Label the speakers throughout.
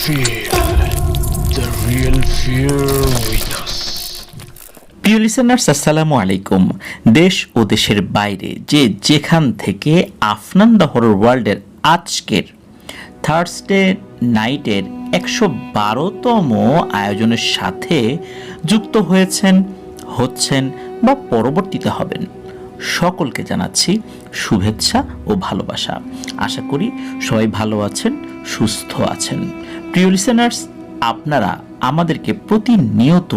Speaker 1: Feel the real fear with us.
Speaker 2: প্রিয় listeners, আসসালামু আলাইকুম। দেশ ও দেশের বাইরে যে যেখান থেকে আফনান দ্য হরর ওয়ার্ল্ডের আজকের থার্সডে নাইটের 112তম আয়োজনের সাথে যুক্ত হচ্ছেন বা পরবর্তীতে হবেন, সকলকে জানাচ্ছি শুভেচ্ছা ও ভালোবাসা। আশা করি সবাই ভালো আছেন, সুস্থ আছেন। প্রিয় লিসেনার্স, আপনারা আমাদেরকে প্রতিনিয়ত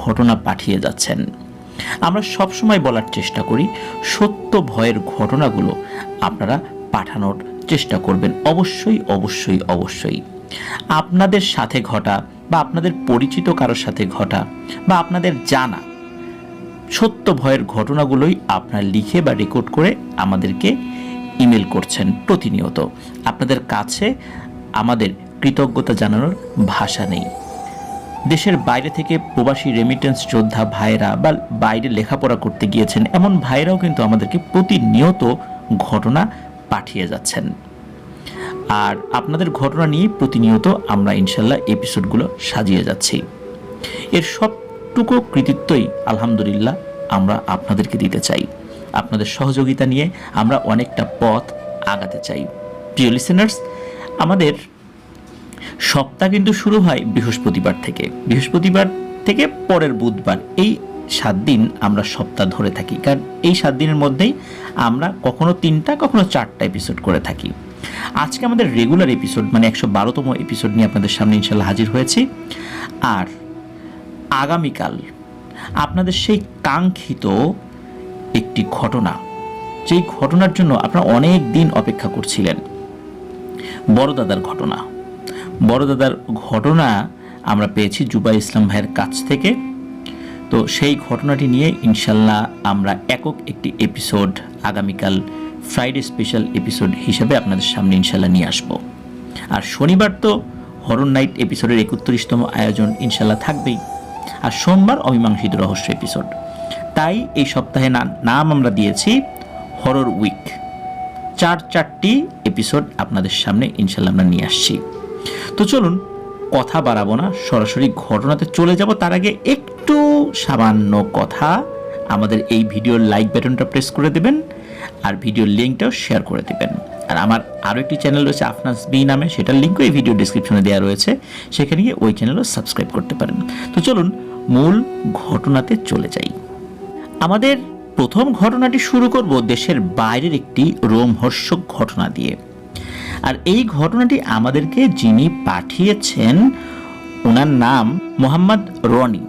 Speaker 2: ঘটনা পাঠিয়ে যাচ্ছেন। আমরা সবসময় বলার চেষ্টা করি সত্য ভয়ের ঘটনাগুলো আপনারা পাঠানোর চেষ্টা করবেন। অবশ্যই অবশ্যই অবশ্যই আপনাদের সাথে ঘটা বা আপনাদের পরিচিত কারোর সাথে ঘটা বা আপনাদের জানা সত্য ভয়ের ঘটনাগুলোই আপনারা লিখে বা রেকর্ড করে আমাদেরকে ইমেল করছেন প্রতিনিয়ত। আপনাদের কাছে আমাদের কৃতজ্ঞতা জানানোর ভাষা নেই। দেশের বাইরে থেকে প্রবাসী রেমিটেন্স যোদ্ধা ভাইরা বা বাইরে লেখাপড়া করতে গিয়েছেন এমন ভাইরাও কিন্তু আমাদেরকে প্রতিনিয়ত ঘটনা পাঠিয়ে যাচ্ছেন। আর আপনাদের ঘটনা নিয়ে প্রতিনিয়ত আমরা ইনশাল্লাহ এপিসোডগুলো সাজিয়ে যাচ্ছি। এর সবটুকু কৃতিত্বই আলহামদুলিল্লাহ আমরা আপনাদেরকে দিতে চাই। আপনাদের সহযোগিতা নিয়ে আমরা অনেকটা পথ আগাতে চাই। প্রিয় লিসেনার্স, আমাদের সপ্তাহ কিন্তু শুরু হয় বৃহস্পতিবার থেকে পরের বুধবার। এই 7 দিন আমরা সপ্তাহ ধরে থাকি, কারণ এই 7 দিনের মধ্যেই আমরা কখনো 3টা কখনো 4টা এপিসোড করে থাকি। আজকে আমাদের রেগুলার এপিসোড মানে 112তম এপিসোড নিয়ে আপনাদের সামনে ইনশাল্লাহ হাজির হয়েছি। আর আগামীকাল আপনাদের সেই কাঙ্ক্ষিত একটি ঘটনা, যেই ঘটনার জন্য আপনারা অনেক দিন অপেক্ষা করছিলেন, বড় দাদার ঘটনা আমরা পেয়েছি জুবাই ইসলাম ভাইয়ের কাছ থেকে। তো সেই ঘটনাটি নিয়ে ইনশাল্লাহ আমরা একক একটি এপিসোড আগামীকাল ফ্রাইডে স্পেশাল এপিসোড হিসেবে আপনাদের সামনে ইনশাল্লাহ নিয়ে আসব। আর শনিবার তো হরর নাইট এপিসোডের 31তম আয়োজন ইনশাল্লাহ থাকবেই। আর সোমবার অমীমাংসিত রহস্য এপিসোড। তাই এই সপ্তাহে নাম আমরা দিয়েছি হরর উইক। 4টি এপিসোড আপনাদের সামনে ইনশাল্লাহ আমরা নিয়ে আসছি। তো চলুন কথা বাড়াবো না, সরাসরি ঘটনাতে চলে যাব। তার আগে একটু সামান্য কথা, আমাদের এই ভিডিওর লাইক বাটনটা প্রেস করে দেবেন আর ভিডিওর লিঙ্কটাও শেয়ার করে দেবেন। আর আমার আরও একটি চ্যানেল রয়েছে আফনাস বি নামে, সেটার লিঙ্কও এই ভিডিও ডিসক্রিপশনে দেওয়া রয়েছে, সেখানে গিয়ে ওই চ্যানেলও সাবস্ক্রাইব করতে পারেন। তো চলুন মূল ঘটনাতে চলে যাই। আমাদের প্রথম ঘটনাটি শুরু করব দেশের বাইরের একটি রোমহর্ষক ঘটনা দিয়ে। আর এই ঘটনাটি আমাদেরকে যিনি পাঠিয়েছেন ওনার নাম মোহাম্মদ রনি।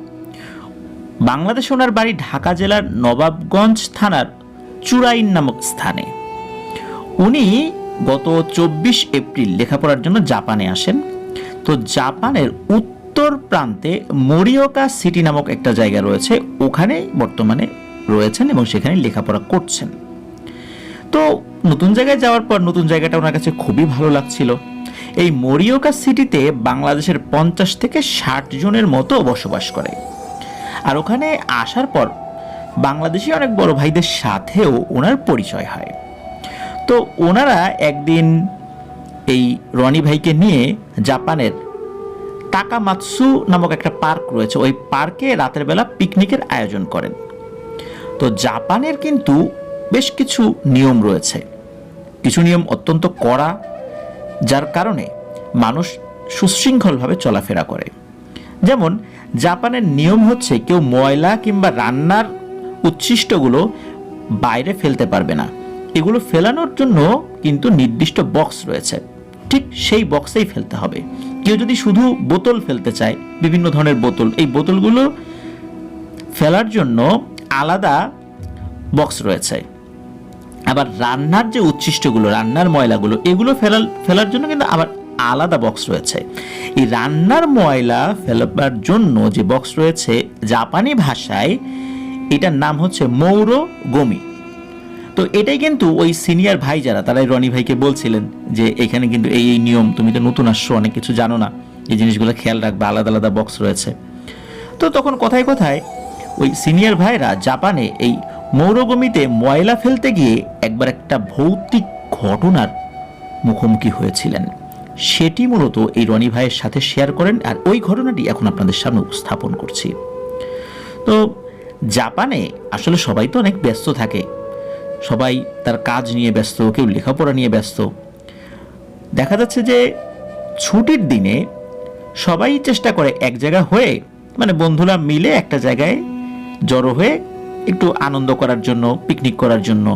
Speaker 2: বাংলাদেশে ওনার বাড়ি ঢাকা জেলার নবাবগঞ্জ থানার চুরাইন নামক স্থানে। উনি গত 24 এপ্রিল লেখাপড়ার জন্য জাপানে আসেন। তো জাপানের উত্তর প্রান্তে মোরিওকা সিটি নামক একটা জায়গা রয়েছে, ওখানে বর্তমানে রয়েছেন এবং সেখানে লেখাপড়া করছেন। তো নতুন জায়গায় যাওয়ার পর নতুন জায়গাটা ওনার কাছে খুবই ভালো লাগছিল। এই মোরিওকা সিটিতে বাংলাদেশের 50 থেকে 60 জনের মতো বসবাস করে। আর ওখানে আসার পর বাংলাদেশি অনেক বড় ভাইদের সাথেও ওনার পরিচয় হয়। তো ওনারা একদিন এই রনি ভাইকে নিয়ে জাপানের তাকামাৎসু নামক একটা পার্ক রয়েছে, ওই পার্কে রাতের বেলা পিকনিকের আয়োজন করেন। তো জাপানের কিন্তু বেশ কিছু নিয়ম রয়েছে, কিছু নিয়ম অত্যন্ত কড়া, যার কারণে মানুষ সুশৃঙ্খলভাবে চলাফেরা করে। যেমন জাপানের নিয়ম হচ্ছে কেউ ময়লা কিংবা রান্নার উচ্ছিষ্টগুলো বাইরে ফেলতে পারবে না। এগুলো ফেলানোর জন্য কিন্তু নির্দিষ্ট বক্স রয়েছে, ঠিক সেই বক্সেই ফেলতে হবে। কেউ যদি শুধু বোতল ফেলতে চায়, বিভিন্ন ধরনের বোতল, এই বোতলগুলো ফেলার জন্য আলাদা বক্স রয়েছে। আবার রান্নার যে উচ্ছিষ্টগুলো, রান্নার ময়লাগুলো, এগুলো ফেলার জন্য কিন্তু আবার আলাদা বক্স রয়েছে। এই রান্নার ময়লা ফেলাবার জন্য যে বক্স রয়েছে, জাপানি ভাষায় এটার নাম হচ্ছে মৌরো গমি। তো এটাই কিন্তু ওই সিনিয়র ভাই যারা, তারাই রনি ভাইকে বলছিলেন যে এখানে কিন্তু এই নিয়ম, তুমি তো নতুন আসছো, অনেক কিছু জানো না, এই জিনিসগুলো খেয়াল রাখবে, আলাদা আলাদা বক্স রয়েছে। তো তখন কথায় কথায় ওই সিনিয়র ভাইরা জাপানে এই মৌরগমিতে ময়লা ফেলতে গিয়ে একবার একটা ভৌতিক ঘটনার মুখোমুখি হয়েছিলেন। সেটি মূলত এই রনি ভাইয়ের সাথে শেয়ার করেন, আর ওই ঘটনাটি এখন আপনাদের সামনে উপস্থাপন করছি। তো জাপানে আসলে সবাই তো অনেক ব্যস্ত থাকে, সবাই তার কাজ নিয়ে ব্যস্ত, কেউ লেখাপড়া নিয়ে ব্যস্ত। দেখা যাচ্ছে যে ছুটির দিনে সবাই চেষ্টা করে এক জায়গা হয়ে, মানে বন্ধুরা মিলে একটা জায়গায় জড়ো হয়ে একটু আনন্দ করার জন্য, পিকনিক করার জন্য।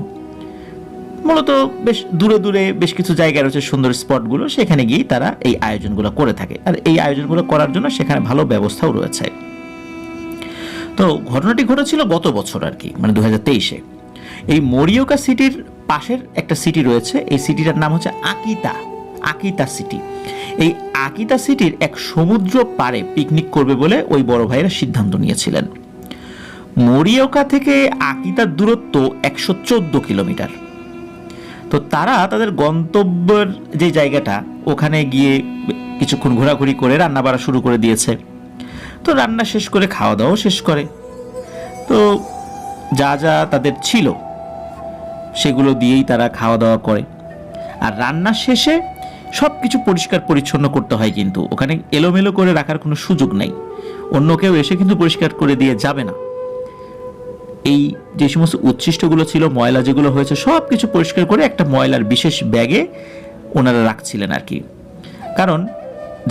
Speaker 2: মূলত বেশ দূরে দূরে বেশ কিছু জায়গা রয়েছে সুন্দর স্পটগুলো, সেখানে গিয়েই তারা এই আয়োজনগুলো করে থাকে। আর এই আয়োজনগুলো করার জন্য সেখানে ভালো ব্যবস্থাও রয়েছে। তো ঘটনাটি ঘটেছিল গত বছর আর কি, মানে 2023-এ। এই মোরিওকা সিটির পাশের একটা সিটি রয়েছে, এই সিটিটার নাম হচ্ছে আকিতা সিটি। এই আকিতা সিটির এক সমুদ্র পাড়ে পিকনিক করবে বলে ওই বড় ভাইয়েরা সিদ্ধান্ত নিয়েছিলেন। মোরিওকা থেকে আকিতার দূরত্ব 114 কিলোমিটার। তো তারা তাদের গন্তব্যের যে জায়গাটা, ওখানে গিয়ে কিছুক্ষণ ঘোরাঘুরি করে রান্না বাড়া শুরু করে দিয়েছে। তো রান্না শেষ করে খাওয়া দাওয়াও শেষ করে। তো যা যা তাদের ছিল সেগুলো দিয়েই তারা খাওয়া দাওয়া করে। আর রান্না শেষে সব কিছু পরিষ্কার পরিচ্ছন্ন করতে হয়, কিন্তু ওখানে এলোমেলো করে রাখার কোনো সুযোগ নেই। অন্য কেউ এসে কিন্তু পরিষ্কার করে দিয়ে যাবে না। এই যে সমস্ত উচ্ছিষ্টগুলো ছিল, ময়লা যেগুলো হয়েছে, সব কিছু পরিষ্কার করে একটা ময়লার বিশেষ ব্যাগে ওনারা রাখছিলেন আর কি। কারণ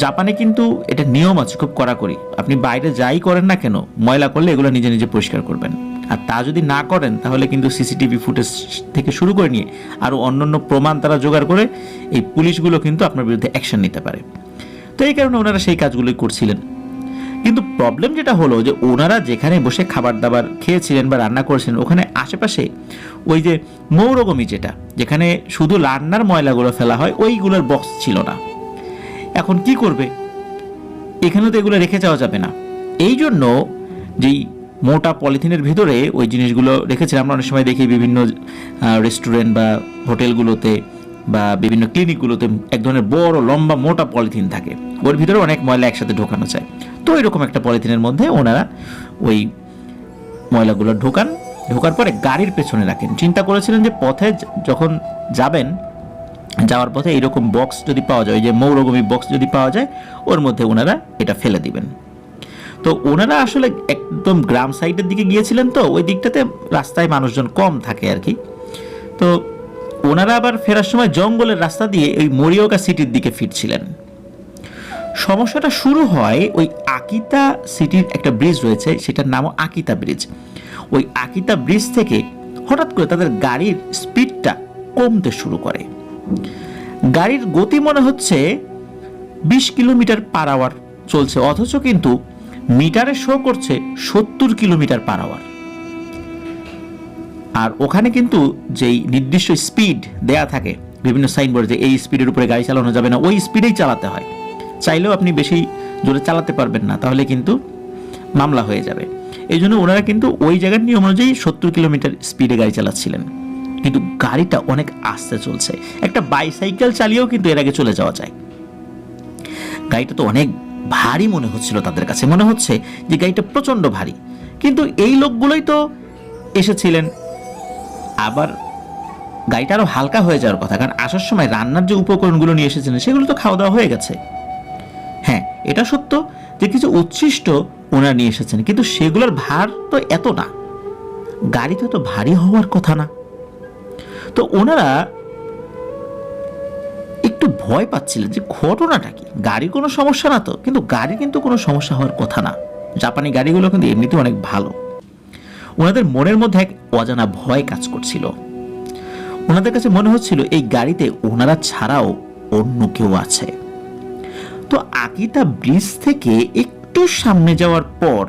Speaker 2: জাপানে কিন্তু এটা নিয়ম আছে খুব কড়াকড়ি, আপনি বাইরে যাই করেন না কেন, ময়লা করলে এগুলো নিজে নিজে পরিষ্কার করবেন। আর তা যদি না করেন তাহলে কিন্তু সিসিটিভি ফুটেজ থেকে শুরু করে নিয়ে আরও অন্যান্য প্রমাণ তারা জোগাড় করে এই পুলিশগুলো কিন্তু আপনার বিরুদ্ধে অ্যাকশন নিতে পারে। তো এই কারণে ওনারা সেই কাজগুলোই করছিলেন। কিন্তু প্রবলেম যেটা হলো যে ওনারা যেখানে বসে খাবার দাবার খেয়েছিলেন বা রান্না করেছিলেন, ওখানে আশেপাশে ওই যে মৌরগমি, যেখানে শুধু রান্নার ময়লাগুলো ফেলা হয়, ওইগুলোর বক্স ছিল না। এখন কি করবে? এখানে তো এগুলো রেখে যাওয়া যাবে না। এই জন্য যেই মোটা পলিথিনের ভিতরে ওই জিনিসগুলো রেখেছিলাম, আমরা অনেক সময় দেখি বিভিন্ন রেস্টুরেন্ট বা হোটেলগুলোতে বা বিভিন্ন ক্লিনিকগুলোতে এক ধরনের বড় লম্বা মোটা পলিথিন থাকে, ওর ভিতরে অনেক ময়লা একসাথে ঢোকানো যায়। তো এরকম একটা পলিথিনের মধ্যে ওনারা ওই ময়লাগুলো ঢোকার পরে গাড়ির পেছনে রাখেন। চিন্তা করেছিলেন যে পথে যখন যাওয়ার পথে এইরকম বক্স যদি পাওয়া যায়, যে মৌরগমি বক্স যদি পাওয়া যায়, ওর মধ্যে ওনারা এটা ফেলে দিবেন। তো ওনারা আসলে একদম গ্রাম সাইডের দিকে গিয়েছিলেন, তো ওই দিকটাতে রাস্তায় মানুষজন কম থাকে আর কি। তো ওনারা আবার ফেরার সময় জঙ্গলের রাস্তা দিয়ে ওই মোরিওকা সিটির দিকে ফিরছিলেন। সমস্যাটা শুরু হয় ওই আকিতা সিটির একটা ব্রিজ রয়েছে, সেটার নামও আকিতা ব্রিজ। ওই আকিতা ব্রিজ থেকে হঠাৎ করে তাদের গাড়ির স্পিডটা কমতে শুরু করে। গাড়ির গতি মনে হচ্ছে 20 কিলোমিটার পার আওয়ার চলছে, অথচ কিন্তু মিটারে শো করছে 70 কিলোমিটার পার আওয়ার। আর ওখানে কিন্তু যেই নির্দিষ্ট স্পিড দেয়া থাকে বিভিন্ন সাইনবোর্ড, যে এই স্পিডের উপরে গাড়ি চালানো যাবে না, ওই স্পিডেই চালাতে হয়। চাইলেও আপনি বেশি জোরে চালাতে পারবেন না, তাহলে কিন্তু মামলা হয়ে যাবে। এই জন্য ওনারা কিন্তু ওই জায়গার নিয়ম অনুযায়ী 70 কিলোমিটার স্পিডে গাড়ি চালাচ্ছিলেন, কিন্তু গাড়িটা অনেক আস্তে চলছে। একটা বাইসাইকেল চালিয়েও কিন্তু এর আগে চলে যাওয়া যায়। গাড়িটা তো অনেক ভারী মনে হচ্ছিল তাদের কাছে, মনে হচ্ছে যে গাড়িটা প্রচন্ড ভারী। কিন্তু এই লোকগুলোই তো এসেছিলেন, আবার গাড়িটা আরো হালকা হয়ে যাওয়ার কথা, কারণ আসার সময় রান্নার যে উপকরণগুলো নিয়ে এসেছিলেন সেগুলো তো খাওয়া দাওয়া হয়ে গেছে। হ্যাঁ, এটা সত্য যে কিছু উচ্ছিষ্ট ওনারা নিয়ে এসেছেন, কিন্তু সেগুলোর ভার তো এত না, গাড়ি তো এত ভারী হওয়ার কথা না। তো ওনারা একটু ভয় পাচ্ছিলেন যে ঘটনাটা কি, গাড়ির কোনো সমস্যা না তো, কিন্তু গাড়ি কিন্তু কোনো সমস্যা হওয়ার কথা না। জাপানি গাড়িগুলো কিন্তু এমনিতেও অনেক ভালো। ওনাদের মনের মধ্যে এক অজানা ভয় কাজ করছিল। ওনাদের কাছে মনে হচ্ছিল এই গাড়িতে ওনারা ছাড়াও অন্য কেউ আছে। তো আকিতা ব্রিজ থেকে একটু সামনে যাওয়ার পর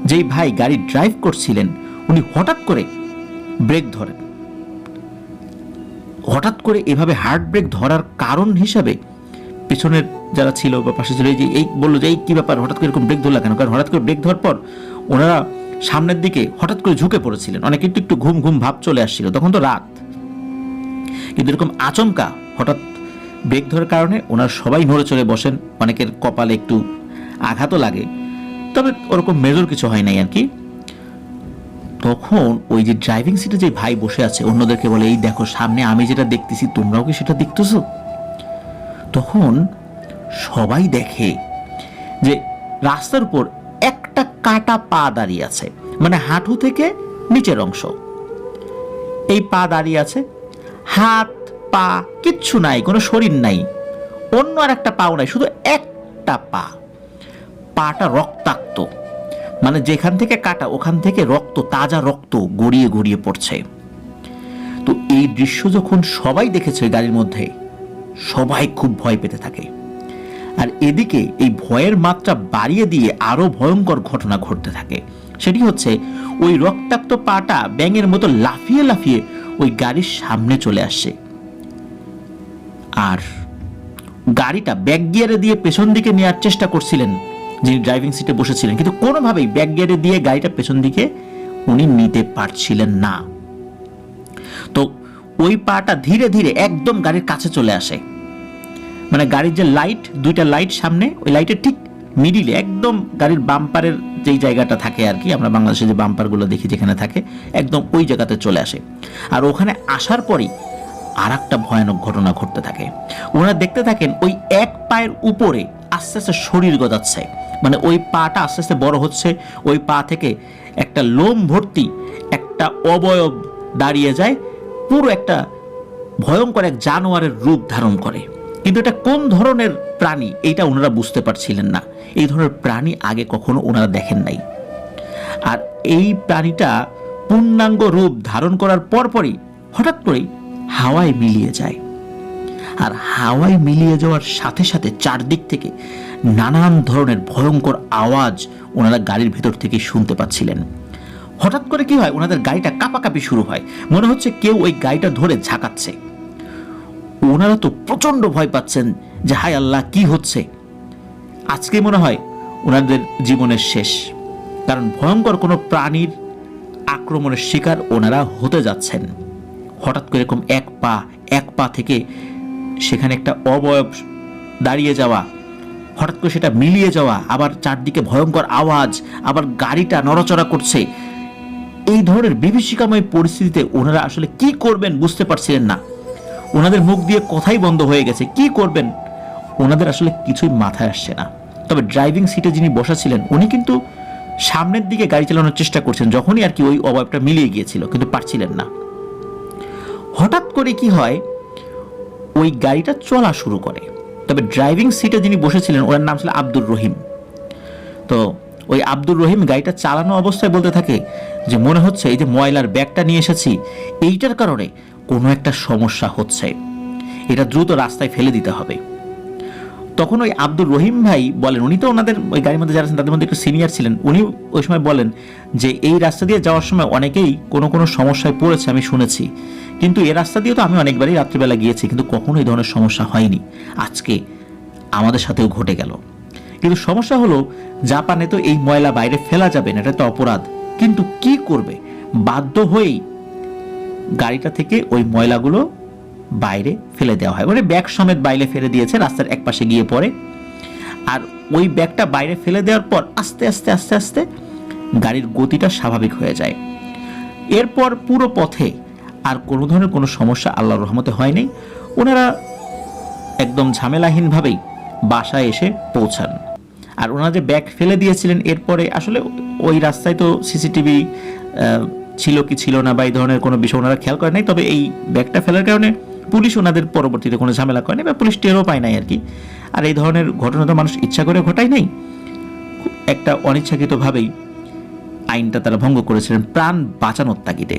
Speaker 2: যেই ভাই গাড়ি ড্রাইভ করছিলেন, উনি হঠাৎ করে ব্রেক ধরেন। হঠাৎ করে এভাবে হার্ড ব্রেক ধরার কারণ হিসাবে পিছনের যারা ছিল বা পাশে ছিল, এই বললো যে এই কি ব্যাপার, হঠাৎ করে এরকম ব্রেক ধরলা কেন? কারণ হঠাৎ করে ব্রেক ধরার পর ওনারা সামনের দিকে হঠাৎ করে ঝুঁকে পড়েছিলেন, অনেক একটু ঘুম ঘুম ভাব চলে আসছিল, তখন তো রাত। কিন্তু এরকম আচমকা হঠাৎ ব্রেক ধরার কারণে ওনারা সবাই নড়ে চড়ে বসেন, অনেকের কপালে একটু আঘাতও লাগে, তবে ওরকম মেজর কিছু হয় নাই আর কি। তখন ওই যে ড্রাইভিং সিটে যে ভাই বসে আছে অন্যদেরকে বলে, এই দেখো সামনে আমি যেটা দেখতেছি তোমরাও কি সেটা দেখতেছো? তখন সবাই দেখে যে রাস্তার উপর একটা কাটা পা দাঁড়িয়ে আছে, মানে হাঁটু থেকে নিচের অংশ। এই পা দাঁড়িয়ে আছে, হাত পা কিচ্ছু নাই, কোনো শরীর নাই, অন্য আর একটা পাও নাই, শুধু একটা পাটা রক্তাক্ত, মানে যেখান থেকে কাটা ওখান থেকে রক্ত, তাজা রক্ত গড়িয়ে গড়িয়ে পড়ছে। তো এই দৃশ্য যখন সবাই দেখেছে গাড়ির মধ্যে, সবাই খুব ভয় পেতে থাকে। আর এদিকে এই ভয়ের মাত্রা বাড়িয়ে দিয়ে আরো ভয়ঙ্কর ঘটনা ঘটতে থাকে। সেটি হচ্ছে ওই রক্তাক্ত পাটা ব্যাঙের মতো লাফিয়ে লাফিয়ে ওই গাড়ির সামনে চলে আসছে, আর গাড়িটা ব্যাক গিয়ারে দিয়ে পেছন দিকে নেওয়ার চেষ্টা করছিলেন যিনি ড্রাইভিং সিটে বসেছিলেন, কিন্তু কোনোভাবেই ব্যাক গিয়ারে দিয়ে গাড়িটা পেছন দিকে উনি নিতে পারছিলেন না। তো ওই পাটা ধীরে ধীরে একদম গাড়ির কাছে চলে আসে, মানে গাড়ির যে লাইট, দুইটা লাইট সামনে, ওই লাইটের ঠিক মিডিলে, একদম গাড়ির বাম্পারের যেই জায়গাটা থাকে আর কি, আমরা বাংলাদেশে যে বাম্পারগুলো দেখি যেখানে থাকে, একদম ওই জায়গাতে চলে আসে। আর ওখানে আসার পরই আর একটা ভয়ানক ঘটনা ঘটতে থাকে। ওনারা দেখতে থাকেন ওই এক পায়ের উপরে আস্তে আস্তে শরীর গজাচ্ছে, মানে ওই পাটা আস্তে আস্তে বড় হচ্ছে, ওই পা থেকে একটা লোম ভর্তি একটা অবয়ব দাঁড়িয়ে যায়, পুরো একটা ভয়ঙ্কর এক জানোয়ারের রূপ ধারণ করে। কিন্তু এটা কোন ধরনের প্রাণী এইটা ওনারা বুঝতে পারছিলেন না, এই ধরনের প্রাণী আগে কখনো ওনারা দেখেন নাই। আর এই প্রাণীটা পূর্ণাঙ্গ রূপ ধারণ করার পরপরই হঠাৎ করেই হাওয়ায় মিলিয়ে যায়। আর হাওয়ায় মিলিয়ে যাওয়ার সাথে সাথে চারদিক থেকে নানান ধরনের ভয়ঙ্কর আওয়াজ ওনারা গাড়ির ভেতর থেকে শুনতে পাচ্ছিলেন। হঠাৎ করে কি হয়, ওনাদের গাড়িটা কাঁপাকাঁপি শুরু হয়, মনে হচ্ছে কেউ ওই গাড়িটা ধরে ঝাঁকাচ্ছে। ওনারা তো প্রচন্ড ভয় পাচ্ছেন যে হায় আল্লাহ, কি হচ্ছে, আজকে মনে হয় ওনাদের জীবনের শেষ, কারণ ভয়ঙ্কর কোনো প্রাণীর আক্রমণের শিকার ওনারা হতে যাচ্ছেন। হঠাৎ করে এরকম এক পা থেকে সেখানে একটা অবয়ব দাঁড়িয়ে যাওয়া, হঠাৎ করে সেটা মিলিয়ে যাওয়া, আবার চারদিকে ভয়ঙ্কর আওয়াজ, আবার গাড়িটা নড়াচড়া করছে। এই ধরনের বিভীষিকাময় পরিস্থিতিতে ওনারা আসলে কি করবেন বুঝতে পারছিলেন না। ওনাদের মুখ দিয়ে কথাই বন্ধ হয়ে গেছে, কি করবেন ওনাদের আসলে কিছুই মাথায় আসছে না। তবে ড্রাইভিং সিটে যিনি বসা ছিলেন উনি কিন্তু সামনের দিকে গাড়ি চালানোর চেষ্টা করছেন, যখনই আর কি ওই অবয়বটা মিলিয়ে গিয়েছিল, কিন্তু পারছিলেন না। হঠাৎ করে কি হয়, ওই গাড়িটা চলা শুরু করে। তবে ড্রাইভিং সিটে যিনি বসেছিলেন ওনার নাম ছিল আব্দুর রহিম। তো ওই আব্দুর রহিম গাড়িটা চালানো অবস্থায় বলতে থাকে যে মনে হচ্ছে এই যে ময়লার ব্যাগটা নিয়ে এসেছি, এইটার কারণে কোনো একটা সমস্যা হচ্ছে, এটা দ্রুত রাস্তায় ফেলে দিতে হবে। তখন ওই আব্দুর রহিম ভাই বলেন, উনি তো ওনাদের ওই গাড়ির মধ্যে যারা আছেন তাদের মধ্যে একটু সিনিয়র ছিলেন, উনি ওই সময় বলেন যে এই রাস্তা দিয়ে যাওয়ার সময় অনেকেই কোনো কোনো সমস্যায় পড়েছে আমি শুনেছি, কিন্তু এ রাস্তা দিয়ে তো আমি অনেকবারই রাত্রিবেলা গিয়েছি, কিন্তু কখনো এই ধরনের সমস্যা হয়নি, আজকে আমাদের সাথেও ঘটে গেল। কিন্তু সমস্যা হলো জাপানে তো এই ময়লা বাইরে ফেলা যাবে না, এটা তো অপরাধ, কিন্তু কি করবে, বাধ্য হয়েই গাড়িটা থেকে ওই ময়লাগুলো বাইরে ফেলে দেওয়া হয়, মানে ব্যাগ সমেত বাইরে ফেলে দিয়েছে, রাস্তার এক পাশে গিয়ে পড়ে। আর ওই ব্যাগটা বাইরে ফেলে দেওয়ার পর আস্তে আস্তে আস্তে আস্তে গাড়ির গতিটা স্বাভাবিক হয়ে যায়। এরপর পুরো পথে আর কোনো ধরনের কোনো সমস্যা আল্লাহর রহমতে হয়নি। ওনারা একদম ঝামেলাহীনভাবেই বাসায় এসে পৌঁছান। আর ওনারা যে ব্যাগ ফেলে দিয়েছিলেন এরপরে আসলে ওই রাস্তায় তো সিসিটিভি ছিল কি ছিল না বা এই ধরনের কোনো বিষয় ওনারা খেয়াল করে নাই। তবে এই ব্যাগটা ফেলার কারণে পুলিশ ওনাদের পরবর্তীতে কোনো ঝামেলা করেনি বা পুলিশ টেরও পায় নাই আর কি। আর এই ধরনের ঘটনা তো মানুষ ইচ্ছা করে ঘটায় নাই, একটা অনিচ্ছাকৃতভাবেই আইনটা তারা ভঙ্গ করেছিলেন প্রাণ বাঁচানোর তাগিদে।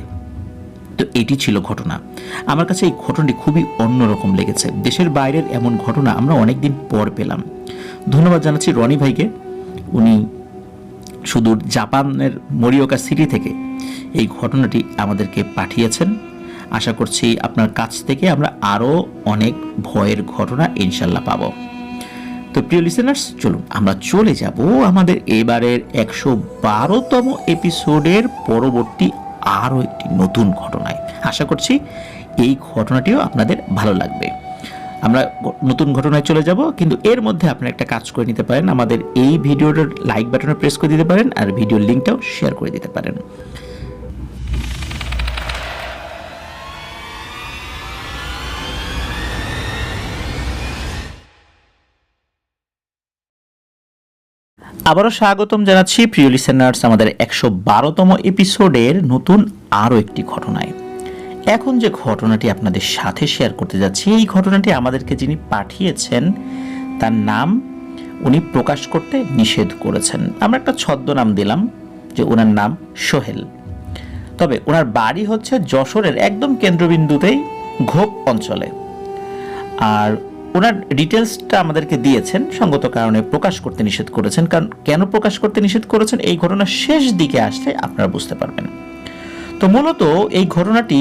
Speaker 2: তো এটি ছিল ঘটনা। আমার কাছে এই ঘটনাটি খুবই অন্যরকম লেগেছে। দেশের বাইরের এমন ঘটনা আমরা অনেকদিন পর পেলাম। ধন্যবাদ জানাচ্ছি রনি ভাইকে, উনি সুদূর জাপানের মোরিওকা সিটি থেকে এই ঘটনাটি আমাদেরকে পাঠিয়েছেন। আশা করছি আপনার কাছ থেকে আমরা আরও অনেক ভয়ের ঘটনা ইনশাল্লাহ পাব। তো প্রিয় লিসেনার্স, চলুন আমরা চলে যাব আমাদের এবারের 112তম এপিসোডের পরবর্তী আরও একটি নতুন ঘটনায়। আশা করছি এই ঘটনাটিও আপনাদের ভালো লাগবে। আমরা নতুন ঘটনায় চলে যাব, কিন্তু এর মধ্যে আপনারা একটা কাজ করে নিতে পারেন, আমাদের এই ভিডিওটার লাইক বাটনে প্রেস করে দিতে পারেন আর ভিডিওর লিঙ্কটাও শেয়ার করে দিতে পারেন। আবারও স্বাগতম জানাচ্ছি প্রিয় লিসেনার্স আমাদের 112তম এপিসোডের নতুন আরও একটি ঘটনায়। এখন যে ঘটনাটি আপনাদের সাথে শেয়ার করতে যাচ্ছি, এই ঘটনাটি আমাদেরকে যিনি পাঠিয়েছেন তার নাম উনি প্রকাশ করতে নিষেধ করেছেন। আমরা একটা ছদ্মনাম দিলাম যে ওনার নাম সোহেল। তবে ওনার বাড়ি হচ্ছে যশোরের একদম কেন্দ্রবিন্দুতেই ঘোপ অঞ্চলে। আর ওনার ডিটেলসটা আমাদেরকে দিয়েছেন, সঙ্গত কারণে প্রকাশ করতে নিষেধ করেছেন। কারণ কেন প্রকাশ করতে নিষেধ করেছেন এই ঘটনার শেষ দিকে আসলে আপনারা বুঝতে পারবেন। তো মূলত এই ঘটনাটি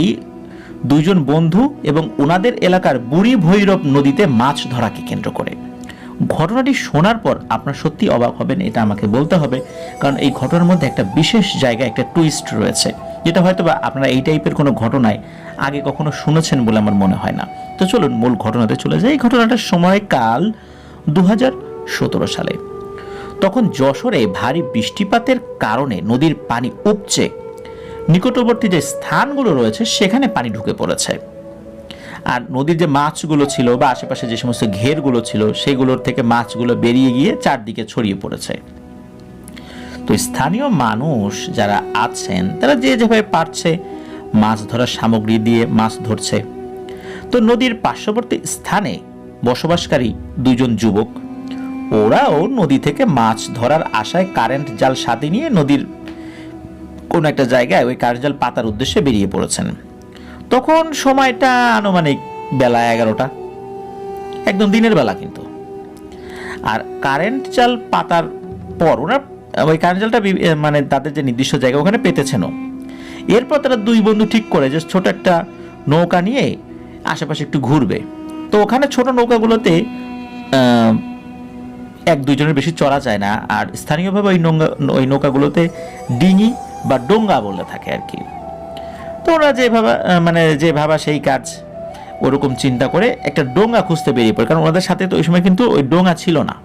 Speaker 2: দুইজন বন্ধু এবং ওনাদের এলাকার বুড়ি ভৈরব নদীতে মাছ ধরাকে কেন্দ্র করে। ঘটনাটি শোনার পর আপনারা সত্যি অবাক হবেন, এটা আমাকে বলতে হবে, কারণ এই ঘটনার মধ্যে একটা বিশেষ জায়গায় একটা টুইস্ট রয়েছে, যেটা হয়তো বা আপনারা এই টাইপের কোনো ঘটনায় আগে কখনো শুনেছেন বলে আমার মনে হয় না। তো চলুন মূল ঘটনাতে চলে যাই। এই ঘটনাটার সময়কাল 2017 সালে। তখন যশোরে ভারী বৃষ্টিপাতের কারণে নদীর পানি উপচে নিকটবর্তী যে স্থানগুলো রয়েছে সেখানে পানি ঢুকে পড়েছে। আর নদীর যে মাছগুলো ছিল বা আশেপাশে যে সমস্ত ঘেরগুলো ছিল সেগুলোর থেকে মাছগুলো বেরিয়ে গিয়ে চারদিকে ছড়িয়ে পড়েছে। তো স্থানীয় মানুষ যারা আছেন তারা যে যেভাবে পারছে মাছ ধরার সামগ্রী দিয়ে মাছ ধরছে। তো নদীর পার্শ্ববর্তী স্থানে বসবাসকারী দুইজন যুবক, ওরাও নদী থেকে মাছ ধরার আশায় কারেন্ট জাল সাথে নিয়ে নদীর কোন একটা জায়গায় ওই কারেন্ট জাল পাতার উদ্দেশ্যে বেরিয়ে পড়েছেন। তখন সময়টা আনুমানিক বেলা 11টা, একদম দিনের বেলা কিন্তু। আর কারেন্ট জাল পাতার পর ওরা ওই কারেন্ট জালটা মানে তাদের যে নির্দিষ্ট জায়গা ওখানে পেতেছেনও। এরপর তারা দুই বন্ধু ঠিক করে যে ছোট একটা নৌকা নিয়ে আশেপাশে একটু ঘুরবে। তো ওখানে ছোট নৌকাগুলোতে এক দুইজনের বেশি চড়া যায় না, আর স্থানীয়ভাবে ওই নৌকাগুলোতে ডিঙি বা ডোঙ্গা বলে থাকে আর কি। তো ওরা যে ভাবা সেই কাজ, ওরকম চিন্তা করে একটা ডোঙ্গা খুঁজতে বেরিয়ে পড়ে। কারণ ওনাদের সাথে তো ওই সময় কিন্তু ওই ডোঙ্গা ছিল না।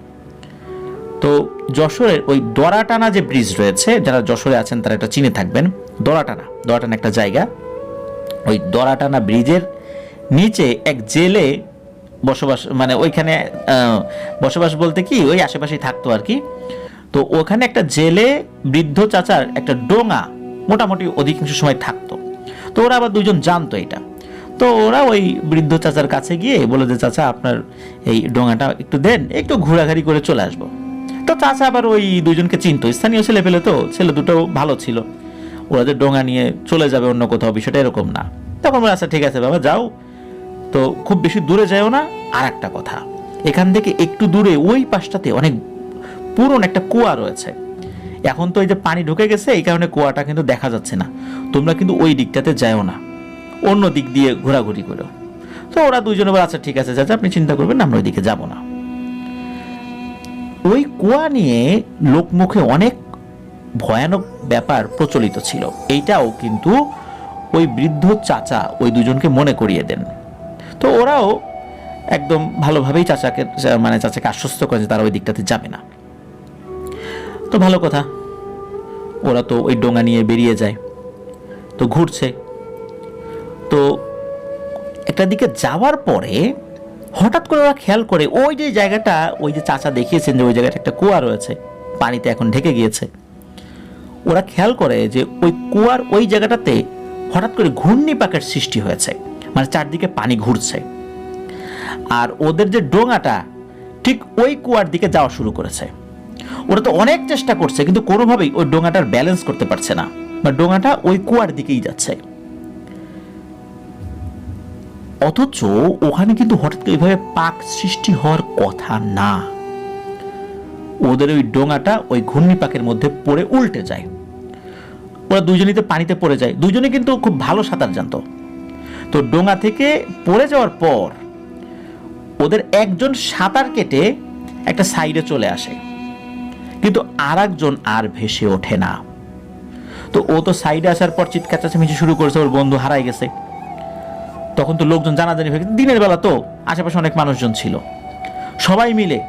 Speaker 2: তো যশোরের ওই দড়াটানা যে ব্রিজ রয়েছে, যারা যশোরে আছেন তারা একটা চিনে থাকবেন, দড়াটানা একটা জায়গা। ওই দড়াটানা ব্রিজের নিচে এক জেলে বসবাস, মানে ওইখানে বসবাস বলতে কি ওই আশেপাশেই থাকতো আর কি। তো ওখানে একটা জেলে বৃদ্ধ চাচার একটা ডোঙা মোটামুটি অধিকাংশ সময় থাকতো। তো ওরা আবার দুজন জানতো এটা। তো ওরা ওই বৃদ্ধ চাচার কাছে গিয়ে বলে যে চাচা আপনার এই ডোঙাটা একটু দেন, একটু ঘোরাঘুরি করে চলে আসবো। তো চাচা আবার ওই দুজনকে চিনতো, স্থানীয় ছেলে পেলে, তো ছেলে দুটো ভালো ছিল, ওরা যে ডোঙা নিয়ে চলে যাবে অন্য কোথাও বিষয়টা এরকম না। তখন বলে আচ্ছা ঠিক আছে বাবা যাও, তো খুব বেশি দূরে যাও না। আর একটা কথা, এখান থেকে একটু দূরে ওই পাশটাতে অনেক পুরনো একটা কুয়া রয়েছে। এখন তো এই যে পানি ঢুকে গেছে এই কারণে কুয়াটা কিন্তু দেখা যাচ্ছে না, তোমরা কিন্তু ওই দিকটাতে যাও না, অন্য দিক দিয়ে ঘোরাঘুরি করো। তো ওরা দুইজনে বলে আচ্ছা ঠিক আছে চাচা আপনি চিন্তা করবেন না, আমরা ওই দিকে যাব না। ওই কুয়া নিয়ে লোকমুখে অনেক ভয়ানক ব্যাপার প্রচলিত ছিল, এইটাও কিন্তু ওই বৃদ্ধ চাচা ওই দুজনকে মনে করিয়ে দেন। তো ওরাও একদম ভালোভাবেই চাচাকে আশ্বস্ত করে যে তারা ওই দিকটাতে যাবে না। তো ভালো কথা, ওরা তো ওই ডোঙা নিয়ে বেরিয়ে যায়, তো ঘুরছে। তো একটা দিকে যাওয়ার পরে হঠাৎ করে ওরা খেয়াল করে ওই যে জায়গাটা, ওই যে চাচা দেখিয়েছেন যে ওই জায়গাটা একটা কুয়া রয়েছে, পানিতে এখন ঢেকে গিয়েছে। ওরা খেয়াল করে যে ওই কুয়ার ওই জায়গাটাতে হঠাৎ করে ঘূর্ণিপাকের সৃষ্টি হয়েছে, মানে চারদিকে পানি ঘুরছে। আর ওদের যে ডোঙাটা ঠিক ওই কুয়ার দিকে যাওয়া শুরু করেছে। ওরা তো অনেক চেষ্টা করছে কিন্তু কোনোভাবেই ওই ডোঙাটার ব্যালেন্স করতে পারছে না, বা ডোঙাটা ওই কুয়ার দিকেই যাচ্ছে। অথচ ওখানে কিন্তু হঠাৎ করে এইভাবে পাক সৃষ্টি হওয়ার কথা না। ওদের ওই ডোঙাটা ওই ঘূর্ণিপাকের মধ্যে পড়ে উল্টে যায়। ওরা দুজনেই তো পানিতে পড়ে যায়, দুজনে কিন্তু খুব ভালো সাঁতার জানতো। তো ডোঙা থেকে পড়ে যাওয়ার পর ওদের একজন সাঁতার কেটে একটা সাইডে চলে আসে, কিন্তু আর একজন আর ভেসে ওঠে না। তো ও তো সাইডে আসার পর চিৎকার চেঁচামেচি শুরু করেছে, ওর বন্ধু হারাই গেছে। তখন তো লোকজন জানাজানি হয়ে গেছে, দিনের বেলা তো আশেপাশে অনেক মানুষজন ছিল, সবাই মিলে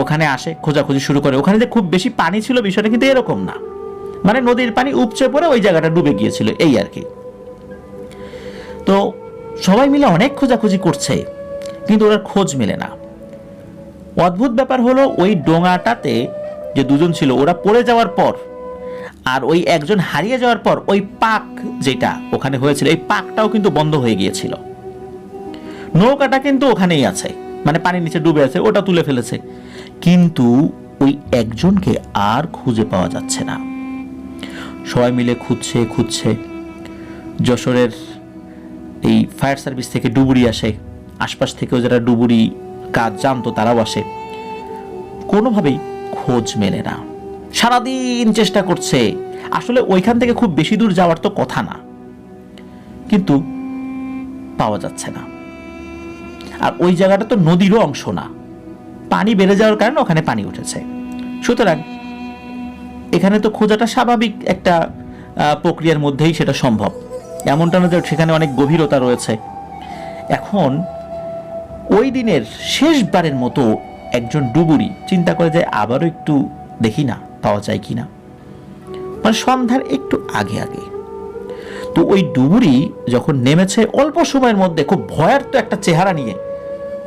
Speaker 2: ওখানে আসে, খোঁজাখুঁজি শুরু করে। ওখানে যে খুব বেশি পানি ছিল বিষয়টা কিন্তু এরকম না, মানে নদীর পানি উপচে পড়ে ওই জায়গাটা ডুবে গিয়েছিল এই আর কি। তো সবাই মিলে অনেক খোঁজাখুঁজি করছে কিন্তু ওরা খোঁজ মেলে না। অদ্ভুত ব্যাপার হলো ওই ডোঙাটাতে যে দুজন ছিল ওরা পড়ে যাওয়ার পর আর ওই একজন হারিয়ে যাওয়ার পর ওই পাক যেটা ওখানে হয়েছিল এই পাকটাও কিন্তু বন্ধ হয়ে গিয়েছিল। নৌকাটা কিন্তু ওখানেই আছে, মানে পানির নিচে ডুবে আছে, ওটা তুলে ফেলেছে, কিন্তু ওই একজনকে আর খুঁজে পাওয়া যাচ্ছে না। সবাই মিলে খুঁজছে। যশোরের এই ফায়ার সার্ভিস থেকে ডুবুরি আসে, আশপাশ থেকেও যারা ডুবুরি কাজ জানতো তারাও আসে, কোনোভাবেই খোঁজ মেলে না। সারাদিন চেষ্টা করছে, আসলে ওইখান থেকে খুব বেশি দূর যাওয়ার তো কথা না, কিন্তু পাওয়া যাচ্ছে না। আর ওই জায়গাটা তো নদীরও অংশ না, পানি বেড়ে যাওয়ার কারণে ওখানে পানি উঠেছে, সুতরাং এখানে তো খোঁজাটা স্বাভাবিক একটা প্রক্রিয়ার মধ্যেই সেটা সম্ভব, এমনটা না যে সেখানে অনেক গভীরতা রয়েছে। এখন ওই দিনের শেষবারের মতো একজন ডুবুরি চিন্তা করে যায় আবারও একটু দেখি না পাওয়া যায় কিনা, মানে সন্ধ্যার একটু আগে আগে। তো ওই ডুবুরি যখন নেমেছে অল্প সময়ের মধ্যে খুব ভয়ার্ত একটা চেহারা নিয়ে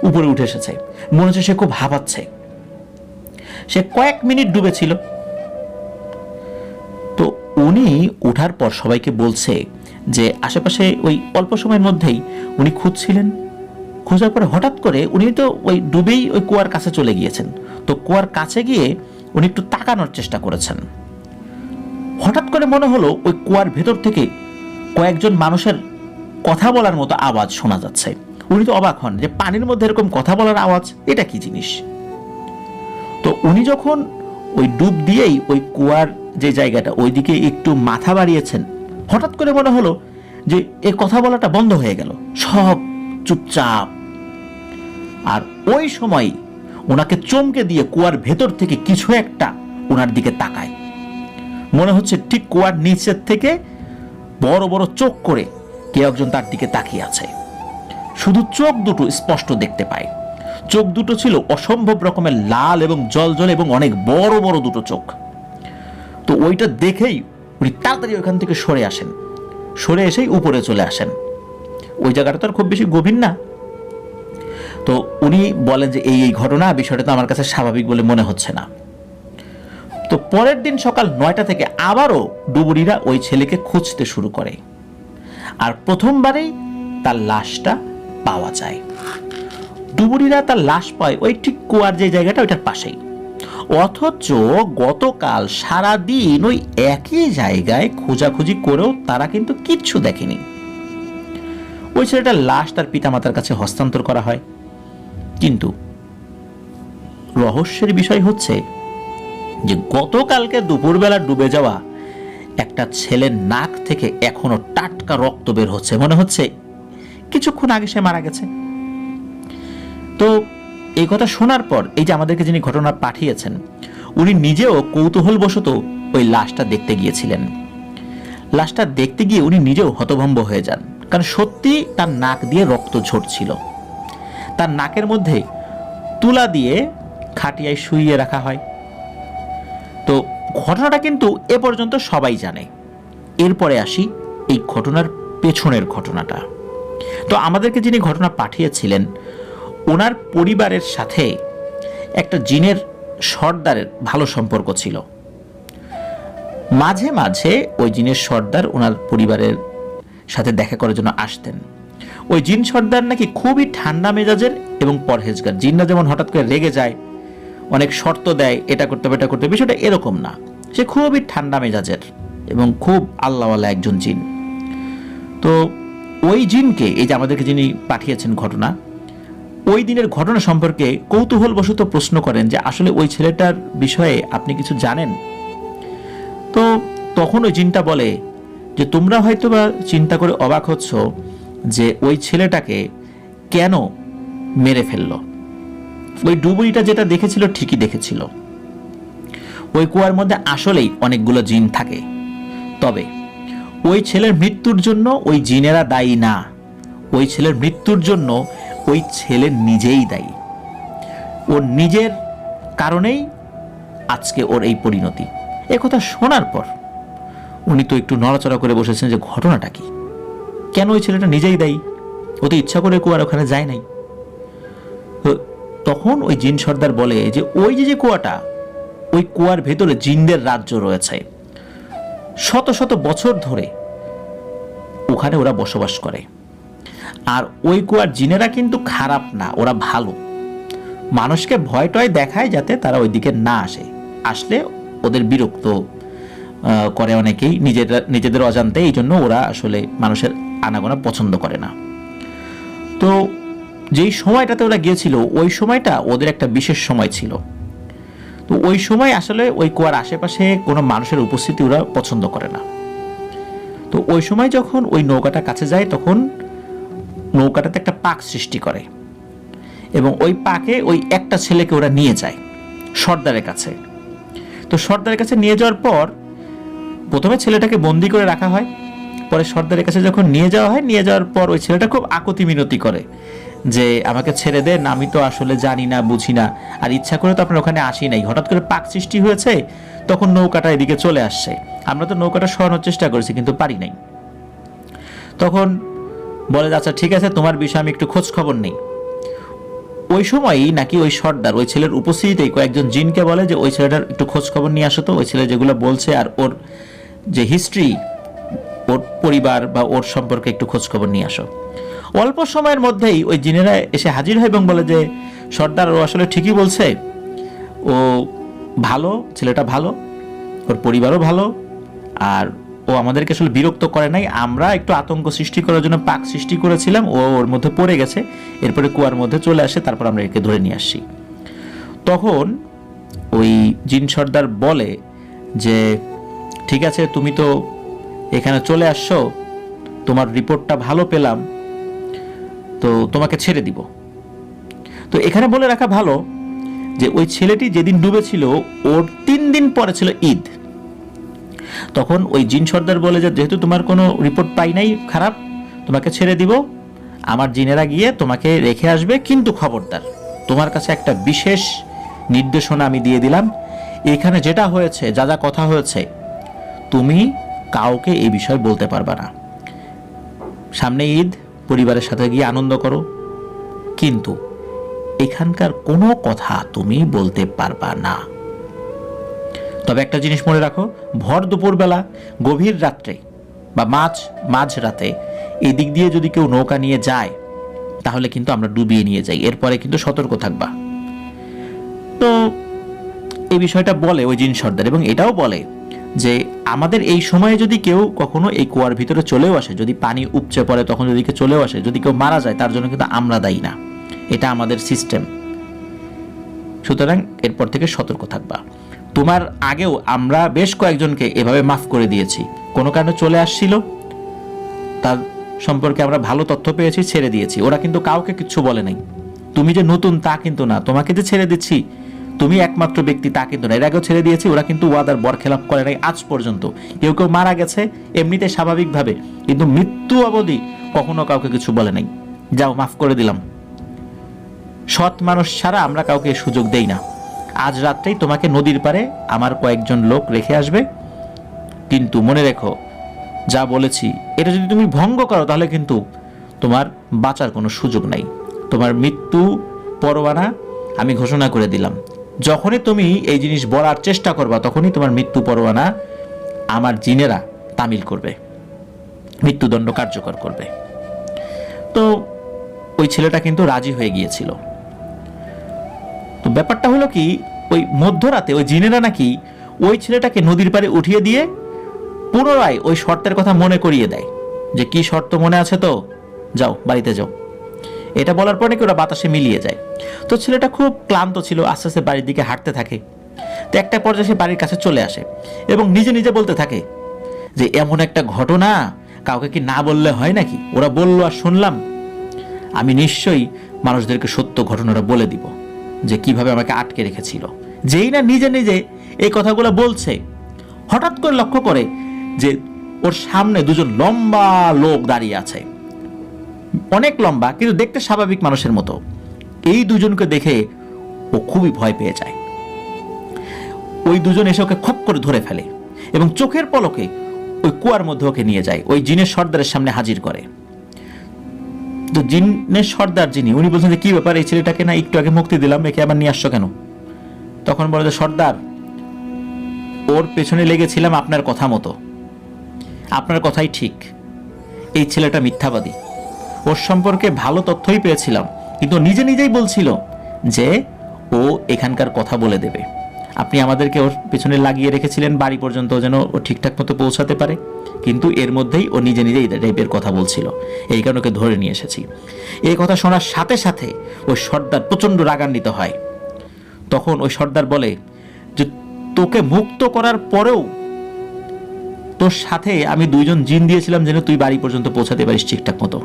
Speaker 2: উপরে উঠে এসেছে, মনে হচ্ছে সে খুব হাঁপাচ্ছে। সে কয়েক মিনিট ডুবেছিল। তো উনি ওঠার পর সবাইকে বলছে যে আশেপাশে ওই অল্প সময়ের মধ্যেই উনি খুঁজছিলেন, খোঁজার পরে হঠাৎ করে উনি তো ওই ডুবেই ওই কুয়ার কাছে চলে গিয়েছেন। তো কুয়ার কাছে গিয়ে উনি একটু তাকানোর চেষ্টা করেছেন। হঠাৎ করে মনে হলো ওই কুয়ার ভেতর থেকে কয়েকজন মানুষের কথা বলার মতো আওয়াজ শোনা যাচ্ছে। উনি তো অবাক হন যে পানির মধ্যে এরকম কথা বলার আওয়াজ, এটা কি জিনিস। তো উনি যখন ওই ডুব দিয়েই ওই কুয়ার যে জায়গাটা ওইদিকে একটু মাথা বাড়িয়েছেন, হঠাৎ করে মনে হলো যে এই কথা বলাটা বন্ধ হয়ে গেল, সব চুপচাপ। আর ওই সময় ওনাকে চমকে দিয়ে কুয়ার ভেতর থেকে কিছু একটা ওনার দিকে তাকায়, মনে হচ্ছে ঠিক কুয়ার নিচের থেকে বড় বড় চোখ করে কেউ একজন তার দিকে তাকিয়ে আছে। শুধু চোখ দুটো স্পষ্ট দেখতে পায়, চোখ দুটো ছিল অসম্ভব রকমের লাল এবং জলজল এবং অনেক বড় বড় দুটো চোখ। তো ওইটা দেখেই উনি তাড়াতাড়ি ওইখান থেকে সরে আসেন, সরে এসেই উপরে চলে আসেন। ওই জায়গাটা তো আর খুব বেশি গভীর না। তো উনি বলেন যে এই ঘটনা, বিষয়টা তো আমার কাছে স্বাভাবিক বলে মনে হচ্ছে না। তো পরের দিন সকাল 9টা থেকে আবারও ডুবুরিরা ওই ছেলেকে খুঁজতে শুরু করে, আর প্রথমবারেই তার লাশটা পাওয়া যায়। ডুবুরিরা তার লাশ পায় ওই ঠিক কুয়ার যে জায়গাটা ওইটার পাশেই। অথচ গতকাল সারাদিন ওই একই জায়গায় খোঁজাখুঁজি করেও তারা কিন্তু কিচ্ছু দেখেনি। ওই ছেলেটার লাশ তার পিতামাতার কাছে হস্তান্তর করা হয়, কিন্তু রহস্যের বিষয় হচ্ছে যে গতকালকে দুপুরবেলা ডুবে যাওয়া একটা ছেলের নাক থেকে এখনো টাটকা রক্ত বের হচ্ছে, মনে হচ্ছে কিছুক্ষণ আগে সে মারা গেছে। তো এই কথা শোনার পর এই যে আমাদেরকে যিনি ঘটনা পাঠিয়েছেন উনি নিজেও কৌতূহলবশত ওই লাশটা দেখতে গিয়েছিলেন। লাশটা দেখতে গিয়ে উনি নিজেও হতভম্ব হয়ে যান, কারণ সত্যি তার নাক দিয়ে রক্ত ঝরছিল। তার নাকের মধ্যে তুলা দিয়ে খাটিয়ায় শুইয়ে রাখা হয়। তো ঘটনাটা কিন্তু এ পর্যন্ত সবাই জানে। এরপরে আসি এই ঘটনার পেছনের ঘটনাটা। তো আমাদেরকে যিনি ঘটনা পাঠিয়েছিলেন ওনার পরিবারের সাথে একটা জিনের সর্দারের ভালো সম্পর্ক ছিল। মাঝে মাঝে ওই জিনের সর্দার ওনার পরিবারের সাথে দেখা করার জন্য আসতেন। ওই জিন সর্দার নাকি খুবই ঠান্ডা মেজাজের এবং পরহেজগার। জিনরা যেমন হঠাৎ করে রেগে যায়, অনেক শর্ত দেয়, এটা করতে হবে এটা করতে হবে, বিষয়টা এরকম না। সে খুবই ঠান্ডা মেজাজের এবং খুব আল্লাহওয়ালা একজন জিন। তো ওই জিনকে, এই যে আমাদেরকে যিনি পাঠিয়েছেন ঘটনা, ওই দিনের ঘটনা সম্পর্কে কৌতূহলবশত প্রশ্ন করেন যে আসলে ওই ছেলেটার বিষয়ে আপনি কিছু জানেন? তো তখন ওই জিনটা বলে যে তোমরা হয়তোবা চিন্তা করে অবাক হচ্ছ যে ওই ছেলেটাকে কেন মেরে ফেললো। ওই ডুবুরিটা যেটা দেখেছিল ঠিকই দেখেছিল, ওই কুয়ার মধ্যে আসলেই অনেকগুলো জিন থাকে। তবে ওই ছেলের মৃত্যুর জন্য ওই জিনেরা দায়ী না, ওই ছেলের মৃত্যুর জন্য ওই ছেলে নিজেই দায়ী। ওর নিজের কারণেই আজকে ওর এই পরিণতি। একথা শোনার পর উনি তো একটু নড়াচড়া করে বসেছেন যে ঘটনাটা কি, কেন ওই ছেলেটা নিজেই দায়ী, ও তো ইচ্ছা করে কুয়ার ওখানে যায় নাই। তখন ওই জিন সর্দার বলে যে ওই যে কুয়াটা ওই কুয়ার ভেতরে জিনদের রাজ্য রয়েছে, শত শত বছর ধরে ওখানে ওরা বসবাস করে। আর ওই কুয়ার জিনেরা কিন্তু খারাপ না, ওরা ভালো, মানুষকে ভয় টয় দেখায় যাতে তারা ওইদিকে না আসে, আসলে ওদের বিরক্ত করে অনেকেই নিজেদের অজান্তে, এই জন্য ওরা আসলে মানুষের আনাগোনা পছন্দ করে না। তো যেই সময়টাতে ওরা গিয়েছিল ওই সময়টা ওদের একটা বিশেষ সময় ছিল। তো ওই সময় আসলে ওই কুয়ার আশেপাশে কোনো মানুষের উপস্থিতি ওরা পছন্দ করে না। তো ওই সময় যখন ওই নৌকাটা কাছে যায় তখন নৌকাটাতে একটা পাক সৃষ্টি করে এবং ওই পাকে ওই একটা ছেলেকে ওরা নিয়ে যায় সর্দারের কাছে। তো সর্দারের কাছে নিয়ে যাওয়ার পর প্রথমে ছেলেটাকে বন্দি করে রাখা হয়, পরে সর্দারের কাছে যখন নিয়ে যাওয়া হয়, নিয়ে যাওয়ার পর ওই ছেলেটা খুব আকুতি মিনতি করে যে আমাকে ছেড়ে দেন, আমি তো আসলে জানি না, বুঝি না, আর ইচ্ছা করে তো আপনার ওখানে আসি নাই, হঠাৎ করে পাক সৃষ্টি হয়েছে, তখন নৌকাটা এদিকে চলে আসছে, আমরা তো নৌকাটা সরানোর চেষ্টা করেছি কিন্তু পারি নাই। তখন বলে আচ্ছা ঠিক আছে, তোমার বিষয়ে আমি একটু খোঁজ খবর নেই। ওই সময়ই নাকি ওই সর্দার ওই ছেলের উপস্থিতিতেই কয়েকজন জিনকে বলে যে ওই ছেলেটার একটু খোঁজ খবর নিয়ে আসো তো, ওই ছেলে যেগুলো বলছে আর ওর যে হিস্ট্রি, ওর পরিবার বা ওর সম্পর্কে একটু খোঁজ খবর নিয়ে আসো। অল্প সময়ের মধ্যেই ওই জিনেরা এসে হাজির হয় এবং বলে যে সর্দার ও আসলে ঠিকই বলছে, ও ভালো, ছেলেটা ভালো, ওর পরিবারও ভালো, আর ও আমাদেরকে আসলে বিরক্ত করে নাই, আমরা একটু আতঙ্ক সৃষ্টি করার জন্য পাক সৃষ্টি করেছিলাম, ও ওর মধ্যে পড়ে গেছে, এরপরে কুয়ার মধ্যে চলে আসে, তারপর আমরা একে ধরে নিয়ে আসছি। তখন ওই জিন সর্দার বলে যে ঠিক আছে, তুমি তো এখানে চলে আসছো, তোমার রিপোর্টটা ভালো পেলাম, তো তোমাকে ছেড়ে দিব। তো এখানে বলে রাখা ভালো যে ওই ছেলেটি যেদিন ডুবেছিল ওর 3 দিন পরে ছিল ঈদ। তখন ওই জিন সর্দার বলে যে যেহেতু তোমার কোনো রিপোর্ট পাই নাই খারাপ, তোমাকে ছেড়ে দিব, আমার জিনেরা গিয়ে তোমাকে রেখে আসবে, কিন্তু খবরদার তোমার কাছে একটা বিশেষ নির্দেশনা আমি দিয়ে দিলাম, এখানে যেটা হয়েছে, যা যা কথা হয়েছে, তুমি কাউকে এই বিষয়ে বলতে পারবা না। সামনে ঈদ, পরিবারের সাথে গিয়ে আনন্দ করো, কিন্তু এখানকার কোনো কথা তুমি বলতে পারবা না। তবে একটা জিনিস মনে রাখো, ভর দুপুরবেলা, গভীর রাত্রে বা মাঝ রাতে এদিক দিয়ে যদি কেউ নৌকা নিয়ে যায় তাহলে কিন্তু আমরা ডুবিয়ে নিয়ে যাই, এরপরে কিন্তু সতর্ক থাকবা। তো এই বিষয়টা বলে ওই জিন সর্দার, এবং এটাও বলে যে আমাদের এই সময়ে যদি কেউ কখনো এই কুয়ার ভিতরে চলেও আসে, যদি পানি উপচে পড়ে তখন যদি কেউ চলেও আসে, যদি কেউ মারা যায় তার জন্য কিন্তু আমরা দায়ী না, এটা আমাদের সিস্টেম, সুতরাং এরপর থেকে সতর্ক থাকবা। তোমার আগেও আমরা বেশ কয়েকজনকে এভাবে মাফ করে দিয়েছি, কোনো কারণে চলে আসছিল, তার সম্পর্কে আমরা ভালো তথ্য পেয়েছি, ছেড়ে দিয়েছি, ওরা কিন্তু কাউকে কিচ্ছু বলে নাই। তুমি যে নতুন তা কিন্তু না, তোমাকে যে ছেড়ে দিচ্ছি তুমি একমাত্র ব্যক্তি তা কিন্তু না, এর আগেও ছেড়ে দিয়েছি, ওরা কিন্তু ওয়াদার বরখেলাপ করে নাই আজ পর্যন্ত। কেউ কেউ মারা গেছে এমনিতে স্বাভাবিকভাবে, কিন্তু মৃত্যু অবধি কখনো কাউকে কিছু বলে নাই। যাও, মাফ করে দিলাম। সৎ মানুষ ছাড়া আমরা কাউকে সুযোগ দেই না। আজ রাত্রেই তোমাকে নদীর পারে আমার কয়েকজন লোক রেখে আসবে, কিন্তু মনে রেখো যা বলেছি এটা যদি তুমি ভঙ্গ করো তাহলে কিন্তু তোমার বাঁচার কোনো সুযোগ নাই। তোমার মৃত্যু পরোয়ানা আমি ঘোষণা করে দিলাম, যখনই তুমি এই জিনিস বলার চেষ্টা করবা তখনই তোমার মৃত্যু পরোয়ানা আমার জিনেরা তামিল করবে, মৃত্যুদণ্ড কার্যকর করবে। তো ওই ছেলেটা কিন্তু রাজি হয়ে গিয়েছিল। তো ব্যাপারটা হলো কি, ওই মধ্যরাতে ওই জিনেরা নাকি ওই ছেলেটাকে নদীর পাড়ে উঠিয়ে দিয়ে পুনরায় ওই শর্তের কথা মনে করিয়ে দেয় যে কি শর্ত মনে আছে তো, যাও বাড়িতে যাও। এটা বলার পর নাকি ওরা বাতাসে মিলিয়ে যায়। তো ছেলেটা খুব ক্লান্ত ছিল, আস্তে আস্তে বাড়ির দিকে হাঁটতে থাকে। তো একটা পর্যায়ে সে বাড়ির কাছে চলে আসে এবং নিজে নিজে বলতে থাকে যে এমন একটা ঘটনা কাউকে কি না বললে হয় নাকি, ওরা বললো আর শুনলাম, আমি নিশ্চয়ই মানুষদেরকে সত্য ঘটনাটা বলে দিব যে কিভাবে আমাকে আটকে রেখেছিল। যেই না নিজে নিজে এই কথাগুলো বলছে, হঠাৎ করে লক্ষ্য করে যে ওর সামনে দুজন লম্বা লোক দাঁড়িয়ে আছে, অনেক লম্বা কিন্তু দেখতে স্বাভাবিক মানুষের মতো। এই দুজনকে দেখে ও খুবই ভয় পেয়ে যায়। ওই দুজন এসে ওকে খপ করে ধরে ফেলে এবং চোখের পলকে ওই কুয়ার মধ্যে ওকে নিয়ে যায়, ওই জিনের সর্দারের সামনে হাজির করে। তো জিনের সর্দার যিনি, উনি বলছেন যে কি ব্যাপার, এই ছেলেটাকে না একটু আগে মুক্তি দিলাম, একে আবার নিয়ে আসছো কেন? তখন বলে যে সর্দার, ওর পেছনে লেগেছিলাম আপনার কথা মতো। আপনার কথাই ঠিক, এই ছেলেটা মিথ্যাবাদী। ওর সম্পর্কে ভালো তথ্যই পেয়েছিলাম, কিন্তু নিজে নিজেই বলছিল যে ও এখানকার কথা বলে দেবে। আপনি আমাদেরকে ওর পেছনে লাগিয়ে রেখেছিলেন বাড়ি পর্যন্ত যেন ও ঠিকঠাক মতো পৌঁছাতে পারে, কিন্তু এর মধ্যেই ও নিজে নিজেই রেপের কথা বলছিল। এই কারণে ওকে ধরে নিয়ে এসেছি। এই কথা শোনার সাথে সাথে ওই সর্দার প্রচণ্ড রাগান্বিত হয়। তখন ওই সর্দার বলে যে তোকে মুক্ত করার পরেও তোর সাথে আমি 2 জন জিন দিয়েছিলাম যেন তুই বাড়ি পর্যন্ত পৌঁছাতে পারিস ঠিকঠাক মতো।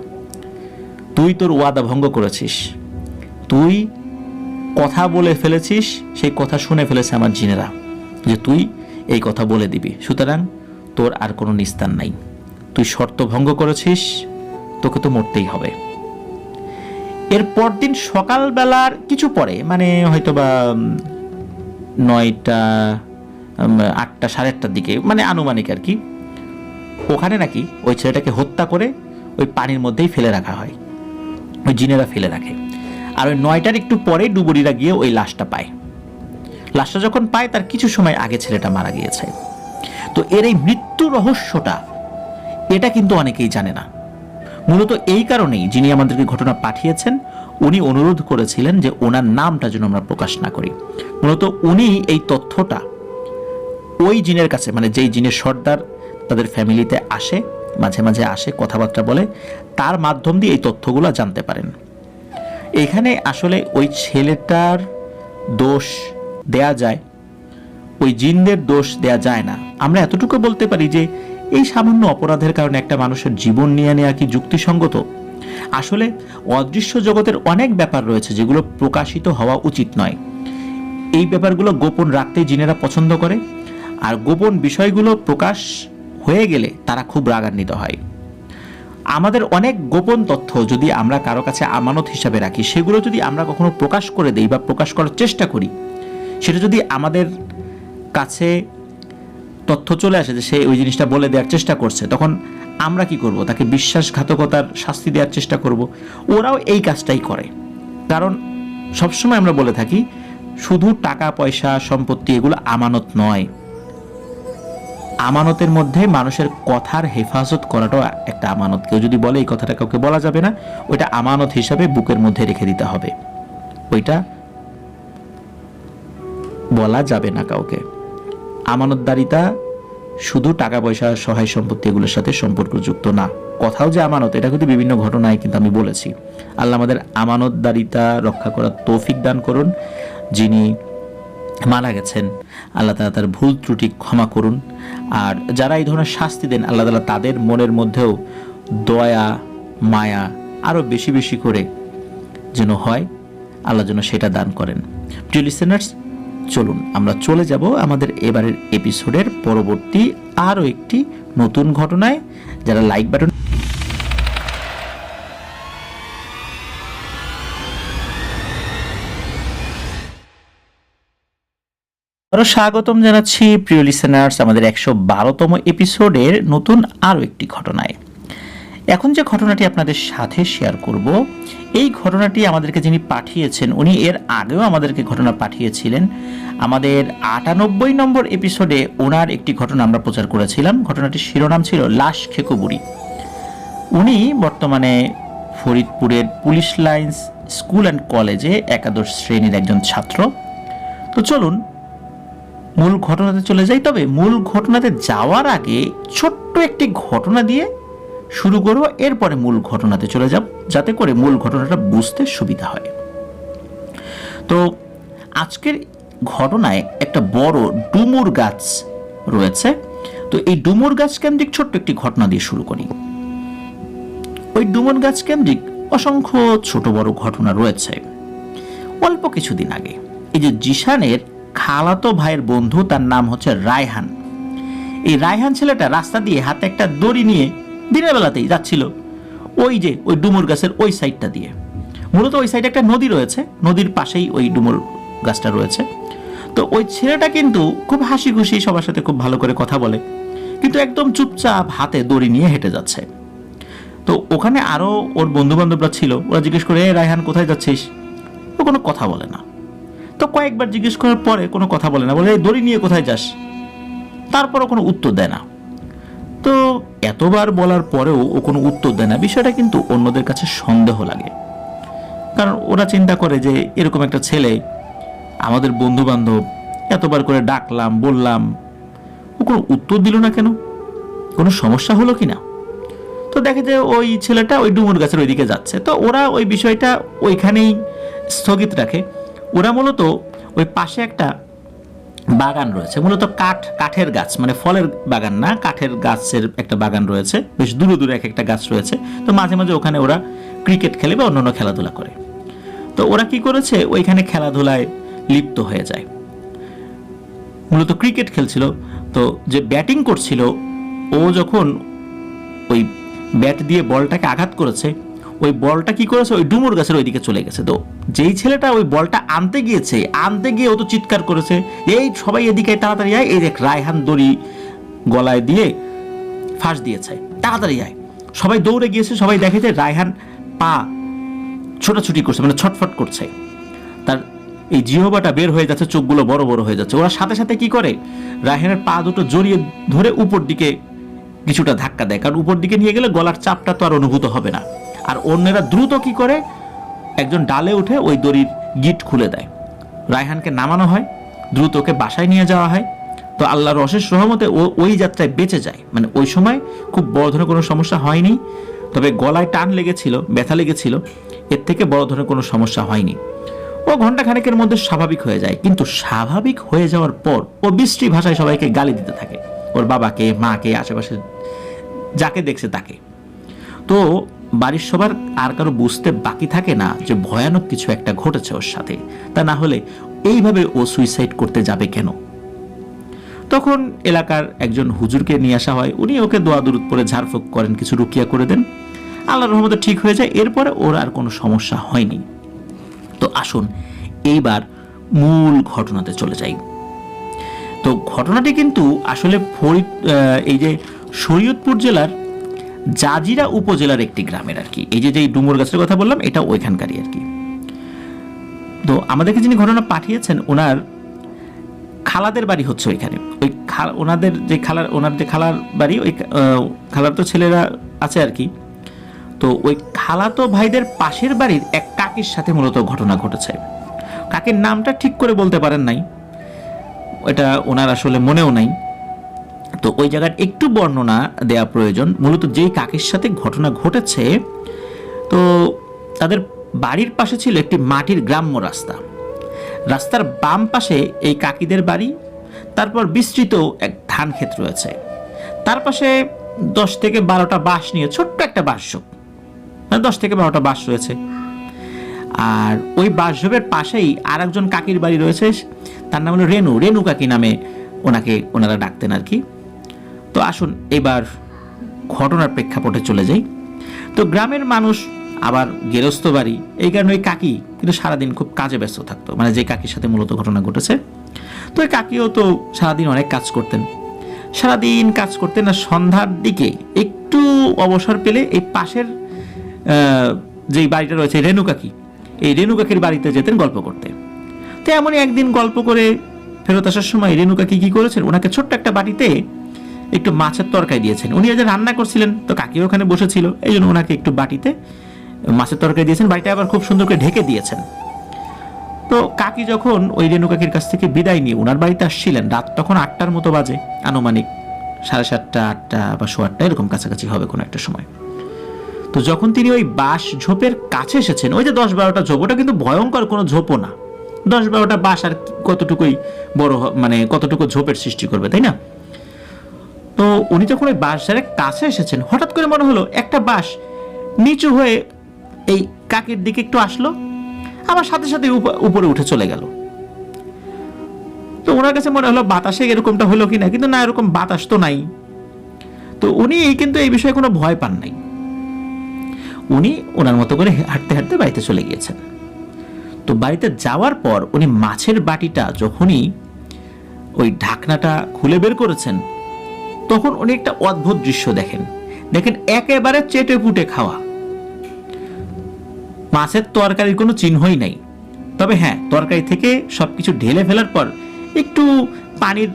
Speaker 2: তুই তোর ওয়াদা ভঙ্গ করেছিস, তুই কথা বলে ফেলেছিস, সেই কথা শুনে ফেলেছে আমার জিনেরা যে তুই এই কথা বলে দিবি, সুতরাং তোর আর কোনো নিস্তার নাই। তুই শর্ত ভঙ্গ করেছিস, তোকে তো মরতেই হবে। এর পরদিন সকালবেলার কিছু পরে, মানে হয়তো বা 9টা 8টা 8:30টার দিকে, মানে আনুমানিক আর কি, ওখানে নাকি ওই ছেলেটাকে হত্যা করে ওই পানির মধ্যেই ফেলে রাখা হয়। ওই জিনেরা ফেলে রাখে। আর ওই 9টার একটু পরে ডুবুরিরা গিয়ে ওই লাশটা পায়। লাশটা যখন পায় তার কিছু সময় আগে ছেলেটা মারা গিয়েছে। তো এর এই মৃত্যু রহস্যটা এটা কিন্তু অনেকেই জানে না। মূলত এই কারণেই যিনি আমাদেরকে ঘটনা পাঠিয়েছেন উনি অনুরোধ করেছিলেন যে ওনার নামটা যেন আমরা প্রকাশ না করি। মূলত উনি এই তথ্যটা ওই জিনের কাছে, মানে যেই জিনের সর্দার তাদের ফ্যামিলিতে আসে, মাঝে মাঝে আসে, কথাবার্তা বলে, তার মাধ্যম দিয়ে এই তথ্যগুলো জানতে পারেন। এখানে আসলে ওই ছেলেটার দোষ দেয়া যায়, ওই জিনদের দোষ দেয়া যায় না। আমরা এতটুকু বলতে পারি যে এই সামান্য অপরাধের কারণে একটা মানুষের জীবন নিয়ে নেওয়া কি যুক্তিসঙ্গত? আসলে অদৃশ্য জগতের অনেক ব্যাপার রয়েছে যেগুলো প্রকাশিত হওয়া উচিত নয়। এই ব্যাপারগুলো গোপন রাখতেই জিনেরা পছন্দ করে, আর গোপন বিষয়গুলো প্রকাশ হয়ে গেলে তারা খুব রাগান্বিত হয়। আমাদের অনেক গোপন তথ্য যদি আমরা কারো কাছে আমানত হিসাবে রাখি, সেগুলো যদি আমরা কখনো প্রকাশ করে দেই বা প্রকাশ করার চেষ্টা করি, সেটা যদি আমাদের কাছে তথ্য চলে আসে যে সে ওই জিনিসটা বলে দেওয়ার চেষ্টা করছে, তখন আমরা কি করব? তাকে বিশ্বাসঘাতকতার শাস্তি দেওয়ার চেষ্টা করব। ওরাও এই কাজটাই করে। কারণ সবসময় আমরা বলে থাকি শুধু টাকা পয়সা সম্পত্তি এগুলো আমানত নয়, আমানতের মধ্যে মানুষের কথার হেফাজত করাটাও একটা আমানত। কেউ যদি বলে এই কথাটা কাউকে বলা যাবে না, ওইটা আমানত হিসাবে বুকের মধ্যে রেখে দিতে হবে, ওইটা বলা যাবে না কাউকে। আমানতদারিতা শুধু টাকা পয়সা সহায় সম্পত্তি এগুলোর সাথে সম্পর্কযুক্ত না। কথাও যে আমানত, এটা কিন্তু বিভিন্ন ঘটনায় কিন্তু আমি বলেছি। আল্লাহ আমাদের আমানতদারিতা রক্ষা করার তৌফিক দান করুন। যিনি মারা গেছেন আল্লাহ তাআলা তার ভুল ত্রুটি ক্ষমা করুন। আর যারা এই ধরনের শাস্তি দেন আল্লাহ তাআলা তাদের মনের মধ্যেও দয়া মায়া আরও বেশি বেশি করে যেন হয়, আল্লাহ যেন সেটা দান করেন। প্রিয় লিসেনার্স, চলুন আমরা চলে যাব আমাদের এবারের এপিসোডের পরবর্তী আরও একটি নতুন ঘটনায়। যারা লাইক বাটন আরো স্বাগতম জানাচ্ছি প্রিয় লিসেনার্স আমাদের 112তম এপিসোডের নতুন আরও একটি ঘটনায়। এখন যে ঘটনাটি আপনাদের সাথে শেয়ার করব, এই ঘটনাটি আমাদেরকে যিনি পাঠিয়েছেন উনি এর আগেও আমাদেরকে ঘটনা পাঠিয়েছিলেন। আমাদের 98 নম্বর এপিসোডে ওনার একটি ঘটনা আমরা প্রচার করেছিলাম। ঘটনাটির শিরোনাম ছিল লাশ খেকো বুড়ি। উনি বর্তমানে ফরিদপুরের পুলিশ লাইন্স স্কুল অ্যান্ড কলেজে একাদশ শ্রেণীর একজন ছাত্র। তো চলুন মূল ঘটনাতে চলে যাই। তবে মূল ঘটনাতে যাওয়ার আগে ছোট্ট একটি ঘটনা দিয়ে শুরু করব, এরপরে মূল ঘটনাতে চলে যাব যাতে করে মূল ঘটনাটা বুঝতে সুবিধা হয়। তো আজকের ঘটনায় একটা বড় ডুমুর গাছ রয়েছে। তো এই ডুমুর গাছ কেন্দ্রিক ছোট্ট একটি ঘটনা দিয়ে শুরু করি। ওই ডুমুর গাছ কেন্দ্রিক অসংখ্য ছোট বড় ঘটনা রয়েছে। অল্প কিছুদিন আগে এই যে জিশানের খালাতো ভাইয়ের বন্ধু, তার নাম হচ্ছে রায়হান। এই রায়হান ছেলেটা রাস্তা দিয়ে হাতে একটা দড়ি নিয়ে দিনের বেলাতেই যাচ্ছিল ওই যে ওই ডুমুর গাছের ওই সাইডটা দিয়ে। মূলত ওই সাইডে একটা নদী রয়েছে, নদীর পাশেই ওই ডুমুর গাছটা রয়েছে। তো ওই ছেলেটা কিন্তু খুব হাসি খুশি সবার সাথে খুব ভালো করে কথা বলে, কিন্তু একদম চুপচাপ হাতে দড়ি নিয়ে হেঁটে যাচ্ছে। তো ওখানে আরও ওর বন্ধু বান্ধবরা ছিল, ওরা জিজ্ঞেস করে রায়হান কোথায় যাচ্ছিস? ও কোনো কথা বলে না। তো কয়েকবার জিজ্ঞেস করার পরে কোনো কথা বলে না, বলে এই দড়ি নিয়ে কোথায় যাস? তারপরও কোনো উত্তর দেয় না। তো এতবার বলার পরেও ও কোনো উত্তর দেয় না, বিষয়টা কিন্তু অন্যদের কাছে সন্দেহ লাগে। কারণ ওরা চিন্তা করে যে এরকম একটা ছেলে, আমাদের বন্ধু বান্ধব, এতবার করে ডাকলাম বললাম, ও কোনো উত্তর দিল না কেন, কোনো সমস্যা হলো কি না। তো দেখে যে ওই ছেলেটা ওই ডুমুর গাছের ওইদিকে যাচ্ছে। তো ওরা ওই বিষয়টা ওইখানেই স্থগিত রাখে। ওরা মূলত ওই পাশে একটা বাগান রয়েছে, মূলত কাঠের গাছ, মানে ফলের বাগান না, কাঠের গাছের একটা বাগান রয়েছে, বেশ দূরে দূরে এক একটা গাছ রয়েছে। তো মাঝে মাঝে ওখানে ওরা ক্রিকেট খেলে বা অন্যান্য খেলাধুলা করে। তো ওরা কি করেছে, ওইখানে খেলাধুলায় লিপ্ত হয়ে যায়। মূলত ক্রিকেট খেলছিল। তো যে ব্যাটিং করছিল, ও যখন ওই ব্যাট দিয়ে বলটাকে আঘাত করেছে, ওই বলটা কি করেছে, ওই ডুমুর গাছের ওইদিকে চলে গেছে। তো যেই ছেলেটা ওই বলটা আনতে গিয়ে ও তো চিৎকার করেছে, এই সবাই এদিকে তাড়াতাড়ি আয়, এই দেখ রায়হান দড়ি গলায় দিয়ে ফাঁস দিয়েছে, তাড়াতাড়ি আয়। সবাই দৌড়ে গিয়েছে, সবাই দেখে যে রায়হান পা ছোটাছুটি করছে, মানে ছটফট করছে, তার এই জিহ্বাটা বের হয়ে যাচ্ছে, চোখগুলো বড় বড় হয়ে যাচ্ছে। ওরা সাথে সাথে কি করে, রায়হানের পা দুটো জড়িয়ে ধরে উপর দিকে কিছুটা ধাক্কা দেয়, কারণ উপর দিকে নিয়ে গেলে গলার চাপটা তো আর অনুভূত হবে না। আর অন্যেরা দ্রুত কি করে, একজন ডালে উঠে ওই দড়ির গিট খুলে দেয়, রায়হানকে নামানো হয়, দ্রুত ওকে বাসায় নিয়ে যাওয়া হয়। তো আল্লাহর অশেষ রহমতে ও ওই যাত্রায় বেঁচে যায়। মানে ওই সময় খুব বড় ধরনের কোনো সমস্যা হয়নি, তবে গলায় টান লেগেছিল, ব্যথা লেগেছিল, এর থেকে বড় ধরনের কোনো সমস্যা হয়নি। ও ঘন্টা খানেকের মধ্যে স্বাভাবিক হয়ে যায়। কিন্তু স্বাভাবিক হয়ে যাওয়ার পর ও বিশ্রী ভাষায় সবাইকে গালি দিতে থাকে, ওর বাবাকে, মাকে, আশেপাশে যাকে দেখছে তাকে। তো বাড়ির সবার আর কারো বুঝতে বাকি থাকে না যে ভয়ানক কিছু একটা ঘটেছে ওর সাথে, তা না হলে এইভাবে ও সুইসাইড করতে যাবে কেন। তখন এলাকার একজন হুজুরকে নিয়ে আসা হয়, উনি ওকে দোয়া দুরুদ পরে ঝাড়ফুঁক করেন, কিছু রুকিয়া করে দেন, আল্লাহর রহমতে ঠিক হয়ে যায়। এরপরে ওর আর কোনো সমস্যা হয়নি। তো আসুন এইবার মূল ঘটনাতে চলে যাই। তো ঘটনাটি কিন্তু আসলে এই যে শরীয়তপুর জেলার জাজিরা উপজেলার একটি গ্রামের আর কি। এই যে ডুমুর গাছের কথা বললাম, এটা ওইখানকারই আর কি। তো আমাদেরকে যিনি ঘটনা পাঠিয়েছেন, ওনার খালাদের বাড়ি হচ্ছে ওইখানে। ওই ওনার যে খালার বাড়ি, ওই খালার তো ছেলেরা আছে আর কি। তো ওই খালাতো ভাইদের পাশের বাড়ির এক কাকির সাথে মূলত ঘটনা ঘটেছে। কাকির নামটা ঠিক করে বলতে পারেন নাই, এটা ওনার আসলে মনেও নাই। তো ওই জায়গার একটু বর্ণনা দেওয়া প্রয়োজন। মূলত যেই কাকির সাথে ঘটনা ঘটেছে, তো তাদের বাড়ির পাশে ছিল একটি মাটির গ্রাম্য রাস্তা। রাস্তার বাম পাশে এই কাকিদের বাড়ি, তারপর বিস্তৃত এক ধান ক্ষেত রয়েছে, তার পাশে 10 থেকে 12টা বাঁশ নিয়ে ছোট্ট একটা বাঁশঝোপ, 10 থেকে 12টা বাঁশ রয়েছে। আর ওই বাঁশঝোপের পাশেই আর একজন কাকির বাড়ি রয়েছে, তার নাম হলো রেনু কাকি নামে ওনারা ডাকতেন আর কি। তো আসুন এবার ঘটনার প্রেক্ষাপটে চলে যাই। তো গ্রামের মানুষ, আবার গেরস্ত বাড়ি, এই কারণে ওই কাকি কিন্তু সারাদিন খুব কাজে ব্যস্ত থাকতো, মানে যে কাকির সাথে মূলত ঘটনা ঘটেছে। তো ওই কাকিও তো সারাদিন অনেক কাজ করতেন, আর সন্ধ্যার দিকে একটু অবসর পেলে এই পাশের যেই বাড়িটা রয়েছে এই রেনু কাকির বাড়িতে যেতেন গল্প করতে। তো এমনই একদিন গল্প করে ফেরত আসার সময় রেনু কাকি কি করেছেন, ওনাকে ছোট্ট একটা বাটিতে একটু মাছের তরকারি দিয়েছেন। উনি যে রান্না করছিলেন, তো কাকিও ওখানে বসেছিল, এই জন্য ওনাকে একটু বাটিতে মাছের তরকারি দিয়েছেন, বাড়িটা আবার খুব সুন্দর করে ঢেকে দিয়েছেন। তো কাকি যখন ওই রেনু কাকির কাছ থেকে বিদায় নিয়ে ওনার বাড়িতে আসছিলেন, রাত তখন 8টার মতো বাজে, আনুমানিক 7:30, 8টা বা 8:15 এরকম কাছাকাছি হবে কোনো একটা সময়। তো যখন তিনি ওই বাঁশ ঝোপের কাছে এসেছেন, ওই যে 10-12টা ঝোপ, ওটা কিন্তু ভয়ঙ্কর কোনো ঝোপও না, 10-12টা বাঁশ আর কতটুকুই বড়, মানে কতটুকু ঝোপের সৃষ্টি করবে, তাই না? তো উনি যখন ওই বাঁশঝাড়ের কাছে এসেছেন, হঠাৎ করে মনে হলো একটা বাঁশ নিচু হয়ে এই কাকির দিকে একটু আসলো, আবার সাথে সাথে উপরে উঠে চলে গেল। তো ওনার কাছে মনে হলো বাতাসে এরকমটা হলো কিনা, কিন্তু না, এরকম বাতাস তো নাই। তো উনি কিন্তু এই বিষয়ে কোনো ভয় পান নাই, উনি ওনার মতো করে হাঁটতে হাঁটতে বাড়িতে চলে গিয়েছেন। তো বাড়িতে যাওয়ার পর উনি মাছের বাটিটা যখনই ওই ঢাকনাটা খুলে বের করেছেন, তখন উনি একটা অদ্ভুত দৃশ্য দেখেন একেবারে চেটে পুটে খাওয়া মাছের তরকারির কোনো চিহ্নই নাই। তবে হ্যাঁ, তরকারি থেকে সবকিছু ঢেলে ফেলার পর একটু পানির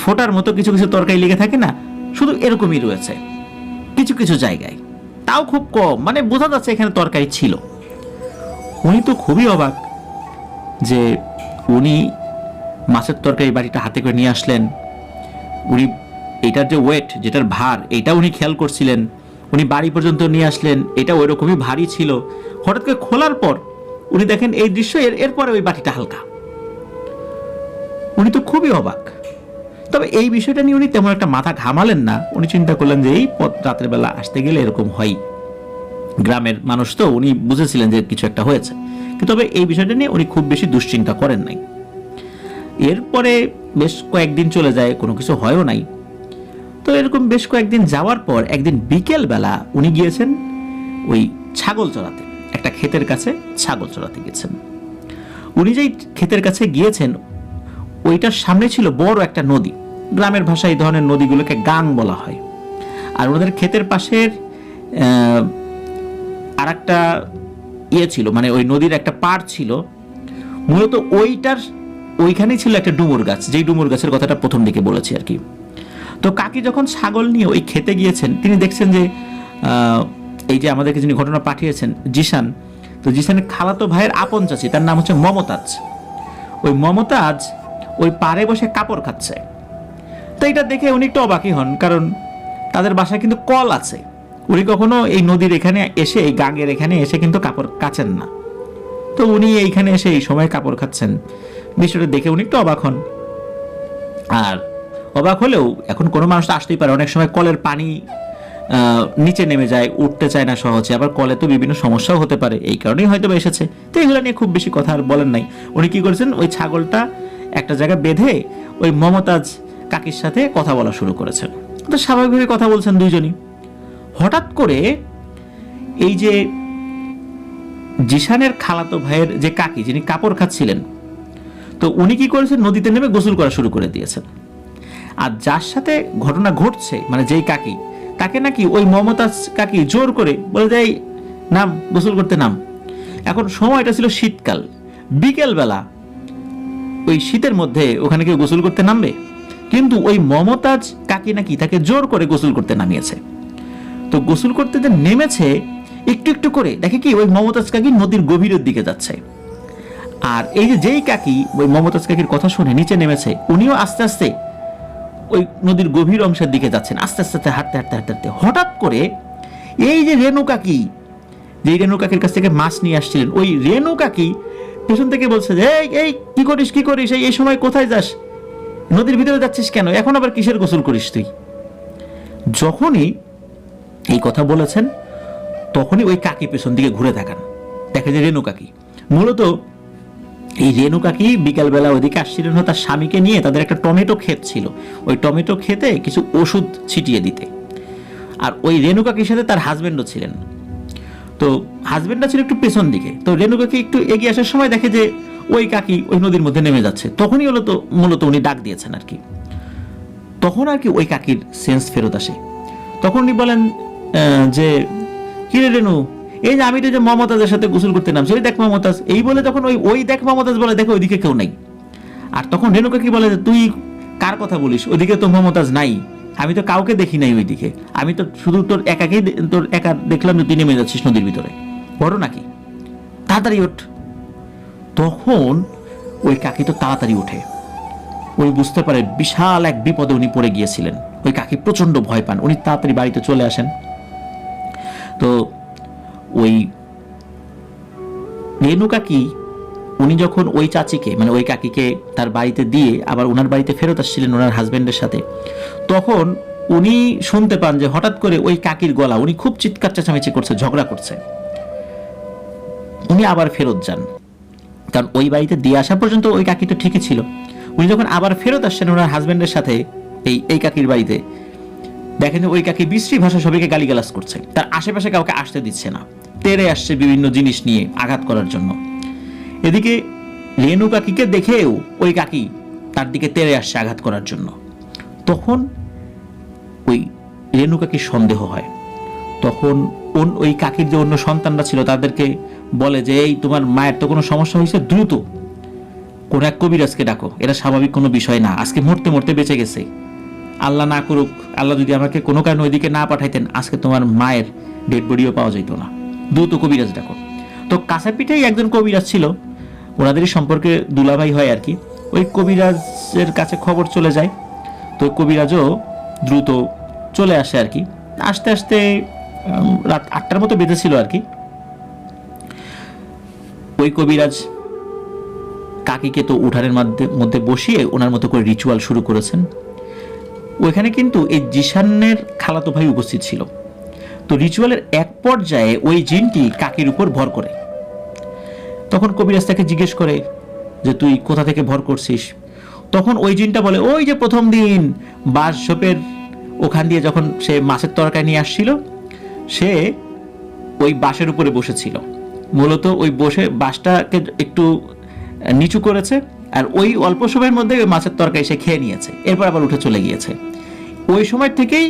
Speaker 2: ফোটার মতো কিছু কিছু তরকারি লেগে থাকে না, শুধু এরকমই রয়েছে কিছু কিছু জায়গায়, তাও খুব কম, মানে বোঝা যাচ্ছে এখানে তরকারি ছিল। উনি তো খুবই অবাক যে উনি মাছের তরকারি বাটিটা হাতে করে নিয়ে আসলেন, উনি এটার যে ওয়েট, যেটার ভার, এটা উনি খেয়াল করছিলেন, উনি বাড়ি পর্যন্ত নিয়ে আসলেন, এটা ওই রকমই ভারী ছিল। হঠাৎ করে খোলার পর উনি দেখেন এই দৃশ্য, এরপরে ওই বাটিটা হালকা। উনি তো খুবই অবাক। তবে এই বিষয়টা নিয়ে উনি তেমন একটা মাথা ঘামালেন না। উনি চিন্তা করলেন যে এই পথ রাতের বেলা আসতে গেলে এরকম হয়, গ্রামের মানুষ তো, উনি বুঝেছিলেন যে কিছু একটা হয়েছে। কিন্তু তবে এই বিষয়টা নিয়ে উনি খুব বেশি দুশ্চিন্তা করেন নাই। এরপরে বেশ কয়েকদিন চলে যায়, কোনো কিছু হয়ও নাই। তো এরকম বেশ কয়েকদিন যাওয়ার পর একদিন বিকেল বেলা উনি গিয়েছেন ওই ছাগল চড়াতে, একটা ক্ষেতের কাছে ছাগল চড়াতে গেছেন। উনি যেই ক্ষেতের কাছে গিয়েছেন ওইটার সামনে ছিল বড় একটা নদী। গ্রামের ভাষায় এই ধরনের নদীগুলোকে গাং বলা হয়। আর ওনাদের ক্ষেতের পাশের আর একটা ছিল, মানে ওই নদীর একটা পাড় ছিল, মূলত ওইখানেই ছিল একটা ডুমুর গাছ, যেই ডুমুর গাছের কথাটা প্রথম দিকে বলেছি আর কি। তো কাকি যখন ছাগল নিয়ে ওই খেতে গিয়েছেন, তিনি দেখছেন যে এই যে আমাদেরকে যিনি ঘটনা পাঠিয়েছেন জিশান, তো জিশানের খালাতো ভাইয়ের আপন চাচি, তার নাম হচ্ছে মমতাজ। ওই মমতাজ ওই পাড়ে বসে কাপড় খাচ্ছে। তো এটা দেখে উনি একটু অবাকই হন, কারণ তাদের বাসায় কিন্তু কল আছে। উনি কখনো এই নদীর এখানে এসে, এই গাঙের এখানে এসে কিন্তু কাপড় কাচেন না। তো উনি এইখানে এসে এই সময় কাপড় খাচ্ছেন, বিষয়টা দেখে উনি একটু অবাক হন। আর অবাক হলেও এখন কোনো মানুষ তো আসতেই পারে, অনেক সময় কলের পানি নিচে নেমে যায়, উঠতে চায় না সহজে, আবার কলে তো বিভিন্ন সমস্যাও হতে পারে, এই কারণেই হয়তো এসেছে। তো এগুলো নিয়ে খুব বেশি কথা আর বলেন নাই। উনি কি করেছেন, ওই ছাগলটা একটা জায়গায় বেঁধে ওই মমতাজ কাকির সাথে কথা বলা শুরু করেছেন। তো স্বাভাবিকভাবে কথা বলছেন দুইজনই। হঠাৎ করে এই যে জিশানের খালাতো ভাইয়ের যে কাকি, যিনি কাপড় খাচ্ছিলেন, তো উনি কি করেছেন, নদীতে নেমে গোসল করা শুরু করে দিয়েছেন। আর যার সাথে ঘটনা ঘটছে, মানে যেই কাকি, তাকে নাকি ওই মমতাজ কাকি জোর করে বলে দেয়, নাম, গোসল করতে নাম। এখন সময়টা ছিল শীতকাল, বিকেল বেলা, ওই শীতের মধ্যে ওখানে কেউ গোসল করতে নামবে? কিন্তু ওই মমতাজ কাকি নাকি তাকে জোর করে গোসল করতে নামিয়েছে। তো গোসল করতে যে নেমেছে, একটু একটু করে দেখে কি ওই মমতাজ কাকি নদীর গভীরের দিকে যাচ্ছে। আর এই যে যেই কাকি ওই মমতাজ কাকির কথা শুনে নিচে নেমেছে, উনিও আস্তে আস্তে ওই নদীর গভীর অংশের দিকে যাচ্ছেন, আস্তে আস্তে হাঁটতে হাঁটতে হাঁটতে হাঁটতে। হঠাৎ করে এই যে রেণু কাকি, যেই রেণু কাকির কাছ থেকে মাছ নিয়ে আসছিলেন, ওই রেণু কাকি পেছন থেকে বলছে যে এই কি করিস কি করিস, এই সময় কোথায় যাস, নদীর ভিতরে যাচ্ছিস কেন, এখন আবার কিসের গোসল করিস তুই? যখনই এই কথা বলেছেন তখনই ওই কাকি পেছন দিকে ঘুরে তাকান, দেখে যে রেণু কাকি। মূলত এই রেণু কাকি বিকালবেলা ওইদিকে আসছিলেন তার স্বামীকে নিয়ে, তাদের একটা টমেটো ক্ষেত ছিল, ওই টমেটো ক্ষেতে কিছু ওষুধ ছিটিয়ে দিতে। আর ওই রেণু কাকির সাথে তার হাজবেন্ডও ছিলেন। তো হাজবেন্ডটা ছিল একটু পেছন দিকে। তো রেণু কাকি একটু এগিয়ে আসার সময় দেখে যে ওই কাকি ওই নদীর মধ্যে নেমে যাচ্ছে। তখনই মূলত উনি ডাক দিয়েছেন আর কি। তখন আর কি ওই কাকির সেন্স ফেরত আসে। তখন উনি বলেন যে কি রে রেণু, এই যে আমি তো যে মমতাজের সাথে গোসল করতে নামছি, ওই দেখ মমতাজ, এই বলে তখন ওই দেখ মমতাজ বলে, দেখো ওইদিকে কেউ নাই। আর তখন রেণু কাকি বলে যে তুই কার কথা বলিস, ওইদিকে তো মমতাজ নাই, আমি তো কাউকে দেখি নাই ওইদিকে, আমি তো শুধু তোর একা দেখলাম যে তুই নেমে যাচ্ছিস নদীর ভিতরে, বড় নাকি, তাড়াতাড়ি ওঠ। তখন ওই কাকি তো তাড়াতাড়ি ওঠে। উনি বুঝতে পারে বিশাল এক বিপদে উনি পড়ে গিয়েছিলেন। ওই কাকি প্রচন্ড ভয় পান, উনি তাড়াতাড়ি বাড়িতে চলে আসেন। তো ওই রেণু কাকি উনি যখন ওই চাচিকে, মানে ওই কাকিকে তার বাড়িতে দিয়ে আবার ওনার বাড়িতে ফেরত আসছিলেন ওনার হাজবেন্ডের সাথে, তখন উনি শুনতে পান যে হঠাৎ করে ওই কাকির গলা, উনি খুব চিৎকার চেঁচামেচি করছে, ঝগড়া করছে। উনি আবার ফেরত যান, কারণ ওই বাড়িতে দিয়ে আসা পর্যন্ত ওই কাকি তো ঠিকই ছিল। উনি যখন আবার ফেরত আসছেন ওনার হাজবেন্ডের সাথে এই কাকির বাড়িতে, দেখেন যে ওই কাকি বিশ্রী ভাষা সবাইকে গালিগালাজ করছে, তার আশেপাশে কাউকে আসতে দিচ্ছে না, তেড়ে আসছে বিভিন্ন জিনিস নিয়ে আঘাত করার জন্য। এদিকে রেণু কাকিকে দেখেও ওই কাকি তার দিকে তেড়ে আসছে আঘাত করার জন্য। তখন ওই রেণু কাকির সন্দেহ হয়। তখন ওই কাকির যে অন্য সন্তানরা ছিল তাদেরকে বলে যে এই তোমার মায়ের তো কোনো সমস্যা হয়েছে, দ্রুত কোন এক কবিরাজকে ডাকো, এটা স্বাভাবিক কোনো বিষয় না। আজকে মরতে মরতে বেঁচে গেছে, আল্লাহ না করুক, আল্লাহ যদি আমাকে কোনো কারণে ওইদিকে না পাঠাইতেন, আজকে তোমার মায়ের ডেড বডিও পাওয়া যেত না, দ্রুত কবিরাজ ডাকো। তো কাছাপিঠেই একজন কবিরাজ ছিল, ওনাদেরই সম্পর্কে দুলাভাই হয় আর কি। ওই কবিরাজের কাছে খবর চলে যায়, তো কবিরাজও দ্রুত চলে আসে আর কি। আস্তে আস্তে রাত 8টার মতো বেঁধেছিল আর কি। ওই কবিরাজ কাকিকে তো উঠানের মধ্যে বসিয়ে ওনার মতো করে রিচুয়াল শুরু করেছেন। ওইখানে কিন্তু এই জিশানের খালাতো ভাই উপস্থিত ছিল। তো রিচুয়ালের এক পর্যায়ে ওই জিনটি কাকির উপর ভর করে। তখন কবিরাজ তাকে জিজ্ঞেস করে যে তুই কোথা থেকে ভর করছিস? তখন ওই জিনটা বলে, ওই যে প্রথম দিন বাঁশঝোপের ওখান দিয়ে যখন সে মাছের তরকারি নিয়ে আসছিল, সে ওই বাঁশের উপরে বসেছিল। মূলত ওই বসে বাঁশটাকে একটু নিচু করেছে, আর ওই অল্প সময়ের মধ্যে ওই মাছের তরকারি সে খেয়ে নিয়েছে, এরপর আবার উঠে চলে গিয়েছে। ওই সময় থেকেই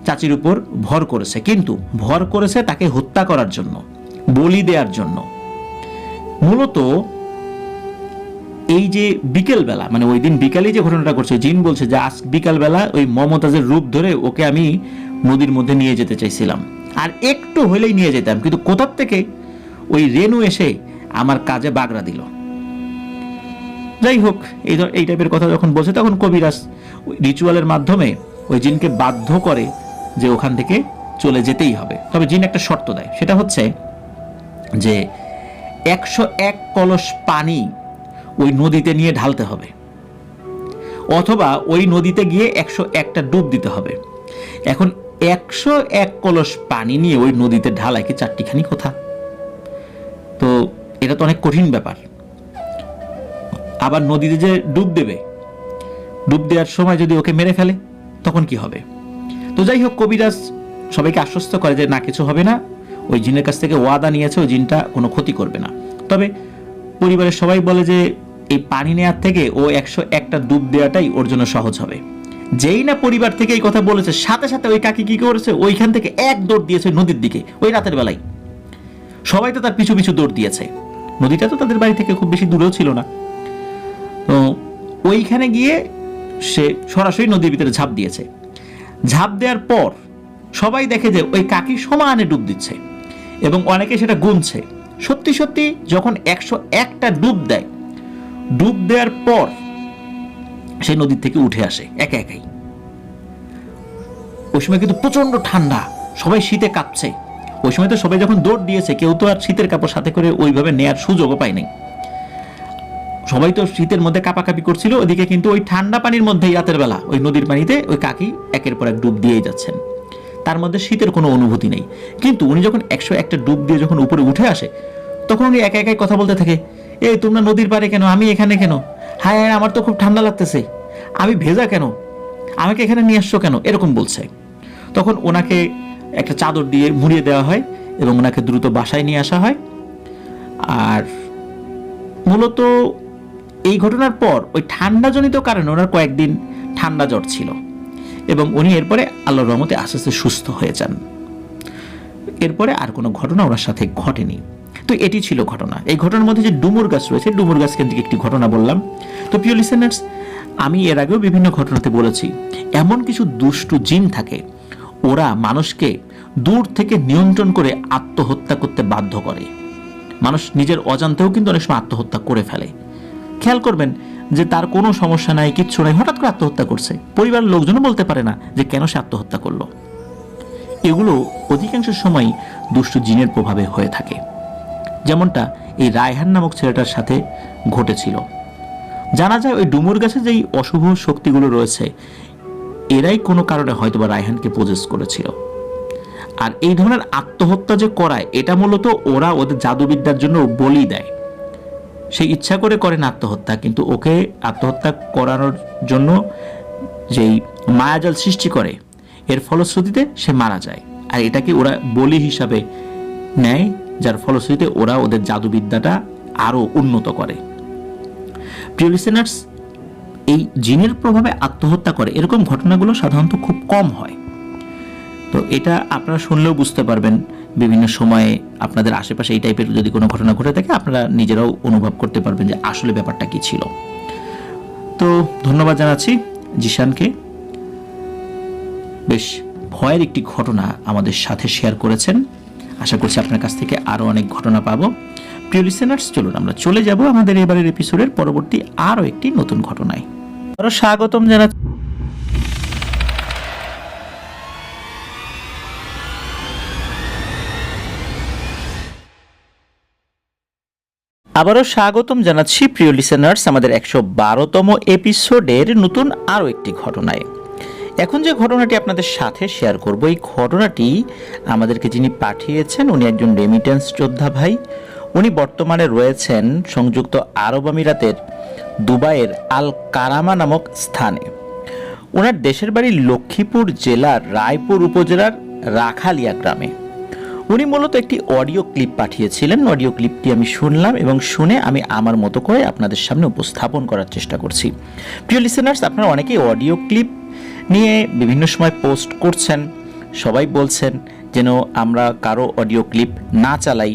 Speaker 2: চাচির উপর ভর করেছে, কিন্তু ভর করেছে তাকে হত্যা করার জন্য, বলি দেওয়ার জন্য। মূলত এই যে বিকেলবেলা, মানে ওই দিন বিকালে যে ঘটনাটা করছে, জিন বলছে যে আজ বিকালবেলা ওই মমতাজের রূপ ধরে ওকে আমি নদীর মধ্যে নিয়ে যেতে চাইছিলাম, আর একটু হলেই নিয়ে যেতাম, কিন্তু কোথার থেকে ওই রেনু এসে আমার কাজে বাগড়া দিল। যাই হোক, এই টাইপের কথা যখন বলছে, তখন কবিরাজ রিচুয়ালের মাধ্যমে ওই জিনকে বাধ্য করে যে ওখান থেকে চলে যেতেই হবে। তবে জিন একটা শর্ত দেয়, সেটা হচ্ছে যে 101 কলস পানি ওই নদীতে নিয়ে ঢালতে হবে, অথবা ওই নদীতে গিয়ে 101টা ডুব দিতে হবে। এখন 101 কলস পানি নিয়ে ওই নদীতে ঢালায় কি চারটিখানি কথা? তো এটা তো অনেক কঠিন ব্যাপার। আবার নদীতে যে ডুব দেবে, ডুব দেওয়ার সময় যদি ওকে মেরে ফেলে তখন কি হবে? তো যাই হোক, কবিরাজ সবাইকে আশ্বস্ত করে যে না, কিছু হবে না, ওই জিনের কাছ থেকে ওয়াদা নিয়েছে, ওই জিনটা কোনো ক্ষতি করবে না। তবে পরিবারের সবাই বলে যে এই পানি নেওয়ার থেকে ও 101টা ডুব দেওয়াটাই ওর জন্য সহজ হবে। যেই না পরিবার থেকে এই কথা বলেছে, সাথে সাথে ওই কাকি কি করেছে, ওইখান থেকে এক দৌড় দিয়েছে নদীর দিকে। ওই রাতের বেলায় সবাই তো তার পিছু পিছু দৌড় দিয়েছে, নদীটা তো তাদের বাড়ি থেকে খুব বেশি দূরেও ছিল না। তো ওইখানে গিয়ে সে সরাসরি নদীর ভিতরে ঝাঁপ দিয়েছে। ঝাঁপ দেওয়ার পর সবাই দেখে যে ওই কাকি সমানে ডুব দিচ্ছে, এবং অনেকে সেটা গুনছে। সত্যি সত্যি যখন 101টা ডুব দেয়, ডুব দেওয়ার পর সেই নদীর থেকে উঠে আসে একা একাই। ওই সময় কিন্তু প্রচন্ড ঠান্ডা, সবাই শীতে কাঁপছে। ওই সময় তো সবাই যখন দৌড় দিয়েছে, কেউ তো আর শীতের কাপড় সাথে করে ওইভাবে নেয়ার সুযোগও পায় নাই। সবাই তো শীতের মধ্যে কাঁপাকাঁপি করছিল, ওদিকে কিন্তু ওই ঠান্ডা পানির মধ্যেই রাতের বেলা ওই নদীর পানিতে ওই কাকি একের পর এক ডুব দিয়েই যাচ্ছেন। তার মধ্যে শীতের কোনো অনুভূতি নেই। কিন্তু উনি যখন 101টা ডুব দিয়ে যখন উপরে উঠে আসে, তখন উনি একা একাই কথা বলতে থাকে, এই তোমরা নদীর পাড়ে কেন, আমি এখানে কেন, হায় হায় আমার তো খুব ঠান্ডা লাগতেছে, আমি ভেজা কেন, আমাকে এখানে নিয়ে আসছো কেন, এরকম বলছে। তখন ওনাকে একটা চাদর দিয়ে মুড়িয়ে দেওয়া হয় এবং ওনাকে দ্রুত বাসায় নিয়ে আসা হয়। আর মূলত এই ঘটনার পর ওই ঠান্ডাজনিত কারণে ওনার কয়েকদিন ঠান্ডা জ্বর ছিল, এবং উনি এরপরে আল্লাহর রহমতে আস্তে আস্তে সুস্থ হয়ে যান। এরপরে আর কোনো ঘটনা ওনার সাথে ঘটেনি। তো এটি ছিল ঘটনা। এই ঘটনার মধ্যে যে ডুমুর গাছ রয়েছে, ডুমুর গাছ কেন্দ্রিক একটি ঘটনা বললাম। তো প্রিয় লিসেনার্স, আমি এর আগেও বিভিন্ন ঘটনাতে বলেছি, এমন কিছু দুষ্টু জিন থাকে, ওরা মানুষকে দূর থেকে নিয়ন্ত্রণ করে আত্মহত্যা করতে বাধ্য করে। মানুষ নিজের অজান্তেও কিন্তু অনেক সময় আত্মহত্যা করে ফেলে। খেয়াল করবেন যে তার কোনো সমস্যা নাই, কিচ্ছু নাই, হঠাৎ করে আত্মহত্যা করছে, পরিবারের লোকজনও বলতে পারে না যে কেন সে আত্মহত্যা করলো। এগুলো অধিকাংশ সময় দুষ্টু জিনের প্রভাবে হয়ে থাকে, যেমনটা এই রায়হান নামক ছেলেটার সাথে ঘটেছিল। জানা যায় ওই ডুমুর গাছে যেই অশুভ শক্তিগুলো রয়েছে, এরাই কোনো কারণে হয়তোবা রায়হানকে পজেস করেছিল। আর এই ধরনের আত্মহত্যা যে করায়, এটা মূলত ওরা ওদের জাদুবিদ্যার জন্য বলি দেয়। সে ইচ্ছা করে করে না আত্মহত্যা, কিন্তু ওকে আত্মহত্যা করানোর জন্য যেই মায়াজাল সৃষ্টি করে, এর ফলশ্রুতিতে সে মারা যায়। আর এটাকে ওরা বলি হিসাবে নেয়, যার ফলশ্রুতিতে ওরা ওদের জাদুবিদ্যাটা আরো উন্নত করে। প্রিয় লিসেনার্স, এই জিনের প্রভাবে আত্মহত্যা করে এরকম ঘটনাগুলো সাধারণত খুব কম হয়। তো এটা আপনারা শুনলেও বুঝতে পারবেন বিভিন্ন সময়ে আপনাদের আশেপাশে এই টাইপের যদি কোনো ঘটনা ঘটে থাকে, আপনারা নিজেরাও অনুভব করতে পারবেন যে আসলে ব্যাপারটা কী ছিল। তো ধন্যবাদ জানাচ্ছি জিশানকে, বেশ ভয়ের একটি ঘটনা আমাদের সাথে শেয়ার করেছেন। আশা করছি আপনার কাছ থেকে আরও অনেক ঘটনা পাবো। প্রিয় লিসেনার্স, চলুন আমরা চলে যাব আমাদের এবারের এপিসোডের পরবর্তী আরও একটি নতুন ঘটনায়। আরও স্বাগতম জানাচ্ছি আবারও স্বাগতম জানাচ্ছি প্রিয় লিসেনার্স আমাদের 112তম এপিসোডের নতুন আরও একটি ঘটনায়। এখন যে ঘটনাটি আপনাদের সাথে শেয়ার করব, এই ঘটনাটি আমাদেরকে যিনি পাঠিয়েছেন উনি একজন রেমিটেন্স যোদ্ধা ভাই। উনি বর্তমানে রয়েছেন সংযুক্ত আরব আমিরাতের দুবাইয়ের আল কারামা নামক স্থানে। ওনার দেশের বাড়ি লক্ষ্মীপুর জেলার রায়পুর উপজেলার রাখালিয়া গ্রামে। উনি মূলত একটি অডিও ক্লিপ পাঠিয়েছিলেন। অডিও ক্লিপটি আমি শুনলাম এবং শুনে আমি আমার মতো করে আপনাদের সামনে উপস্থাপন করার চেষ্টা করছি। প্রিয় লিসেনার্স, আপনারা অনেকেই অডিও ক্লিপ নিয়ে বিভিন্ন সময় পোস্ট করছেন, সবাই বলছেন যেন আমরা কারো অডিও ক্লিপ না চালাই।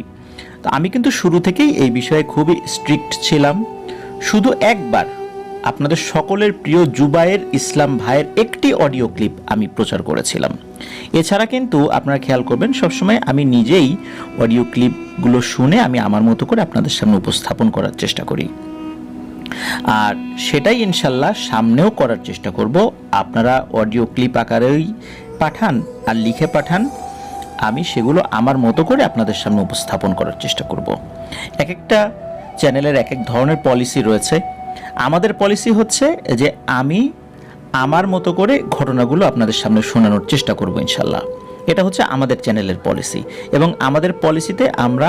Speaker 2: তো আমি কিন্তু শুরু থেকেই এই বিষয়ে খুবই স্ট্রিক্ট ছিলাম। শুধু একবার আপনাদের সকলের প্রিয় জুবায়ের ইসলাম ভাইয়ের একটি অডিও ক্লিপ আমি প্রচার করেছিলাম। এছাড়া কিন্তু আপনারা খেয়াল করবেন, সবসময় আমি নিজেই অডিও ক্লিপগুলো শুনে আমি আমার মতো করে আপনাদের সামনে উপস্থাপন করার চেষ্টা করি, আর সেটাই ইনশাল্লাহ সামনেও করার চেষ্টা করব। আপনারা অডিও ক্লিপ আকারেই পাঠান আর লিখে পাঠান, আমি সেগুলো আমার মতো করে আপনাদের সামনে উপস্থাপন করার চেষ্টা করব। এক একটা চ্যানেলের এক এক ধরনের পলিসি রয়েছে। আমাদের পলিসি হচ্ছে যে আমি আমার মতো করে ঘটনাগুলো আপনাদের সামনে শোনানোর চেষ্টা করব ইনশাল্লাহ। এটা হচ্ছে আমাদের চ্যানেলের পলিসি, এবং আমাদের পলিসিতে আমরা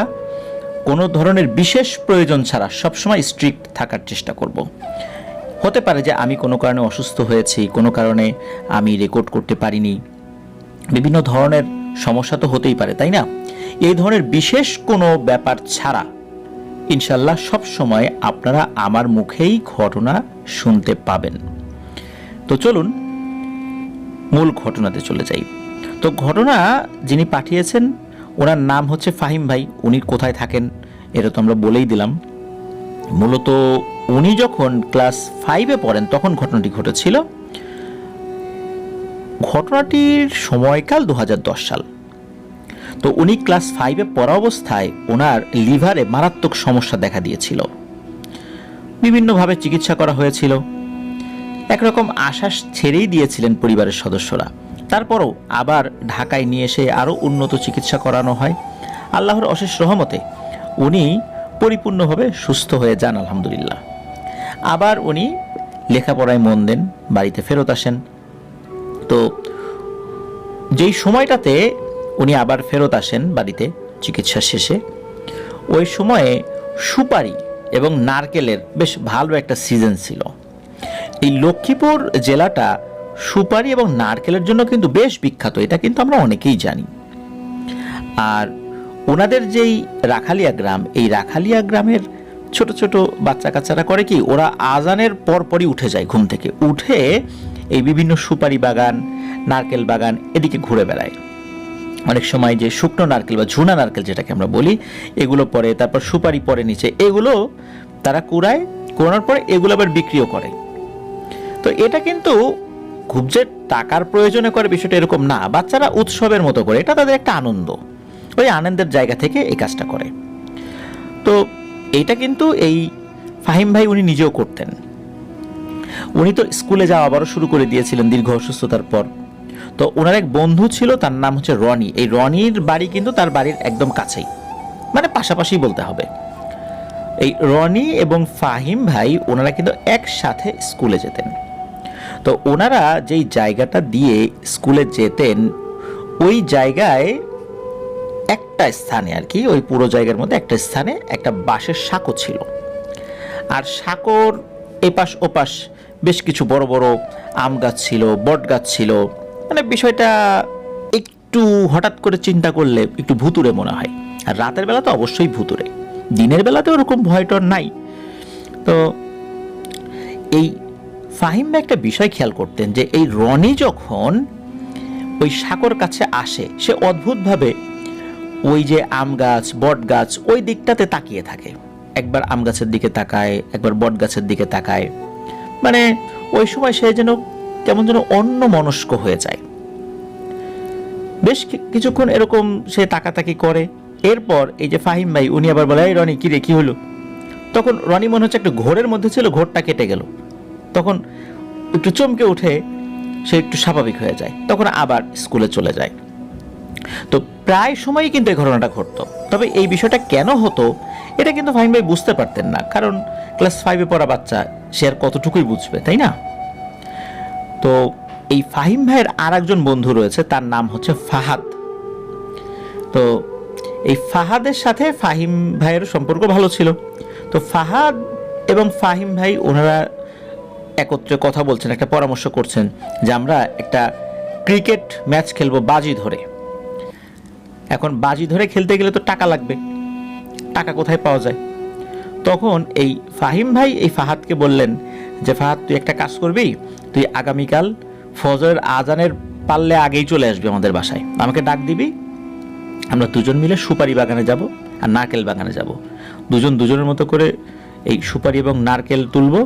Speaker 2: কোনো ধরনের বিশেষ প্রয়োজন ছাড়া সবসময় স্ট্রিক্ট থাকার চেষ্টা করব। হতে পারে যে আমি কোনো কারণে অসুস্থ হয়েছি, কোনো কারণে আমি রেকর্ড করতে পারিনি, বিভিন্ন ধরনের সমস্যা তো হতেই পারে, তাই না? এই ধরনের বিশেষ কোনো ব্যাপার ছাড়া ইনশাল্লাহ সব সময় আপনারা আমার মুখেই ঘটনা শুনতে পাবেন। তো চলুন মূল ঘটনাতে চলে যাই। তো ঘটনা যিনি পাঠিয়েছেন ওনার নাম হচ্ছে ফাহিম ভাই। উনি কোথায় থাকেন এটা তো আমরা বলেই দিলাম। মূলত উনি যখন ক্লাস 5-এ পড়েন তখন ঘটনাটি ঘটেছিল। ঘটনাটির সময়কাল 2010 সাল। তো উনি ক্লাস 5-এ পড়া অবস্থায় ওনার লিভারে মারাত্মক সমস্যা দেখা দিয়েছিল। বিভিন্নভাবে চিকিৎসা করা হয়েছিল, একরকম আশ্বাস ছেড়েই দিয়েছিলেন পরিবারের সদস্যরা। তারপরও আবার ঢাকায় নিয়ে এসে আরও উন্নত চিকিৎসা করানো হয়। আল্লাহর অশেষ রহমতে উনি পরিপূর্ণভাবে সুস্থ হয়ে যান আলহামদুলিল্লাহ। আবার উনি লেখাপড়ায় মন দেন, বাড়িতে ফেরত আসেন। তো যেই সময়টাতে উনি আবার ফেরত আসেন বাড়িতে চিকিৎসা শেষে, ওই সময়ে সুপারি এবং নারকেলের বেশ ভালো একটা সিজন ছিল। এই লক্ষ্মীপুর জেলাটা সুপারি এবং নারকেলের জন্য কিন্তু বেশ বিখ্যাত, এটা কিন্তু আমরা অনেকেই জানি। আর ওনাদের যেই রাখালিয়া গ্রাম, এই রাখালিয়া গ্রামের ছোট ছোট বাচ্চা কাচ্চারা করে কি, ওরা আজানের পরপরই উঠে যায়, ঘুম থেকে উঠে এই বিভিন্ন সুপারি বাগান, নারকেল বাগান এদিকে ঘুরে বেড়ায়। অনেক সময় যে শুকনো নারকেল বা ঝুনা নারকেল যেটাকে আমরা বলি, এগুলো পরে, তারপর সুপারি পরে নিচে, এগুলো তারা কুড়ায়, কুড়ানোর পরে এগুলো আবার বিক্রিও করে। তো এটা কিন্তু খুব যে টাকার প্রয়োজনে করে বিষয়টা এরকম না, বাচ্চারা উৎসবের মতো করে, এটা তাদের একটা আনন্দ, ওই আনন্দের জায়গা থেকে এই কাজটা করে। তো এইটা কিন্তু এই ফাহিম ভাই উনি নিজেও করতেন। উনি তো স্কুলে যাওয়া আবারও শুরু করে দিয়েছিলেন দীর্ঘ অসুস্থতার পর। তো ওনার এক বন্ধু ছিল, তার নাম হচ্ছে রনি। এই রনির বাড়ি কিন্তু তার বাড়ির একদম কাছেই, মানে পাশাপাশি বলতে হবে। এই রনি এবং ফাহিম ভাই ওনারা কিন্তু একসাথে স্কুলে যেতেন। তো ওনারা যেই জায়গাটা দিয়ে স্কুলে যেতেন, ওই জায়গায় একটা স্থানে আর কি, ওই পুরো জায়গার মধ্যে একটা স্থানে একটা বাঁশের সাঁকো ছিল। আর সাঁকোর এপাশ ওপাশ বেশ কিছু বড় বড় আম গাছ ছিল, বট গাছ ছিল। মানে বিষয়টা একটু হঠাৎ করে চিন্তা করলে একটু ভুতুড়ে মনে হয়। আর রাতের বেলা তো অবশ্যই ভুতুড়ে, দিনের বেলাতে ওরকম ভয়টর নাই। তো এই ফাহিম ভাই একটা বিষয় খেয়াল করতেন যে এই রনি যখন ওই সাঁকোর কাছে আসে, সে অদ্ভুতভাবে ওই যে আম গাছ বট গাছ ওই দিকটাতে তাকিয়ে থাকে, একবার আম গাছের দিকে তাকায়, একবার বট গাছের দিকে তাকায়। মানে ওই সময় সে যেন কেমন যেন অন্যমনস্ক হয়ে যায়। বেশ কিছুক্ষণ এরকম সে তাকাতাকি করে। এরপর এই যে ফাহিম ভাই উনি আবার বলে, এই রনি কি রে, কি হলো? তখন রনি মনে হচ্ছে একটা ঘোরের মধ্যে ছিল, ঘোরটা কেটে গেল। তখন একটু চমকে উঠে সে একটু স্বাভাবিক হয়ে যায়, তখন আবার স্কুলে চলে যায়। তো প্রায় সময়ই কিন্তু এই ঘটনাটা ঘটতো। তবে এই বিষয়টা কেন হতো এটা কিন্তু ফাহিম ভাই বুঝতে পারতেন না, কারণ ক্লাস 5-এ পড়া বাচ্চা, সে আর কতটুকুই বুঝবে, তাই না? তো এই ফাহিম ভাইয়ের আর একজন বন্ধু রয়েছে, তার নাম হচ্ছে ফাহাদ। তো এই ফাহাদের সাথে ফাহিম ভাইয়ের সম্পর্ক ভালো ছিল। তো ফাহাদ এবং ফাহিম ভাই ওনারা একত্রে কথা বলছেন, একটা পরামর্শ করছেন যে আমরা একটা ক্রিকেট ম্যাচ খেলবো বাজি ধরে। এখন বাজি ধরে খেলতে গেলে তো টাকা লাগবে, টাকা কোথায় পাওয়া যায়? তখন এই ফাহিম ভাই এই ফাহাদকে বললেন যে ফাহাদ, তুই একটা কাজ করবি, তুই আগামীকাল ফজরের আজানের পারলে আগেই চলে আসবি আমাদের বাসায়, আমাকে ডাক দিবি, আমরা দুজন মিলে সুপারি বাগানে যাব আর নারকেল বাগানে যাব। দুজন দুজনের মতো করে এই সুপারি এবং নারকেল তুলবো,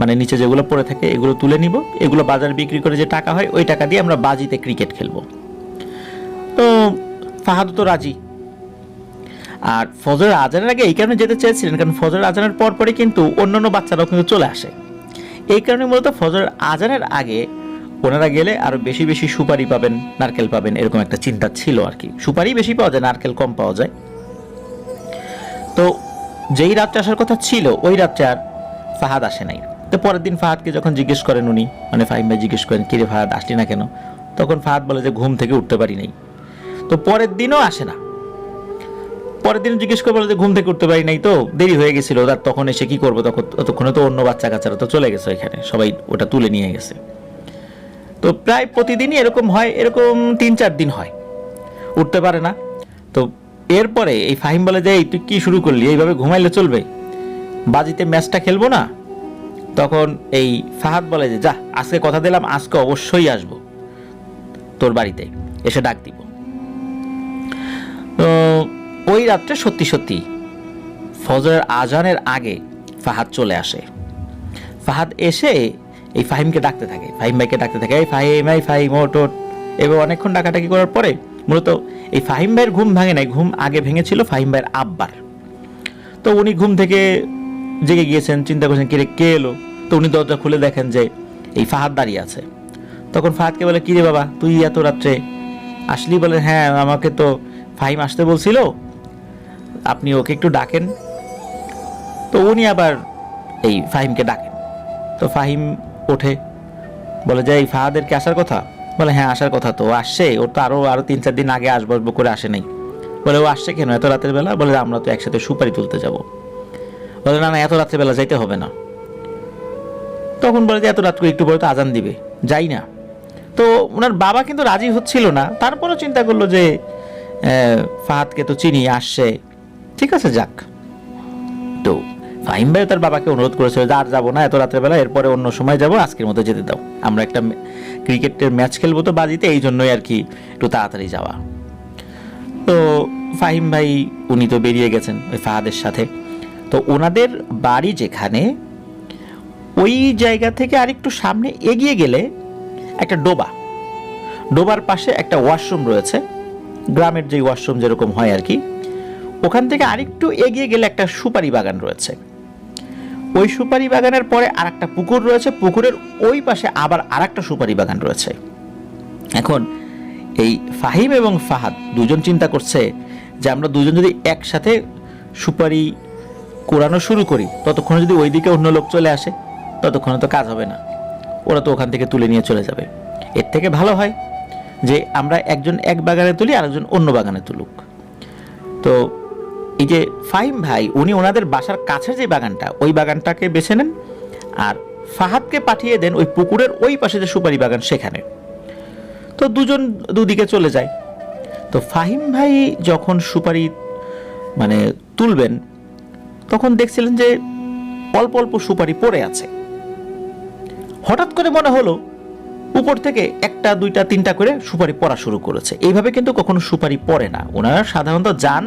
Speaker 2: মানে নিচে যেগুলো পড়ে থাকে এগুলো তুলে নিব, এগুলো বাজারে বিক্রি করে যে টাকা হয় ওই টাকা দিয়ে আমরা বাজিতে ক্রিকেট খেলবো। তো ফাহাদ তো রাজি। আর ফজরের আজানের আগে এই কারণে যেতে চেয়েছিলেন, কারণ ফজরের আজানের পরপরই কিন্তু অন্যান্য বাচ্চারাও কিন্তু চলে আসে। এই কারণে মূলত ফজরের আজানের আগে ওনারা গেলে আরো বেশি বেশি সুপারি পাবেন, নারকেল পাবেন, এরকম একটা চিন্তা ছিল আর কি। সুপারি বেশি পাওয়া যায়, নারকেল কম পাওয়া যায়। তো যেই রাত্রে আসার কথা ছিল ওই রাত্রে আর ফাহাদ আসে নাই। তো পরের দিন ফাহাদকে যখন জিজ্ঞেস করেন উনি, মানে ফাহিম ভাই জিজ্ঞেস করেন, কিরে ফাহাদ আসলি না কেন? তখন ফাহাদ বলে যে ঘুম থেকে উঠতে পারি নাই। তো পরের দিনও আসে না। পরের দিন জিজ্ঞেস করে বলে যে ঘুম থেকে উঠতে পারি নাই, তো দেরি হয়ে গেছিল, আর তখন এসে কি করবো, ততক্ষণে তো অন্য বাচ্চা কাচ্চারা তো চলে গেছে, এখানে সবাই ওটা তুলে নিয়ে গেছে। তো প্রায় প্রতিদিনই এরকম হয়, এরকম 3-4 দিন হয়, উঠতে পারে না। তো এরপরে এই ফাহিম বলে যে, এই তুই কি শুরু করলি, এইভাবে ঘুমাইলে চলবে, বাজিতে ম্যাচটা খেলবো না? তখন এই ফাহাদ বলে যে, যা, আজকে কথা দিলাম, আজকে অবশ্যই আসবো তোর বাড়িতে, এসে ডাক দিব। তো ওই রাত্রে সত্যি সত্যি ফজরের আজানের আগে ফাহাদ চলে আসে। ফাহাদ এসে এই ফাহিমকে ডাকতে থাকে, ফাহিম ভাইকে ডাকতে থাকে, এই ফাহিম, এই ফাহিম, ওট ওট। এবার অনেকক্ষণ ডাকাডাকি করার পরে মূলত এই ফাহিম ভাইয়ের ঘুম ভাঙে নাই, ঘুম আগে ভেঙেছিল ফাহিম ভাইয়ের আব্বার। তো উনি ঘুম থেকে জেগে গিয়েছেন, চিন্তা করছেন কিরে কে এলো। তো উনি দরজা খুলে দেখেন যে এই ফাহাদ দাঁড়িয়ে আছে। তখন ফাহাদকে বলে, কিরে বাবা তুই এত রাত্রে আসলি? বলে, হ্যাঁ আমাকে তো ফাহিম আসতে বলছিল, আপনি ওকে একটু ডাকেন। তো উনি আবার এই ফাহিমকে ডাকেন। তো ফাহিম ওঠে, বলে যে এই ফাহাদের কি আসার কথা? বলে, হ্যাঁ আসার কথা, তো আসছে, ওর তো আরো 3-4 দিন আগে আসবো করে আসে নাই। বলে, ও আসছে কেন এত রাতের বেলা? বলে, আমরা তো একসাথে সুপারি তুলতে যাব। বলে, না না, এত রাতের বেলা যাইতে হবে না। তখন বলে যে এত রাত করে একটু পরে তো আজান দিবে, যাই না। তো ওনার বাবা কিন্তু রাজি হচ্ছিল না, তারপরেও চিন্তা করলো যে ফাহাদকে তো চিনি, আসছে, ঠিক আছে যাক। তো ফাহিম ভাই তার বাবাকে অনুরোধ করেছিল যে আর যাবো না এত রাতের বেলা, এরপরে অন্য সময় যাব, আজকের মতো যেতে দাও, আমরা একটা ক্রিকেটের ম্যাচ খেলবো তো বাজিতে, এই জন্যই আর কি একটু তাড়াতাড়ি যাওয়া। তো ফাহিম ভাই উনি তো বেরিয়ে গেছেন ওই ফাহাদের সাথে। তো ওনাদের বাড়ি যেখানে, ওই জায়গা থেকে আরেকটু সামনে এগিয়ে গেলে একটা ডোবার পাশে একটা ওয়াশরুম রয়েছে, গ্রামের যে ওয়াশরুম যেরকম হয় আর কি। ওখান থেকে আরেকটু এগিয়ে গেলে একটা সুপারি বাগান রয়েছে। ওই সুপারি বাগানের পরে আর একটা পুকুর রয়েছে, পুকুরের ওই পাশে আবার আর একটা সুপারি বাগান রয়েছে। এখন এই ফাহিম এবং ফাহাদ দুজন চিন্তা করছে যে আমরা দুজন যদি একসাথে সুপারি কোরানো শুরু করি, ততক্ষণে যদি ওইদিকে অন্য লোক চলে আসে, ততক্ষণে তো কাজ হবে না, ওরা তো ওখান থেকে তুলে নিয়ে চলে যাবে। এর থেকে ভালো হয় যে আমরা একজন এক বাগানে তুলি, আরেকজন অন্য বাগানে তুলুক। তো এই যে ফাহিম ভাই উনি ওনাদের বাসার কাছের যে বাগানটা, ওই বাগানটাকে বেছে নেন, আর ফাহাদকে পাঠিয়ে দেন ওই পুকুরের ওই পাশে যে সুপারি বাগান সেখানে। তো দুজন দুদিকে চলে যায়। তো ফাহিম ভাই যখন সুপারি মানে তুলবেন, তখন দেখছিলেন যে অল্প অল্প সুপারি পড়ে আছে। হঠাৎ করে মনে হলো উপর থেকে একটা দুইটা তিনটা করে সুপারি পড়া শুরু করেছে। এইভাবে কিন্তু কখনো সুপারি পড়ে না, ওনারা সাধারণত যান,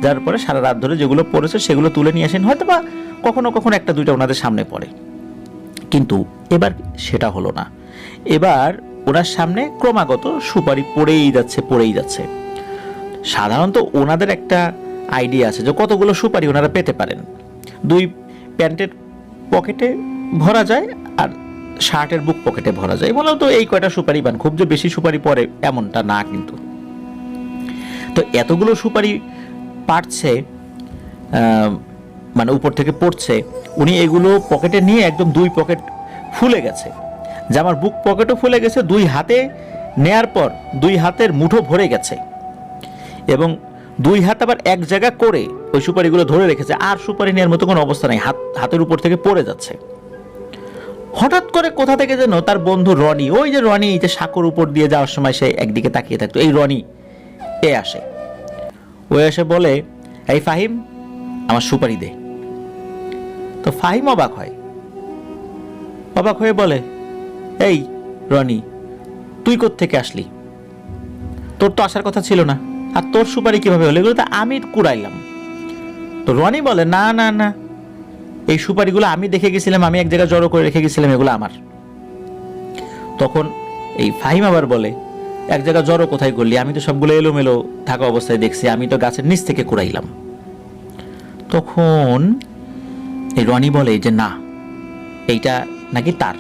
Speaker 2: যার পরে সারা রাত ধরে যেগুলো পড়েছে সেগুলো তুলে নিয়ে আসেন, হয়তো বা কখনো কখনো একটা দুইটা ওনাদের সামনে পড়ে। কিন্তু এবার সেটা হলো না, এবার ওনার সামনে ক্রমাগত সুপারি পড়েই যাচ্ছে। সাধারণত ওনাদের একটা আইডিয়া আছে যে কতগুলো সুপারি ওনারা পেতে পারেন। 2 প্যান্টের পকেটে ভরা যায় আর শার্টের বুক পকেটে ভরা যায়, মূলত এই কয়টা সুপারি পান, খুব যে বেশি সুপারি পড়ে এমনটা না কিন্তু। তো এতগুলো সুপারি পাড়ছে, মানে উপর থেকে পড়ছে, উনি এগুলো পকেটে নিয়ে একদম 2 পকেট ফুলে গেছে, জামার বুক পকেটও ফুলে গেছে, 2 হাতে নেয়ার পর 2 হাতের মুঠো ভরে গেছে, এবং 2 হাত আবার এক জায়গা করে ওই সুপারিগুলো ধরে রেখেছে, আর সুপারি নেওয়ার মতো কোনো অবস্থা নেই, হাতের উপর থেকে পড়ে যাচ্ছে। হঠাৎ করে কোথা থেকে যেন তার বন্ধু রনি, ওই যে রনি যে সাঁকোর উপর দিয়ে যাওয়ার সময় সে একদিকে তাকিয়ে থাকতো, এই রনি আসে। ও এসে বলে, এই ফাহিম, আমার সুপারি দে। তো ফাহিম অবাক হয়ে বলে, এই রনি, তুই কোত্থেকে আসলি? তোর তো আসার কথা ছিল না, আর তোর সুপারি কিভাবে হলো? এগুলো তো আমি কুড়াইলাম। তো রনি বলে, না না না, এই সুপারিগুলো আমি দেখে গেছিলাম, আমি এক জায়গায় জড়ো করে রেখে গেছিলাম, এগুলো আমার। তখন এই ফাহিম আবার বলে, এক জায়গায় জড়ো কোথায় করলি? আমি তো সবগুলো এলোমেলো থাকা অবস্থায় দেখছি, আমি তো গাছের নিচ থেকে কুড়াইলাম। তখন এই রনি বলে যে না, এইটা নাকি তার,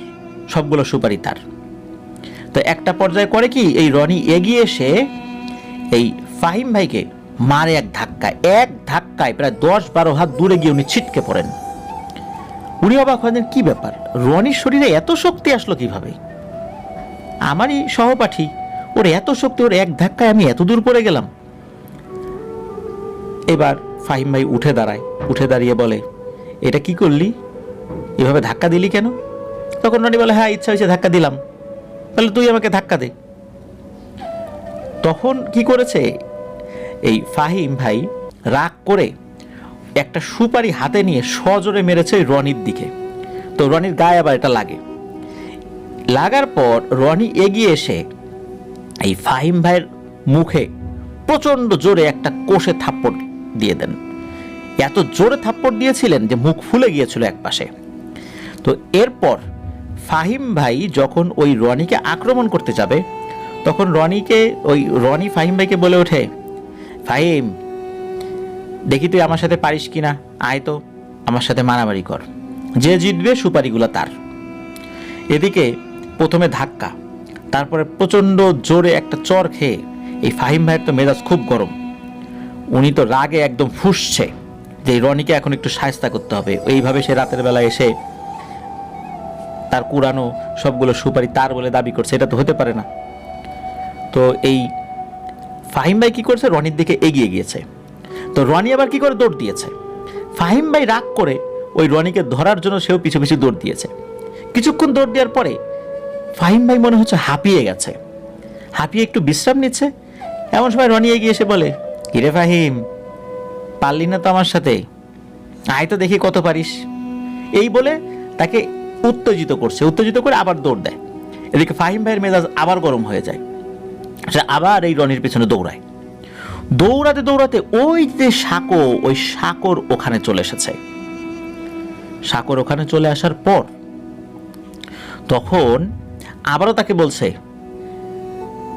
Speaker 2: সবগুলো সুপারি তার। তো একটা পর্যায়ে করে কি, এই রনি এগিয়ে এসে এই ফাহিম ভাইকে মারে এক ধাক্কায় প্রায় 10-12 হাত দূরে গিয়ে উনি ছিটকে পড়েন। উনি অবাক হলেন, কি ব্যাপার, রনির শরীরে এত শক্তি আসলো কিভাবে? আমারই সহপাঠী, ওর এত শক্তি, ওর এক ধাক্কায় আমি এত দূর পড়ে গেলাম। এবার ফাহিম ভাই উঠে দাঁড়িয়ে বলে, এটা কি করলি, এভাবে ধাক্কা দিলি কেন? তখন রনি বলে, হ্যাঁ, ইচ্ছা হয়েছে ধাক্কা দিলাম। তাহলে তুই আমাকে ধাক্কা দে। তখন কি করেছে এই ফাহিম ভাই, রাগ করে একটা সুপারি হাতে নিয়ে সজোরে মেরেছে রনির দিকে। তো রনির গায়ে আবার এটা লাগার পর রনি এগিয়ে এসে এই ফাহিম ভাইয়ের মুখে প্রচন্ড জোরে একটা কষে থাপ্পড় দিয়ে দেন। এত জোরে থাপ্পড় দিয়েছিলেন যে মুখ ফুলে গিয়েছিল একপাশে। তো এরপর ফাহিম ভাই যখন ওই রনিকে আক্রমণ করতে যাবে, তখন রনি ফাহিম ভাইকে বলে ওঠে, ফাহিম, দেখি তুই আমার সাথে পারিস কিনা, আয় তো আমার সাথে মারামারি কর, যে জিতবে সুপারিগুলো তার। এদিকে প্রথমে ধাক্কা, তারপরে প্রচন্ড জোরে একটা চর খেয়ে এই ফাহিম ভাইয়ের তো মেজাজ খুব গরম, উনি তো রাগে একদম ফুঁসছে যে রনিকে এখন একটু শায়েস্তা করতে হবে। এইভাবে সে রাতের বেলা এসে তার কুড়ানো সবগুলো সুপারি তার বলে দাবি করছে, এটা তো হতে পারে না। তো এই ফাহিম ভাই কি করছে, রনির দিকে এগিয়ে গিয়েছে। তো রনি আবার কি করে, দৌড় দিয়েছে। ফাহিম ভাই রাগ করে ওই রনিকে ধরার জন্য সেও পিছু পিছু দৌড় দিয়েছে। কিছুক্ষণ দৌড় দেওয়ার পরে ফাহিম ভাই মনে হচ্ছে হাঁপিয়ে গেছে, হাঁপিয়ে একটু বিশ্রাম নিচ্ছে। এমন সময় রনি এগিয়ে এসে বলে, কিরে ফাহিম, পারলি না তো আমার সাথে, আয় তো দেখি কত পারিস। এই বলে তাকে উত্তেজিত করে আবার দৌড় দেয়। এদিকে ফাহিম ভাইয়ের মেজাজ আবার গরম হয়ে যায়, সে আবার এই রনির পেছনে দৌড়াতে ওই যে সাঁকোর ওখানে চলে এসেছে। সাঁকোর ওখানে চলে আসার পর তখন আবারও তাকে বলছে,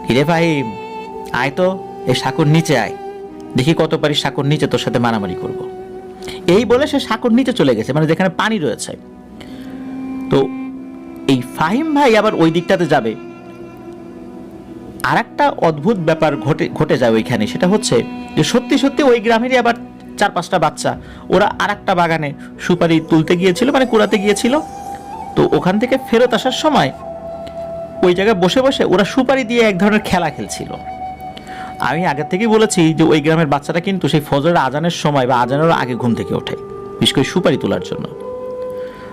Speaker 2: হিরে ফাহিম, আয় তো এই সাঁকোর নিচে আয়, দেখি কত পারিস সাঁকোর নিচে, তোর সাথে মারামারি করব। এই বলে সে সাঁকোর নিচে চলে গেছে, মানে যেখানে পানি রয়েছে। তো এই ফাহিম ভাই আবার ওই দিকটাতে যাবে, আর একটা অদ্ভুত ব্যাপার ঘটে যায় ওইখানে। সেটা হচ্ছে যে সত্যি ওই গ্রামেরই আবার 4-5টা বাচ্চা, ওরা আর একটা বাগানে সুপারি তুলতে গিয়েছিল, মানে কুড়াতে গিয়েছিল। তো ওখান থেকে ফেরত আসার সময় ওই জায়গায় বসে ওরা সুপারি দিয়ে এক ধরনের খেলা খেলছিল। আমি আগের থেকেই বলেছি যে ওই গ্রামের বাচ্চারা কিন্তু সেই ফজরের আজানের সময় বা আজানের আগে ঘুম থেকে ওঠে, বিশেষ করে সুপারি তোলার জন্য।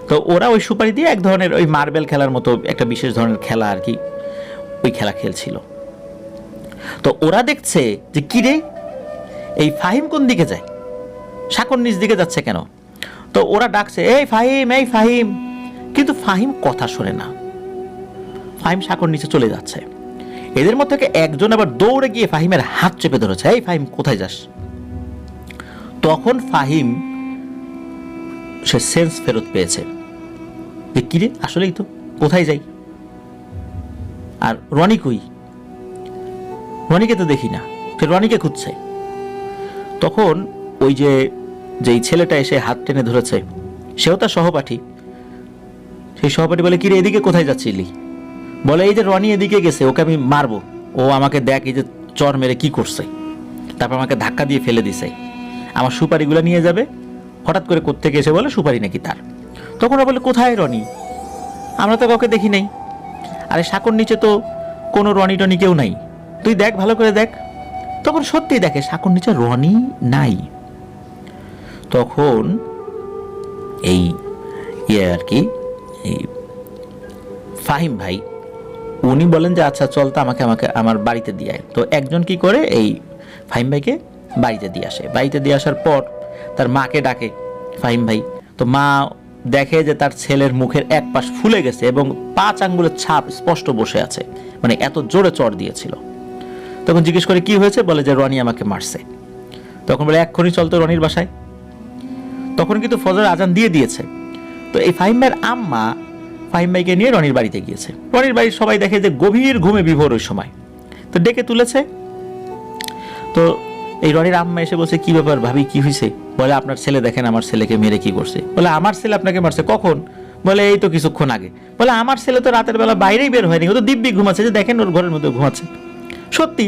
Speaker 2: তো ওরা ওই সুপারি দিয়ে এক ধরনের ওই মার্বেল খেলার মতো একটা বিশেষ ধরনের খেলা আর কি, ওই খেলা খেলছিল। তো ওরা দেখছে যে কিরে, এই ফাহিম কোন দিকে যায়, সাঁকোর নিচ দিকে যাচ্ছে কেন? তো ওরা ডাকছে, এই ফাহিম, কিন্তু ফাহিম কথা শোনে না। ফাহিম সাঁকোর নিচে চলে যাচ্ছে। এদের মধ্যে থেকে একজন আবার দৌড়ে গিয়ে ফাহিমের হাত চেপে ধরেছে, এই ফাহিম কোথায় যাস? তখন ফাহিম সে সেন্স ফেরত পেয়েছে যে কিরে আসলেই তো, কোথায় যাই? আর রনি কই? রনিকে তো দেখি না। সে রনিকে খুঁজছে। তখন ওই যেই ছেলেটা এসে হাত টেনে ধরেছে সেও তার সহপাঠী। সেই সহপাঠী বলে, কিরে এদিকে কোথায় যাচ্ছিলি? বলে, এই যে রনি এদিকে গেছে, ওকে আমি মারবো, ও আমাকে দেখ এই যে চর মেরে কি করছে, তারপর আমাকে ধাক্কা দিয়ে ফেলে দিছে, আমার সুপারিগুলো নিয়ে যাবে। হঠাৎ করে কোত্থেকে এসে বলে সুপারি নাকি তার। তখন ও বলে, কোথায় রনি? আমরা তো কাউকে দেখি নাই। আরে সাঁকোর নিচে তো কোনো রনি টনি কেউ নাই, তুই দেখ, ভালো করে দেখ। তখন সত্যিই দেখে সাঁকোর নিচে রনি নাই। তখন এই আর কি এই ফাহিম ভাই উনি বলেন যে আচ্ছা চল তো, আমাকে আমার বাড়িতে দিয়ে আয়। তো একজন কি করে এই ফাহিম ভাইকে বাড়িতে দিয়ে আসে। বাড়িতে দিয়ে আসার পর তার মাকে ডাকে ফাহিম ভাই। তো মা দেখে যে তার ছেলের মুখের এক পাশ ফুলে গেছে এবং 5 আঙ্গুলের ছাপ স্পষ্ট বসে আছে, মানে এত জোরে চড় দিয়েছিল। তখন জিজ্ঞেস করে কি হয়েছে? বলে যে রনি আমাকে মারছে। তখন বলে এক্ষুনি চল তো রনির বাসায়। তখন কিন্তু ফজর আজান দিয়ে দিয়েছে। তো এই ফাহিম ভাইয়ের আম্মা ফাহিম ভাইকে নিয়ে রনির বাড়িতে গিয়েছে। রনির বাড়ির সবাই দেখে যে গভীর ঘুমে বিভোর ওই সময়। তো ডেকে তুলেছে। তো এই রনির আম্মা এসে বলছে, কি ব্যাপার ভাবি, কি হয়েছে? বলে, আপনার ছেলে দেখেন আমার ছেলেকে মেরে কি করছে। বলে, আমার ছেলে আপনাকে মারছে কখন? বলে, এই তো কিছুক্ষণ আগে। বলে, আমার ছেলে তো রাতের বেলা বাইরেই বের হয়নি, ও তো দিব্যি ঘুমাচ্ছে, যে দেখেন ওর ঘরের মধ্যে ঘুমাচ্ছে। সত্যি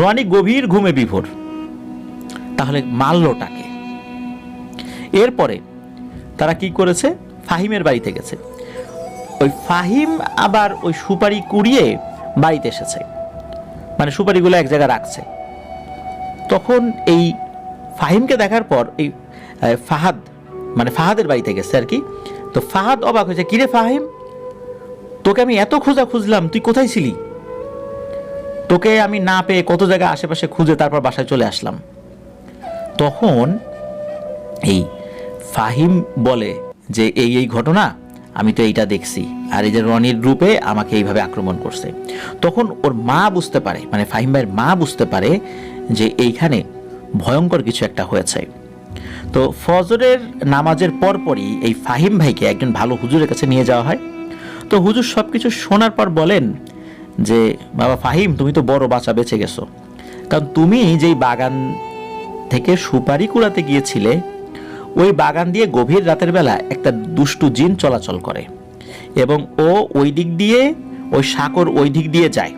Speaker 2: রনি গভীর ঘুমে বিভোর। তাহলে মারলোটাকে? এরপরে তারা কি করেছে? ফাহিমের বাড়িতে গেছে। ওই ফাহিম আবার ওই সুপারি কুড়িয়ে বাড়িতে এসেছে, মানে সুপারিগুলো এক জায়গায় রাখছে। তখন এই ফাহিমকে দেখার পর এই ফাহাদ, মানে ফাহাদের বাড়িতে গেছে আর কি। তো ফাহাদ অবাক হয়েছে, কিরে ফাহিম, তোকে আমি এত খুঁজলাম, তুই কোথায় ছিলি? তোকে আমি না পেয়ে কত জায়গায় আশেপাশে খুঁজে তারপর বাসায় চলে আসলাম। তখন এই ফাহিম বলে যে এই ঘটনা, আমি তো এইটা দেখছি, আর এই যে রনির রূপে আমাকে এইভাবে আক্রমণ করছে। তখন ওর মা বুঝতে পারে, মানে ফাহিম ভাইয়ের মা বুঝতে পারে যে এইখানে ভয়ঙ্কর কিছু একটা হয়েছে। তো ফজরের নামাজের পরপরই এই ফাহিম ভাইকে একজন ভালো হুজুরের কাছে নিয়ে যাওয়া হয়। তো হুজুর সব কিছু শোনার পর বলেন যে, বাবা ফাহিম, তুমি তো বড় বাঁচা বেঁচে গেছো, কারণ তুমি যেই বাগান থেকে সুপারি কুড়াতে গিয়েছিলে, ওই বাগান দিয়ে গভীর রাতের বেলা একটা দুষ্টু জিন চলাচল করে এবং ও ওই দিক দিয়ে, ওই সাঁকোর ওই দিক দিয়ে যায়।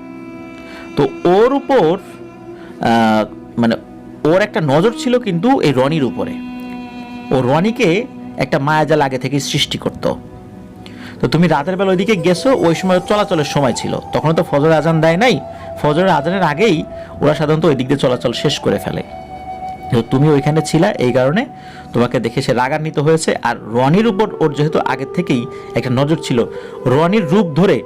Speaker 2: তো ওর উপর মানে ওর একটা নজর ছিল কিন্তু এই রনির উপরে। ও রনিকে একটা মায়াজাল আগে থেকে সৃষ্টি করত। তো তুমি রাতের বেলা ওইদিকে গেছো, ওই সময় চলাচলের সময় ছিল, তখন তো ফজর আজান দেয় নাই। ফজরের আজানের আগেই ওরা সাধারণত ওই দিক দিয়ে চলাচল শেষ করে ফেলে। তুমি ওইখানে ছিলা, এই কারণে তোমাকে দেখে সে রাগান্বিত হয়েছে। আর রনির উপর ওর যেহেতু আগের থেকেই একটা নজর ছিল, রনির রূপ ধরে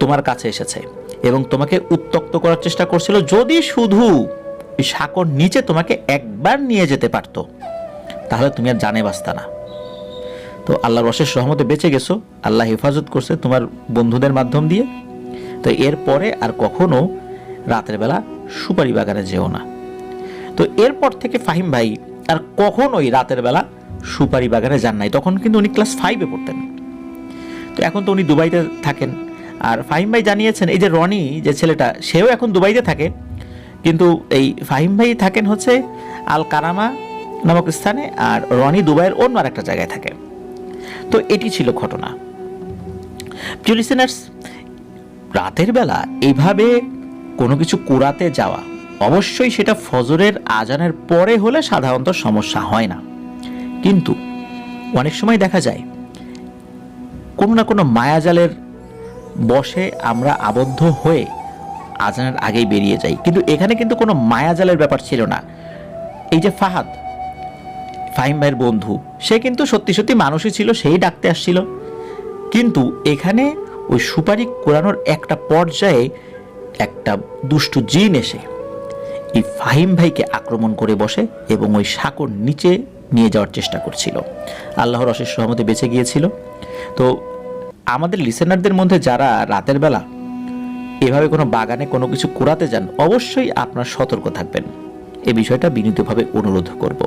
Speaker 2: তোমার কাছে এসেছে এবং তোমাকে উত্ত্যক্ত করার চেষ্টা করছিল, যদি শুধু ওই সাঁকোর নিচে তোমাকে একবার নিয়ে যেতে পারতো তাহলে তুমি আর জানে বাঁচতা না। তো আল্লাহর অশেষ রহমতে বেঁচে গেছো, আল্লাহ হেফাজত করছে তোমার বন্ধুদের মাধ্যম দিয়ে। তো এরপরে আর কখনো রাতের বেলা সুপারি বাগানে যেও না। তো এরপর থেকে ফাহিম ভাই আর কখনোই রাতের বেলা সুপারি বাগানে যান নাই। তখন কিন্তু উনি ক্লাস 5-এ পড়তেন। তো এখন তো উনি দুবাইতে থাকেন। আর ফাহিম ভাই জানিয়েছেন, এই যে রনি যে ছেলেটা, সেও এখন দুবাইতে থাকে, কিন্তু এই ফাহিম ভাই থাকেন হচ্ছে আল কারামা নামক স্থানে, আর রনি দুবাইয়ের অন্য আরেকটা জায়গায় থাকে। তো এটি ছিল ঘটনা। প্রিয় লিসেনার্স, রাতের বেলা এইভাবে কোনো কিছু কুড়াতে যাওয়া, অবশ্যই সেটা ফজরের আজানের পরে হলে সাধারণত সমস্যা হয় না, কিন্তু অনেক সময় দেখা যায় কোনো না কোনো মায়াজালের বশে আমরা আবদ্ধ হয়ে আজানের আগেই বেরিয়ে যাই। কিন্তু এখানে কিন্তু কোনো মায়াজালের ব্যাপার ছিল না। এই যে ফাহিম ভাইয়ের বন্ধু, সে কিন্তু সত্যি সত্যি মানুষই ছিল, সেই ডাকতে আসছিল। কিন্তু এখানে ওই সুপারি কোরানোর একটা পর্যায়ে একটা দুষ্টু জিন এসে এই ফাহিম ভাইকে আক্রমণ করে বসে এবং ওই সাঁকোর নিচে নিয়ে যাওয়ার চেষ্টা করছিল। আল্লাহর অশেষ রহমতে বেঁচে গিয়েছিল। তো আমাদের লিসেনারদের মধ্যে যারা রাতের বেলা এভাবে কোনো বাগানে কোনো কিছু কুড়াতে যান, অবশ্যই আপনারা সতর্ক থাকবেন। এই বিষয়টা বিনীতভাবে অনুরোধ করব।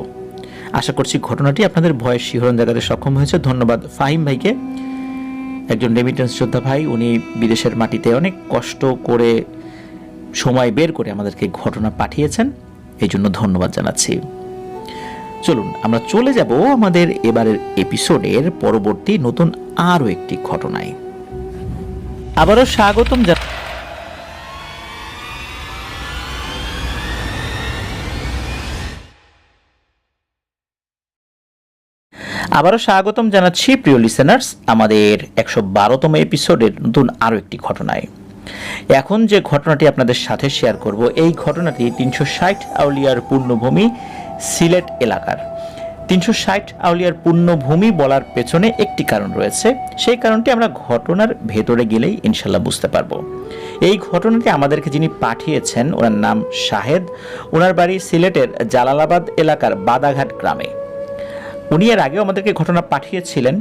Speaker 2: আশা করছি ঘটনাটি আপনাদের ভয়ের শিহরণ জাগাতে সক্ষম হয়েছে। ধন্যবাদ ফাহিম ভাইকে, একজন রেমিটেন্স যোদ্ধা ভাই। উনি বিদেশের মাটিতে অনেক কষ্ট করে সময় বের করে আমাদেরকে ঘটনা পাঠিয়েছেন, এই জন্য ধন্যবাদ জানাচ্ছি। চলুন আমরা চলে যাব আমাদের এবারের এপিসোডের পরবর্তী নতুন আরও একটি ঘটনায়। আবারও স্বাগতম জানাচ্ছি প্রিয় লিসেনার্স আমাদের 112তম এপিসোডের নতুন আরও একটি ঘটনায়। এখন যে ঘটনাটি আপনাদের সাথে শেয়ার করব, এই ঘটনাটি 360 আউলিয়ার পূর্ণভূমি সিলেট এলাকার। 360 আউলিয়ার পূর্ণভূমি বলার পেছনে একটি কারণ রয়েছে, সেই কারণটি আমরা ঘটনার ভেতরে গেলেই ইনশাল্লাহ বুঝতে পারবো। এই ঘটনাটি আমাদেরকে যিনি পাঠিয়েছেন, ওনার নাম শাহেদ। ওনার বাড়ি সিলেটের জালালাবাদ এলাকার বাদাঘাট গ্রামে। উনি এর আগেও আমাদেরকে ঘটনা পাঠিয়েছিলেন।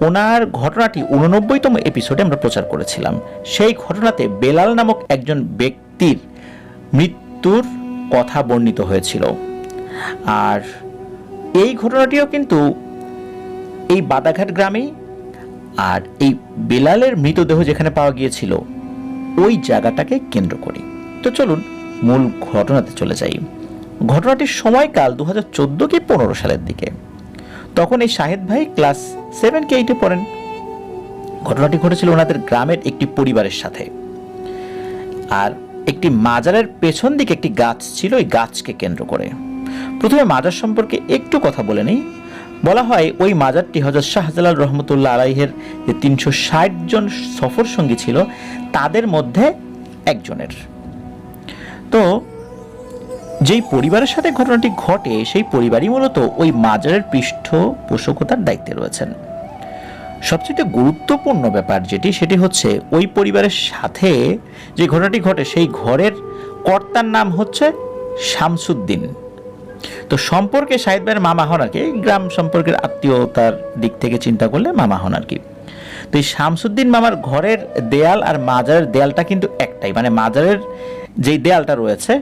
Speaker 2: ওনার ঘটনাটি 89তম এপিসোডে আমরা প্রচার করেছিলাম। সেই ঘটনাতে বেলাল নামক একজন ব্যক্তির মৃত্যুর কথা বর্ণিত হয়েছিল। আর এই ঘটনাটিও কিন্তু এই বাদাঘাট গ্রামেই, আর এই বেলালের মৃতদেহ যেখানে পাওয়া গিয়েছিল ওই জায়গাটাকে কেন্দ্র করে। তো চলুন মূল ঘটনাতে চলে যাই। ঘটনাটির সময়কাল 2014 কি 15 সালের দিকে। তখন এই শাহেদ ভাই ক্লাস 7 কি 8-এ পড়েন। ঘটনাটি ঘটেছিল ওনাদের গ্রামের একটি পরিবারের সাথে। আর একটি মাজারের পেছন দিকে একটি গাছ ছিল, ওই গাছকে কেন্দ্র করে। প্রথমে মাজার সম্পর্কে একটু কথা বলে নেই। বলা হয় ওই মাজারটি হযরত শাহজালাল রহমতুল্লাহ আলাইহের যে 360 জন সফর সঙ্গী ছিল তাদের মধ্যে একজনের। তো যেই পরিবারের সাথে ঘটনাটি ঘটে সেই পরিবারই মূলত ওই মাজারের পৃষ্ঠপোষকতার দায়িত্বে রয়েছেন। সবচেয়ে গুরুত্বপূর্ণ ব্যাপার সেটি হচ্ছে ওই পরিবারের সাথে যে ঘটনাটি ঘটে সেই ঘরের কর্তার নাম হচ্ছে শামসুদ্দিন। তো সম্পর্কে শাহেদ ভাইয়ের মামা হন আর কি, গ্রাম সম্পর্কের আত্মীয়তার দিক থেকে চিন্তা করলে মামা হন আর কি। তো এই শামসুদ্দিন মামার ঘরের দেয়াল আর মাজারের দেয়ালটা কিন্তু একটাই, মানে মাজারের যেই দেয়ালটা রয়েছে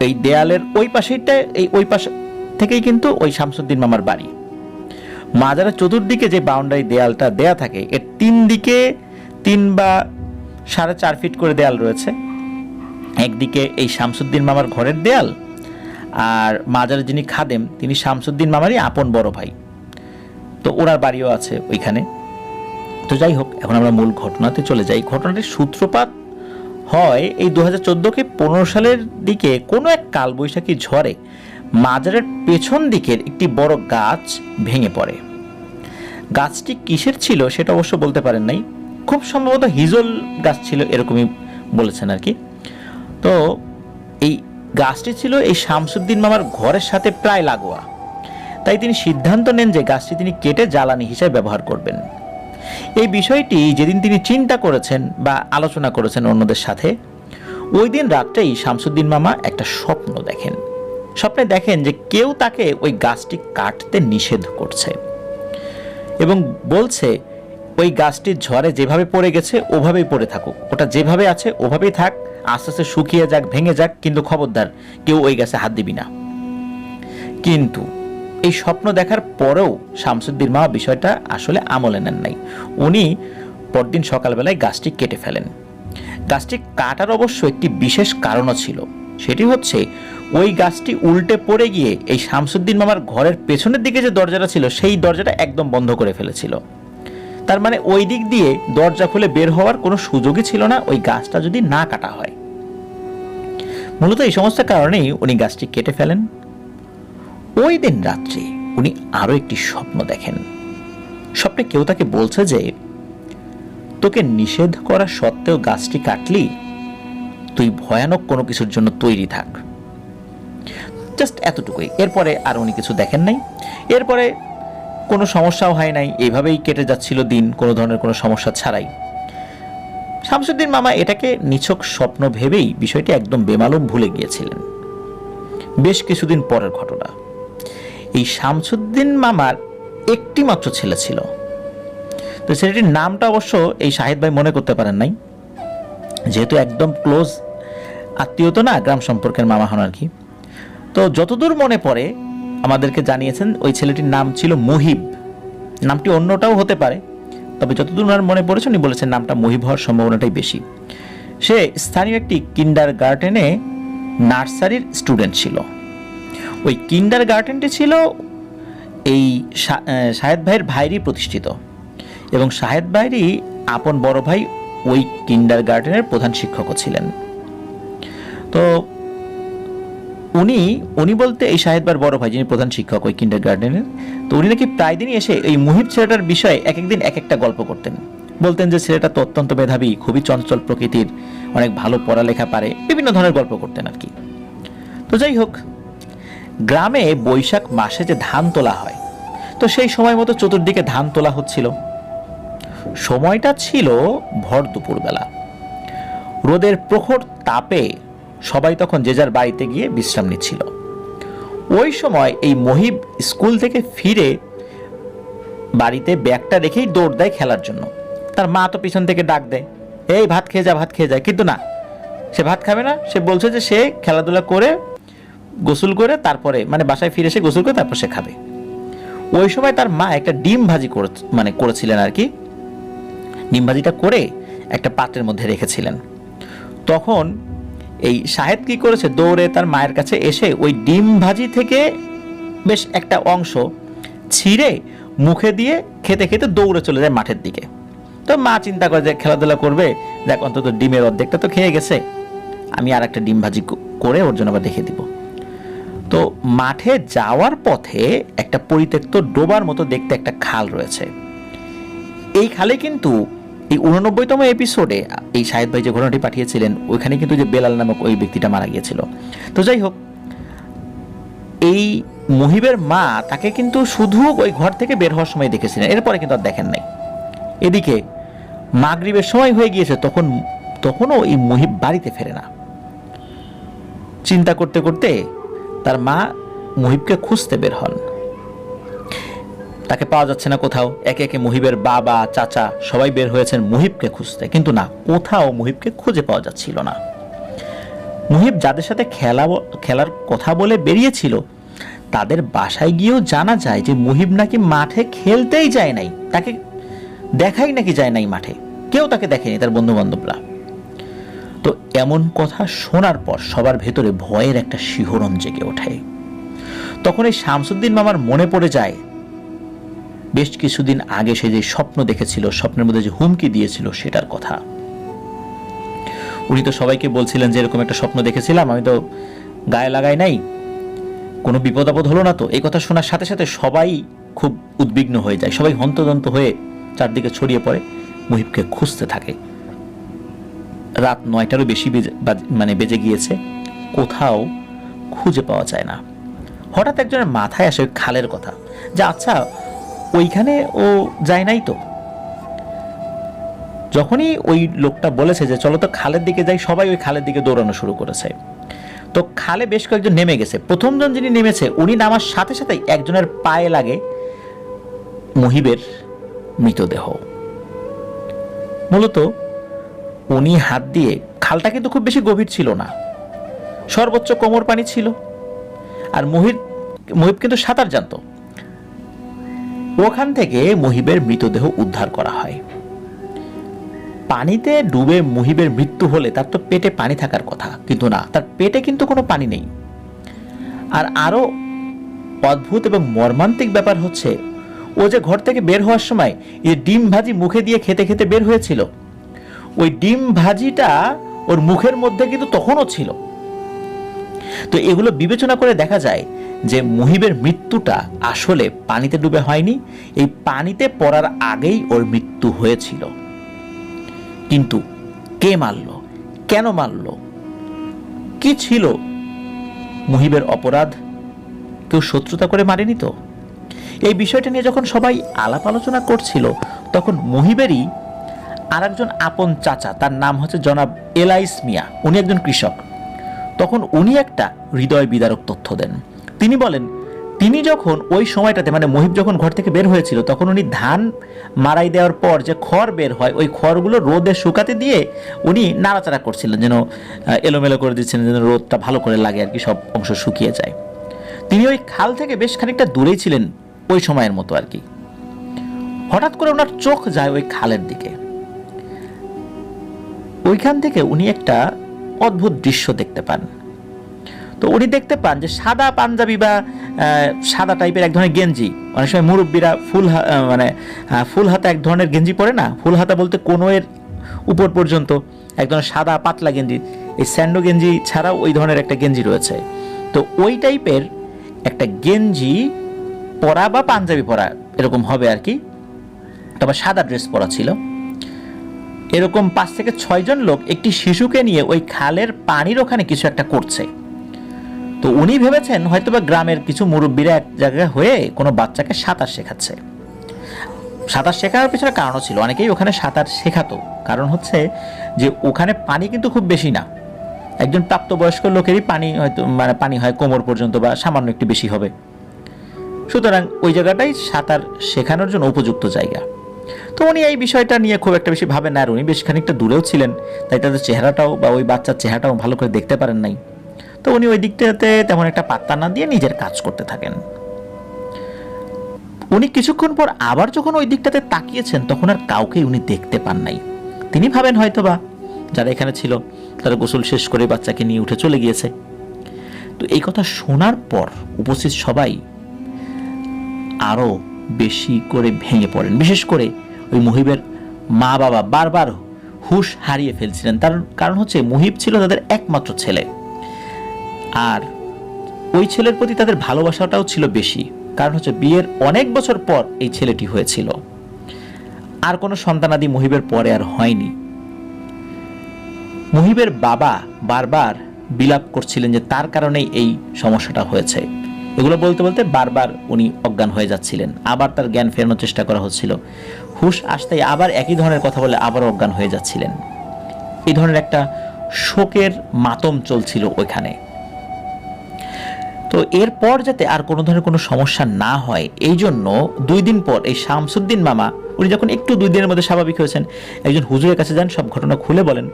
Speaker 2: এই দেয়ালের ওই পাশেরটা, ওই পাশ থেকেই কিন্তু ওই শামসুদ্দিন মামার বাড়ি। মাজারের চতুর্দিকে যে বাউন্ডারি দেয়ালটা দেয়া থাকে এর 3 দিকে 3 বা 4.5 ফিট করে দেয়াল রয়েছে। একদিকে এই শামসুদ্দিন মামার ঘরের দেয়াল, আর মাজারের যিনি খাদেম তিনি শামসুদ্দিন মামারই আপন বড় ভাই। তো ওনার বাড়িও আছে ওইখানে। তো যাই হোক, এখন আমরা মূল ঘটনাতে চলে যাই। ঘটনাটির সূত্রপাত হয় এই 2014 কি 15 সালের দিকে কোনো এক কালবৈশাখী ঝড়ে মাজারের পেছন দিকের একটি বড় গাছ ভেঙে পড়ে। গাছটি কিসের ছিল সেটা অবশ্য বলতে পারেন নাই, খুব সম্ভবত হিজল গাছ ছিল এরকমই বলেছেন আর কি। তো এই গাছটি ছিল এই শামসুদ্দিন মামার ঘরের সাথে প্রায় লাগোয়া। তাই তিনি সিদ্ধান্ত নেন যে গাছটি তিনি কেটে জ্বালানি হিসেবে ব্যবহার করবেন। এই বিষয়টি যেদিন তিনি চিন্তা করেছেন বা আলোচনা করেছেন অন্যদের সাথে, ওই দিন রাত্রেই শামসুদ্দিন মামা একটা স্বপ্ন দেখেন। স্বপ্নে দেখেন যে কেউ তাকে ওই গাছটি কাটতে নিষেধ করছে এবং বলছে ওই গাছটির ঝড়ে যেভাবে পড়ে গেছে ওভাবেই পড়ে থাকুক, ওটা যেভাবে আছে ওভাবেই থাক, আস্তে আস্তে শুকিয়ে যাক, ভেঙে যাক, কিন্তু খবরদার কেউ ওই গাছে হাত দিবি না। কিন্তু এই স্বপ্ন দেখার পরেও শামসুদ্দিন মামা বিষয়টা আসলে আমলে নেন নাই। উনি পরদিন সকালবেলায় গাছটি কেটে ফেলেন। গাছটি কাটার অবশ্য একটি বিশেষ কারণও ছিল, সেটি হচ্ছে ওই গাছটি উল্টে পড়ে গিয়ে এই শামসুদ্দিন মামার ঘরের পেছনের দিকে যে দরজাটা ছিল সেই দরজাটা একদম বন্ধ করে ফেলেছিল। তার মানে ওই দিক দিয়ে দরজা খুলে বের হওয়ার কোনো সুযোগই ছিল না ওই গাছটা যদি না কাটা হয়। মূলত এই সমস্ত কারণেই উনি গাছটি কেটে ফেলেন। ওই দিন রাত্রে উনি আরো একটি স্বপ্ন দেখেন। স্বপ্নে কেউ তাকে বলছে যে তোকে নিষেধ করা সত্ত্বেও গাছটি কাটলি, তুই ভয়ানক কোনো কিছুর জন্য তৈরি থাক। জাস্ট এতটুকুই। এরপরে আর উনি কিছু দেখেন নাই। এরপরে কোনো সমস্যাও হয় নাই, এইভাবেই কেটে যাচ্ছিল দিন কোনো ধরনের কোনো সমস্যা ছাড়াই। শামসুদ্দিন মামা এটাকে নিছক স্বপ্ন ভেবেই বিষয়টি একদম বেমালুম ভুলে গিয়েছিলেন। বেশ কিছুদিন পরের ঘটনা। এই শামসুদ্দিন মামার একটি মাত্র ছেলে ছিল। তো ছেলেটির নামটা অবশ্য এই শাহেদ ভাই মনে করতে পারেন নাই, যেহেতু একদম ক্লোজ আত্মীয় তো না, গ্রাম সম্পর্কের মামা হন আর কি। তো যতদূর মনে পড়ে আমাদেরকে জানিয়েছেন ওই ছেলেটির নাম ছিল মুহিব। নামটি অন্যটাও হতে পারে, তবে যতদূর ওনার মনে পড়েছে উনি বলেছেন নামটা মুহিব হওয়ার সম্ভাবনাটাই বেশি। সে স্থানীয় একটি কিন্ডার গার্ডেনে নার্সারির স্টুডেন্ট ছিল। ওই কিন্ডার গার্ডেনটি ছিল এই শাহেদ ভাইয়ের ভাইরই প্রতিষ্ঠিত, এবং শাহেদ ভাইয়েরই আপন বড় ভাই ওই কিন্ডার গার্ডেনের প্রধান শিক্ষকও ছিলেন। তো উনি বলতে এই শাহেদ ভাইয়ের বড় ভাই যিনি প্রধান শিক্ষক ওই কিন্ডার গার্ডেনের, তো উনি নাকি প্রায় দিনই এসে এই মুহিব ছেলেটার বিষয়ে এক একদিন এক একটা গল্প করতেন। বলতেন যে ছেলেটা তো অত্যন্ত মেধাবী, খুবই চঞ্চল প্রকৃতির, অনেক ভালো পড়ালেখা পারে, বিভিন্ন ধরনের গল্প করতেন আর কি। তো যাই হোক, গ্রামে বৈশাখ মাসে যে ধান তোলা হয়, তো সেই সময় মতো চতুর্দিকে ধান তোলা হচ্ছিল। সময়টা ছিল ভর দুপুরবেলা। রোদের প্রখর তাপে সবাই তখন যে যার বাড়িতে গিয়ে বিশ্রাম নিচ্ছিল। ওই সময় এই মহিব স্কুল থেকে ফিরে বাড়িতে ব্যাগটা রেখেই দৌড় দেয় খেলার জন্য। তার মা তো পিছন থেকে ডাক দেয়, এই ভাত খেয়ে যা, ভাত খেয়ে যায়, কিন্তু না, সে ভাত খাবে না। সে বলছে যে সে খেলাধুলা করে গোসল করে তারপরে, মানে বাসায় ফিরে এসে গোসল করে তারপর সে খাবে। ওই সময় তার মা একটা ডিম ভাজি করেছিলেন আর কি। ডিম ভাজিটা করে একটা পাত্রের মধ্যে রেখেছিলেন। তখন এই শাহেদ কি করেছে, দৌড়ে তার মায়ের কাছে এসে ওই ডিম ভাজি থেকে বেশ একটা অংশ ছিঁড়ে মুখে দিয়ে খেতে খেতে দৌড়ে চলে যায় মাঠের দিকে। তো মা চিন্তা করে যে খেলাধুলা করবে, দেখ অন্তত ডিমের অর্ধেকটা তো খেয়ে গেছে, আমি আর একটা ডিম ভাজি করে ওর জন্য আবার রেখে দিব। তো মাঠে যাওয়ার পথে একটা পরিত্যক্ত ডোবার মতো দেখতে একটা খাল রয়েছে। এই খালে কিন্তু এই 89তম এপিসোডে এই শাহেদ ভাই যে ঘটনাটি পাঠিয়েছিলেন, ওইখানে কিন্তু যে বেলাল নামক ওই ব্যক্তিটা মারা গিয়েছিল। তো যাই হোক, এই মুহিবের মা তাকে কিন্তু শুধু ওই ঘর থেকে বের হওয়ার সময় দেখেছিলেন, এরপরে কিন্তু আর দেখেন নাই। এদিকে মাগরিবের সময় হয়ে গিয়েছে, তখনও এই মুহিব বাড়িতে ফেরে না। চিন্তা করতে করতে তার মা মুহিবকে খুঁজতে বের হন। তাকে পাওয়া যাচ্ছে না কোথাও। একে একে মুহিবের বাবা, চাচা সবাই বের হয়েছেন মুহিবকে খুঁজতে, কিন্তু না, কোথাও মুহিবকে খুঁজে পাওয়া যাচ্ছিল না। মুহিব যাদের সাথে খেলার কথা বলে বেরিয়েছিল, তাদের বাসায় গিয়েও জানা যায় যে মুহিব নাকি মাঠে খেলতেই যায় নাই, তাকে দেখাই নাকি যায় নাই মাঠে, কেউ তাকে দেখেনি, তার বন্ধু বান্ধবরা। তো এমন কথা শোনার পর সবার ভেতরে ভয়ের একটা শিহরণ জেগে ওঠে। তখন এই শামসুদ্দিন মামার মনে পড়ে যায় বেশ কিছুদিন আগে সে যে স্বপ্ন দেখেছিল, স্বপ্নের মধ্যে যে হুমকি দিয়েছিল সেটার কথা। উনি তো সবাইকে বলছিলেন যে এরকম একটা স্বপ্ন দেখেছিলাম, আমি তো গায়ে লাগাই নাই, কোনো বিপদ আপদ হলো না তো। এই কথা শোনার সাথে সাথে সবাই খুব উদ্বিগ্ন হয়ে যায়, সবাই হন্তদন্ত হয়ে চারদিকে ছড়িয়ে পড়ে, মুহিবকে খুঁজতে থাকে। রাত 9টারও বেশি বেজে গিয়েছে, কোথাও খুঁজে পাওয়া যায় না। হঠাৎ একজনের মাথায় আসে ওই খালের কথা, যে আচ্ছা ওইখানে ও যায় নাই তো। যখনই ওই লোকটা বলেছে যে চলো তো খালের দিকে যাই, সবাই ওই খালের দিকে দৌড়ানো শুরু করেছে। তো খালে বেশ কয়েকজন নেমে গেছে। প্রথমজন যিনি নেমেছে, উনি নামার সাথে সাথেই একজনের পায়ে লাগে মুহিবের মৃতদেহ। মূলত উনি হাত দিয়ে, খালটা কিন্তু খুব বেশি গভীর ছিল না, সর্বোচ্চ কোমর পানি ছিল, আর মুহিব কিন্তু সাঁতার জানতো। ওখান থেকে মুহিবের মৃতদেহ উদ্ধার করা হয়। পানিতে ডুবে মুহিবের মৃত্যু হলে তার তো পেটে পানি থাকার কথা, কিন্তু না, তার পেটে কিন্তু কোনো পানি নেই। আর আরো অদ্ভুত এবং মর্মান্তিক ব্যাপার হচ্ছে, ও যে ঘর থেকে বের হওয়ার সময় এই ডিম ভাজি মুখে দিয়ে খেতে খেতে বের হয়েছিল, ওই ডিম ভাজিটা ওর মুখের মধ্যে কিন্তু তখনও ছিল। তো এগুলো বিবেচনা করে দেখা যায় যে মুহিবের মৃত্যুটা আসলে পানিতে ডুবে হয়নি, এই পানিতে পড়ার আগেই ওর মৃত্যু হয়েছিল। কিন্তু কে মারল, কেন মারল, কি ছিল মুহিবের অপরাধ? কেউ শত্রুতা করে মারেনি তো? এই বিষয়টা নিয়ে যখন সবাই আলাপ আলোচনা করছিল, তখন মুহিবেরই আর একজন আপন চাচা, তার নাম হচ্ছে জনাব এলাইস মিয়া, উনি একজন কৃষক। তখন উনি একটা হৃদয় বিদারক তথ্য দেন। তিনি বলেন তিনি যখন ওই সময়টাতে মানে মুহিব যখন ঘর থেকে বের হয়েছিল তখন উনি ধান মাড়াই দেওয়ার পর যে খড় বের হয় ওই খড়গুলো রোদে শুকাতে দিয়ে উনি নাড়াচাড়া করছিলেন, যেন এলোমেলো করে দিচ্ছিলেন, যেন রোদটা ভালো করে লাগে আর কি, সব অংশ শুকিয়ে যায়। তিনি ওই খাল থেকে বেশ খানিকটা দূরেই ছিলেন ওই সময়ের মতো আর কি। হঠাৎ করে ওনার চোখ যায় ওই খালের দিকে। ওইখান থেকে উনি একটা অদ্ভুত দৃশ্য দেখতে পান। তো উনি দেখতে পান যে সাদা পাঞ্জাবি বা সাদা টাইপের এক ধরনের গেঞ্জি, অনেক সময় মুরব্বীরা ফুল হাতা এক ধরনের গেঞ্জি পরে না, ফুল হাতা বলতে কোনোয়ের উপর পর্যন্ত এক ধরনের সাদা পাতলা গেঞ্জি, এই স্যান্ডো গেঞ্জি ছাড়াও ওই ধরনের একটা গেঞ্জি রয়েছে। তো ওই টাইপের একটা গেঞ্জি পরা বা পাঞ্জাবি পরা এরকম হবে আর কি, তবে সাদা ড্রেস পরা ছিল। এরকম 5 থেকে 6 জন লোক একটি শিশুকে নিয়ে ওই খালের পানির ওখানে কিছু একটা করছে। তো উনি ভেবেছেন হয়তোবা গ্রামের কিছু মুরব্বীরা এক জায়গায় হয়ে কোনো বাচ্চাকে সাঁতার শেখাচ্ছে। সাঁতার শেখানোর পিছনে কারণও ছিল, অনেকেই ওখানে সাঁতার শেখাতো। কারণ হচ্ছে যে ওখানে পানি কিন্তু খুব বেশি না, একজন প্রাপ্তবয়স্ক লোকেরই পানি হয় কোমর পর্যন্ত বা সামান্য একটু বেশি হবে। সুতরাং ওই জায়গাটাই সাঁতার শেখানোর জন্য উপযুক্ত জায়গা। তো উনি এই বিষয়টা নিয়ে খুব একটা বেশি ভাবেন না, আর উনি বেশ খানিকটা দূরেও ছিলেন, তাই তাদের চেহারাটাও বা ওই বাচ্চার চেহারাটাও ভালো করে দেখতে পারেন নাই। তো উনি ওই দিকটাতে তেমন একটা পাত্তা না দিয়ে নিজের কাজ করতে থাকেন। উনি কিছুক্ষণ পর আবার যখন ওই দিকটাতে তাকিয়েছেন তখন আর কাউকে উনি দেখতে পান নাই। তিনি ভাবেন হয়তোবা যারা এখানে ছিল তারা গোসল শেষ করে বাচ্চাকে নিয়ে উঠে চলে গিয়েছে। তো এই কথা শোনার পর উপস্থিত সবাই আরো বেশি করে ভেঙে পড়েন। বিশেষ করে ওই মুহিবের মা বাবা বারবার হুঁশ হারিয়ে ফেলছিলেন। তার কারণ হচ্ছে মুহিব ছিল তাদের একমাত্র ছেলে, আর ওই ছেলের প্রতি তাদের ভালোবাসাটাও ছিল বেশি। কারণ হচ্ছে বিয়ের অনেক বছর পর এই ছেলেটি হয়েছিল, আর কোনো সন্তানাদি মুহিবের পরে আর হয়নি। মুহিবের বাবা বারবার বিলাপ করছিলেন যে তার কারণেই এই সমস্যাটা হয়েছে। এগুলো বলতে বলতে বারবার উনি অজ্ঞান হয়ে যাচ্ছিলেন, আবার তার জ্ঞান ফেরানোর চেষ্টা করা হচ্ছিল। হুঁশ আসতেই আবার একই ধরনের কথা বলে আবার অজ্ঞান হয়ে যাচ্ছিলেন। এই ধরনের একটা শোকের মাতম চলছিল ওইখানে। তো এরপর যাতে আর কোনো ধরনের কোনো সমস্যা না হয় এই জন্য 2 দিন পর এই শামসুদ্দিন মামা উনি যখন একটু 2 দিনের মধ্যে স্বাভাবিক হয়েছেন, একজন হুজুরের কাছে যান, সব ঘটনা খুলে বলেন।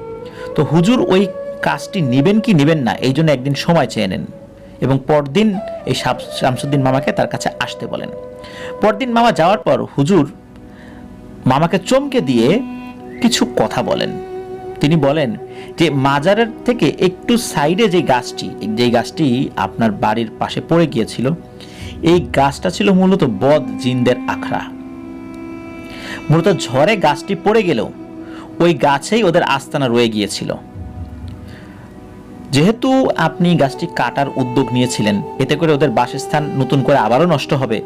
Speaker 2: তো হুজুর ওই কাজটি নেবেন কি নেবেন না এই জন্য একদিন সময় চেয়ে নেন এবং পরদিন এই শামসুদ্দিন মামাকে তার কাছে আসতে বলেন। পরদিন মামা যাওয়ার পর হুজুর মামাকে চমকে দিয়ে কিছু কথা বলেন। তিনি বলেন যে মাজারের থেকে একটু সাইডে যে গাছটি আপনার বাড়ির পাশে পড়ে গিয়েছিল, এই গাছটা ছিল মূলত বদ জিনদের আখড়া। মূলত ঝড়ে গাছটি পড়ে গেলেও ওই গাছেই ওদের আস্তানা রয়ে গিয়েছিল। যেহেতু আপনি গাছটি কাটার উদ্যোগ নিয়েছিলেন, এতে করে ওদের বাসস্থান নতুন করে আবারও নষ্ট হবে,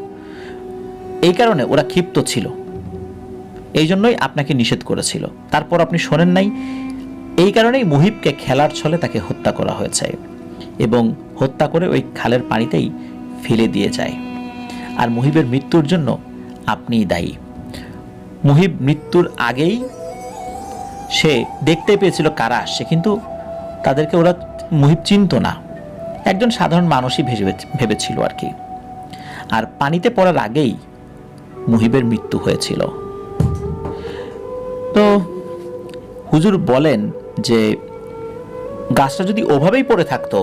Speaker 2: এই কারণে ওরা ক্ষিপ্ত ছিল, এই জন্যই আপনাকে নিষেধ করেছিল। তারপর আপনি শোনেন নাই, এই কারণেই মুহিবকে খেলার ছলে তাকে হত্যা করা হয়েছে এবং হত্যা করে ওই খালের পানিতেই ফেলে দিয়ে যায়। আর মুহিবের মৃত্যুর জন্য আপনিই দায়ী। মুহিব মৃত্যুর আগেই সে দেখতে পেয়েছিল কারা আসছে, কিন্তু তাদেরকে ওরা মুহিব চিনত না, একজন সাধারণ মানুষই ভেবেছিল আর কি। আর পানিতে পড়ার আগেই মুহিবের মৃত্যু হয়েছিল। তো হুজুর বলেন যে গাছটা যদি ওভাবেই পড়ে থাকতো,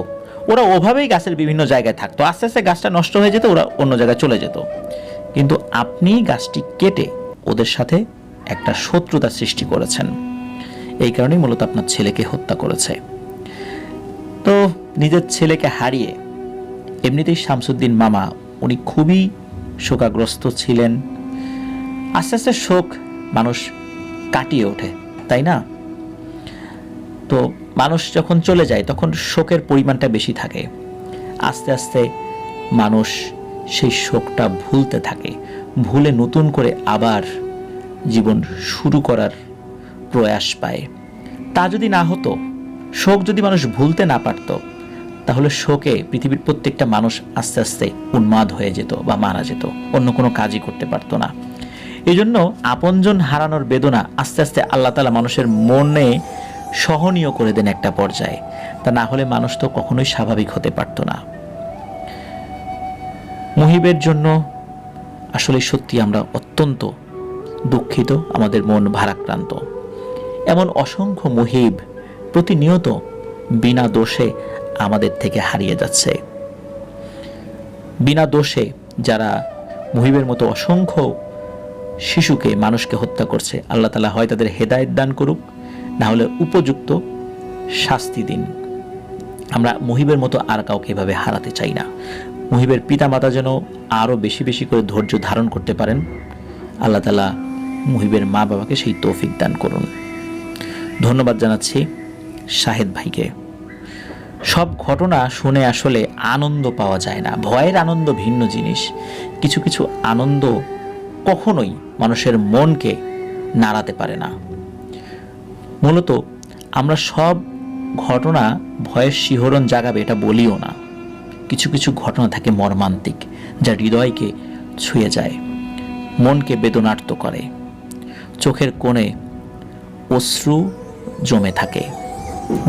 Speaker 2: ওরা ওভাবেই গাছের বিভিন্ন জায়গায় থাকতো, আস্তে আস্তে গাছটা নষ্ট হয়ে যেত, ওরা অন্য জায়গায় চলে যেত। কিন্তু আপনি গাছটি কেটে ওদের সাথে একটা শত্রুতা সৃষ্টি করেছেন, এই কারণেই মূলত আপনার ছেলেকে হত্যা করেছে। তো নিজের ছেলেকে হারিয়ে এমনিতেই শামসুদ্দিন মামা উনি খুবই শোকাগ্রস্ত ছিলেন। আস্তে আস্তে শোক মানুষ কাটিয়ে ওঠে, তাই না? তো মানুষ যখন চলে যায় তখন শোকের পরিমাণটা বেশি থাকে। আস্তে আস্তে মানুষ সেই শোকটা ভুলতে থাকে, ভুলে নতুন করে আবার জীবন শুরু করার প্রয়াস পায়। তা যদি না হতো, শোক যদি মানুষ ভুলতে না পারত, তাহলে শোকে পৃথিবীর প্রত্যেকটা মানুষ আস্তে আস্তে উন্মাদ হয়ে যেত বা মারা যেত, অন্য কোনো কাজই করতে পারতো না। এই জন্য আপনজন হারানোর বেদনা আস্তে আস্তে আল্লাহ তাআলা মানুষের মনে সহনীয় করে দেন একটা পর্যায়ে, তা না হলে মানুষ তো কখনোই স্বাভাবিক হতে পারত না। মুহিবের জন্য আসলে সত্যি আমরা অত্যন্ত দুঃখিত, আমাদের মন ভারাক্রান্ত। এমন অসংখ্য মুহিব প্রতিনিয়ত বিনা দোষে আমাদের থেকে হারিয়ে যাচ্ছে। বিনা দোষে যারা মুহিবের মতো অসংখ্য শিশুকে, মানুষকে হত্যা করছে, আল্লাহ তাআলা হয় তাদের হেদায়েত দান করুক, না হলে উপযুক্ত শাস্তি দিন। আমরা মুহিবের মতো আর কাউকে এভাবে হারাতে চাই না। মুহিবের পিতামাতা যেন আরও বেশি বেশি করে ধৈর্য ধারণ করতে পারেন। আল্লাহ তাআলা মুহিবের মা বাবাকে সেই তৌফিক দান করুন। ধন্যবাদ জানাচ্ছি শাহেদ ভাইকে। সব ঘটনা শুনে আসলে আনন্দ পাওয়া যায় না। ভয়ের আনন্দ ভিন্ন জিনিস। কিছু কিছু আনন্দ কখনোই মানুষের মনকে নাড়াতে পারে না। মূলত আমরা সব ঘটনা ভয়ের শিহরণ জাগাবে এটা বলিও না। কিছু কিছু ঘটনা থাকে মর্মান্তিক, যা হৃদয়কে ছুঁয়ে যায়, মনকে বেদনার্ত করে, চোখের কোণে অশ্রু জমে থাকে।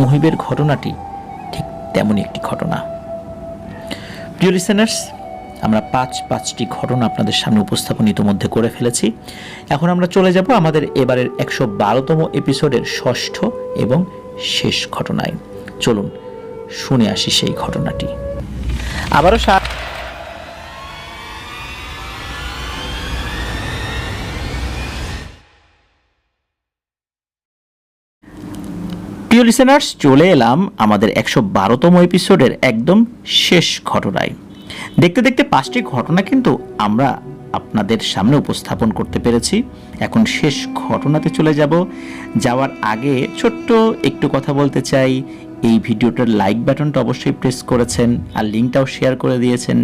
Speaker 2: মুহিবের ঘটনাটি ঠিক তেমনই একটি ঘটনা। প্রিয় লিসেনার্স, আমরা পাঁচটি ঘটনা আপনাদের সামনে উপস্থাপন ইতিমধ্যে করে ফেলেছি। এখন আমরা চলে যাব আমাদের এবারের 112তম এপিসোডের ষষ্ঠ এবং শেষ ঘটনায়। চলুন শুনে আসি সেই ঘটনাটি। আবারও প্রিয় লিসেনার্স, চলে এলাম আমাদের 112তম এপিসোডের একদম শেষ ঘটনায়। দেখতে দেখতে 5টি ঘটনা কিন্তু আমরা আপনাদের সামনে উপস্থাপন করতে পেরেছি। এখন শেষ ঘটনাতে চলে যাব। যাওয়ার আগে ছোট্ট একটু কথা বলতে চাই। এই ভিডিওটার লাইক বাটনটা অবশ্যই প্রেস করেছেন আর লিঙ্কটাও শেয়ার করে দিয়েছেন।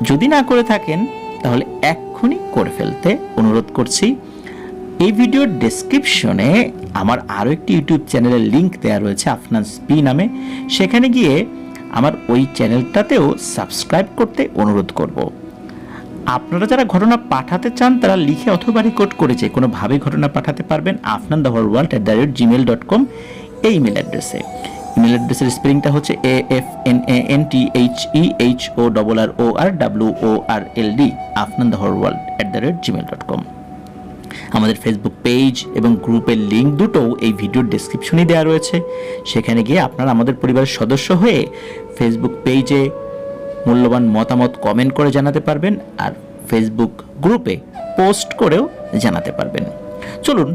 Speaker 2: যদি না করে থাকেন তাহলে এক্ষুনি করে ফেলতে অনুরোধ করছি। এই ভিডিওর ডেসক্রিপশনে আমার আরও একটি ইউটিউব চ্যানেলের লিঙ্ক দেওয়া রয়েছে, আফনান স্পি নামে। সেখানে গিয়ে আমার ওই চ্যানেলটাতেও সাবস্ক্রাইব করতে অনুরোধ করব। আপনারা যারা ঘটনা পাঠাতে চান তারা লিখে অথবা রেকর্ড করে যে কোনোভাবে ঘটনা পাঠাতে পারবেন afnanthehorworld@gmail.com এই ইমেল অ্যাড্রেসে। ইমেল অ্যাড্রেসের স্পেলিংটা হচ্ছে AFNANTHEHORRORWORLD afnanthehorworld@gmail.com। আমাদের ফেসবুক পেজ এবং গ্রুপের লিঙ্ক দুটোও এই ভিডিওর ডেসক্রিপশনে দেওয়া রয়েছে। সেখানে গিয়ে আপনারা আমাদের পরিবারের সদস্য হয়ে ফেসবুক পেজে মূল্যবান মতামত কমেন্ট করে জানাতে পারবেন, আর ফেসবুক গ্রুপে পোস্ট করেও জানাতে পারবেন। চলুন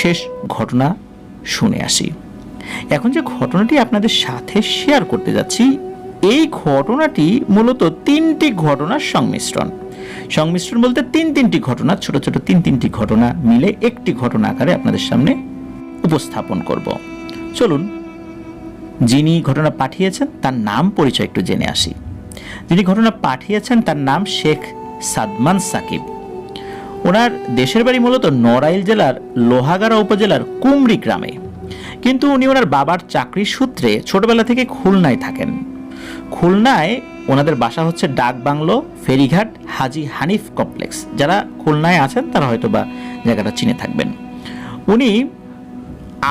Speaker 2: শেষ ঘটনা শুনে আসি। এখন যে ঘটনাটি আপনাদের সাথে শেয়ার করতে যাচ্ছি, এই ঘটনাটি মূলত 3টি ঘটনার সংমিশ্রণ বলতে তিনটি ঘটনা, ছোট ছোট তিনটি ঘটনা মিলে একটি ঘটনা আকারে আপনাদের সামনে উপস্থাপন করব। চলুন যিনি ঘটনা পাঠিয়েছেন তার নাম পরিচয় একটু জেনে আসি। যিনি ঘটনা পাঠিয়েছেন তার নাম শেখ সাদমান সাকিব। ওনার দেশের বাড়ি মূলত নড়াইল জেলার লোহাগাড়া উপজেলার কুমরি গ্রামে, কিন্তু উনি ওনার বাবার চাকরির সূত্রে ছোটবেলা থেকে খুলনায় থাকেন। খুলনায় ওনাদের বাসা হচ্ছে ডাক বাংলো, ফেরিঘাট, হাজি হানিফ কমপ্লেক্স। যারা খুলনায় আছেন তারা হয়তো বা জায়গাটা চিনে থাকবেন। উনি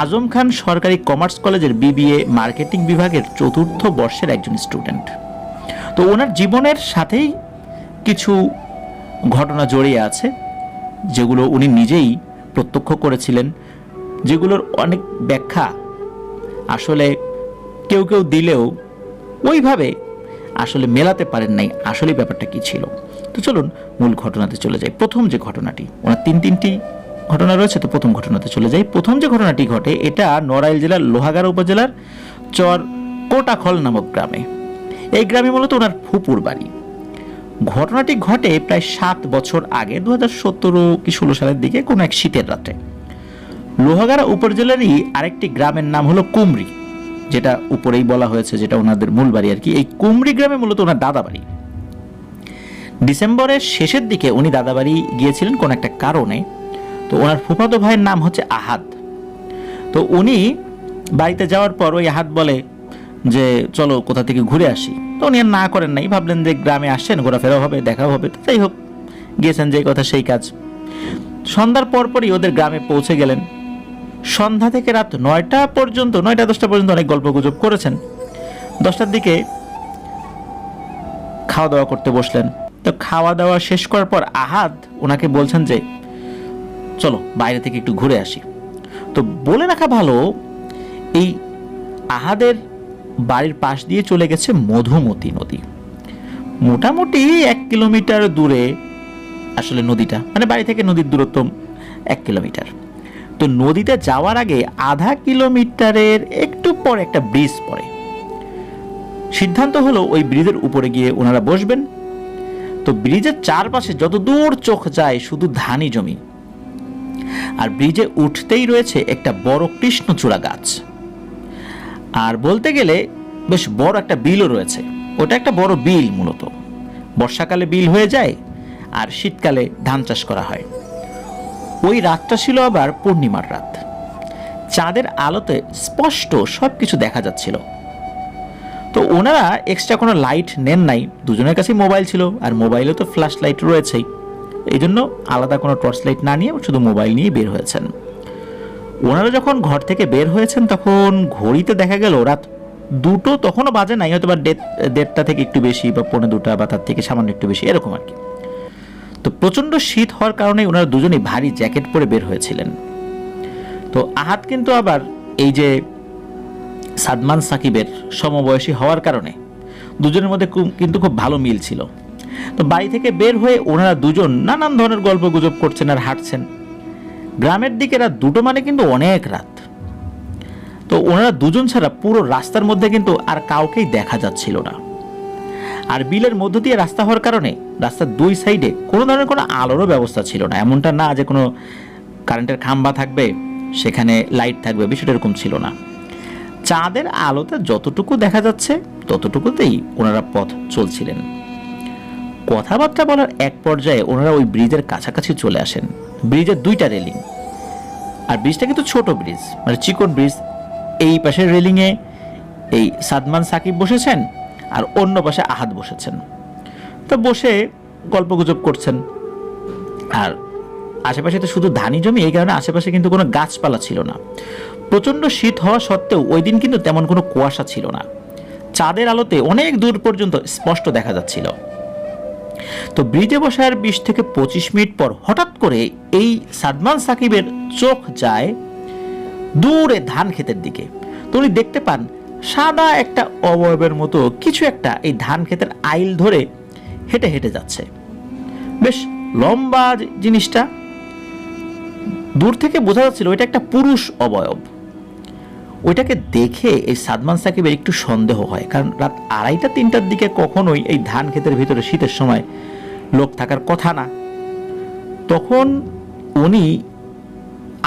Speaker 2: আজম খান সরকারি কমার্স কলেজের বিবিএ মার্কেটিং বিভাগের 4র্থ বর্ষের একজন স্টুডেন্ট। তো ওনার জীবনের সাথেই কিছু ঘটনা জড়িয়ে আছে যেগুলো উনি নিজেই প্রত্যক্ষ করেছিলেন, যেগুলোর অনেক ব্যাখ্যা আসলে কেউ কেউ দিলেও ওইভাবে আসলে মেলাতে পারেন নাই আসলে ব্যাপারটা কি ছিল। তো চলুন মূল ঘটনাতে চলে যাই। প্রথম যে ঘটনাটি, ওনার তিনটি ঘটনা রয়েছে, তো প্রথম ঘটনাতে চলে যাই। প্রথম যে ঘটনাটি ঘটে এটা নড়াইল জেলার লোহাগাড়া উপজেলার চর কোটাখল নামক গ্রামে। এই গ্রামে মূলত ওনার ফুপুর বাড়ি। ঘটনাটি ঘটে প্রায় 7 বছর আগে, 2017 কি 16 সালের দিকে কোনো এক শীতের রাতে। লোহাগাড়া উপজেলারই আরেকটি গ্রামের নাম হলো কুমরি, যেটা উপরেই বলা হয়েছে, যেটা ওনাদের মূল বাড়ি আর কি। এই কুমরি গ্রামে মূলত ওনার দাদা বাড়ি। ডিসেম্বরের শেষের দিকে উনি দাদা বাড়ি গিয়েছিলেন কোন একটা কারণে। তো ওনার ফুফাতো ভাইয়ের নাম হচ্ছে আহাদ। তো উনি বাড়িতে যাওয়ার পর ওই আহাদ বলে যে চলো কোথা থেকে ঘুরে আসি। তো উনি আর না করেন নাই, ভাবলেন যে গ্রামে আসছেন, ঘোরাফেরাও হবে, দেখাও হবে। তো যাই হোক, গিয়েছেন যে কথা সেই কাজ। সন্ধ্যার পরপরই ওদের গ্রামে পৌঁছে গেলেন। সন্ধ্যা থেকে রাত 9টা পর্যন্ত, 9টা 10টা পর্যন্ত অনেক গল্প গুজব করেছেন। 10টার দিকে খাওয়া দাওয়া করতে বসলেন। তো খাওয়া দাওয়া শেষ করার পর আহাদ ওনাকে বলছেন যে চলো বাইরে থেকে একটু ঘুরে আসি। তো বলে রাখা ভালো, এই আহাদের বাড়ির পাশ দিয়ে চলে গেছে মধুমতি নদী। মোটামুটি 1 কিলোমিটার দূরে আসলে নদীটা, মানে বাড়ি থেকে নদীর দূরত্ব 1 কিলোমিটার। তো নদীতে যাওয়ার আগে আধা কিলোমিটারের একটু পর একটা ব্রিজ পড়ে। সিদ্ধান্ত হলো ওই ব্রিজের উপরে গিয়ে ওনারা বসবেন। তো ব্রিজের চারপাশে যত দূর চোখ যায় শুধু ধানি জমি, আর ব্রিজে উঠতেই রয়েছে একটা বড় কৃষ্ণচূড়া গাছ। আর বলতে গেলে বেশ বড় একটা বিলও রয়েছে। ওটা একটা বড় বিল, মূলত বর্ষাকালে বিল হয়ে যায় আর শীতকালে ধান চাষ করা হয়। ওই রাতটা ছিল আবার পূর্ণিমার রাত। চাঁদের আলোতে স্পষ্ট সবকিছু দেখা যাচ্ছিল। তো ওনারা এক্সট্রা কোনো লাইট নেন নাই, দুজনের কাছেই মোবাইল ছিল, আর মোবাইলে তো ফ্ল্যাশ লাইট রয়েছেই। এই জন্য আলাদা কোনো টর্চ লাইট না নিয়ে শুধু মোবাইল নিয়ে বের হয়েছেন। ওনারা যখন ঘর থেকে বের হয়েছেন তখন ঘড়িতে দেখা গেল রাত 2টো তখনও বাজে নাই, হয়তো বা 1:30 থেকে একটু বেশি, বা 1:45 বা তার থেকে সামান্য একটু বেশি, এরকম আর কি। তো প্রচণ্ড শীত হওয়ার কারণে ওনারা দুজনেই ভারী জ্যাকেট পরে বের হয়েছিলেন। তো আহাদ কিন্তু আবার এই যে সাদমান সাকিবের সমবয়সী হওয়ার কারণে দুজনের মধ্যে কিন্তু খুব ভালো মিল ছিল। তো বাড়ি থেকে বের হয়ে ওনারা দুজন নানান ধরনের গল্প গুজব করছেন আর হাঁটছেন। গ্রামের দিকে রাত 2টো মানে কিন্তু অনেক রাত। তো ওনারা দুজন ছাড়া পুরো রাস্তার মধ্যে কিন্তু আর কাউকেই দেখা যাচ্ছিল না। আর বিলের মধ্য দিয়ে রাস্তা হওয়ার কারণে রাস্তার 2 সাইডে কোনো ধরনের কোনো আলোরও ব্যবস্থা ছিল না। এমনটা না যে কোনো কারেন্টের খাম্বা থাকবে, সেখানে লাইট থাকবে, বিষয়টা এরকম ছিল না। চাঁদের আলোতে যতটুকু দেখা যাচ্ছে ততটুকুতেই ওনারা পথ চলছিলেন। কথাবার্তা বলার এক পর্যায়ে ওনারা ওই ব্রিজের কাছাকাছি চলে আসেন। ব্রিজের 2টা রেলিং, আর ব্রিজটা কিন্তু ছোট ব্রিজ, মানে চিকন ব্রিজ। এই পাশের রেলিংয়ে এই সাদমান সাকিব বসেছেন, আর অন্য পাশে আহাদ বসেছেন। তো বসে গল্পগুজব করছেন। আর আশেপাশে তো শুধু ধানি জমি, এই কারণে আশেপাশে কিন্তু কোনো গাছপালা ছিল না। প্রচণ্ড শীত হওয়া সত্ত্বেও ওই দিন কিন্তু তেমন কোনো কুয়াশা ছিল না। চাঁদের আলোতে অনেক দূর পর্যন্ত স্পষ্ট দেখা যাচ্ছিল। তো ব্রিজে বসার 20 থেকে 25 মিনিট পর হঠাৎ করে এই সাদমান সাকিবের চোখ যায় দূরে ধান ক্ষেতের দিকে। তো উনি দেখতে পান সাদা একটা অবয়বের মতো কিছু একটা এই ধান ক্ষেতের আইল ধরে হেঁটে হেঁটে যাচ্ছে। বেশ লম্বা জিনিসটা, দূর থেকে বোঝা যাচ্ছিল এটা একটা পুরুষ অবয়ব। ওইটাকে দেখে এই সাদমান সাকিবের একটু সন্দেহ হয়, কারণ রাত 2:30-3টার দিকে কখনোই এই ধান ক্ষেতের ভিতরে শীতের সময় লোক থাকার কথা না। তখন উনি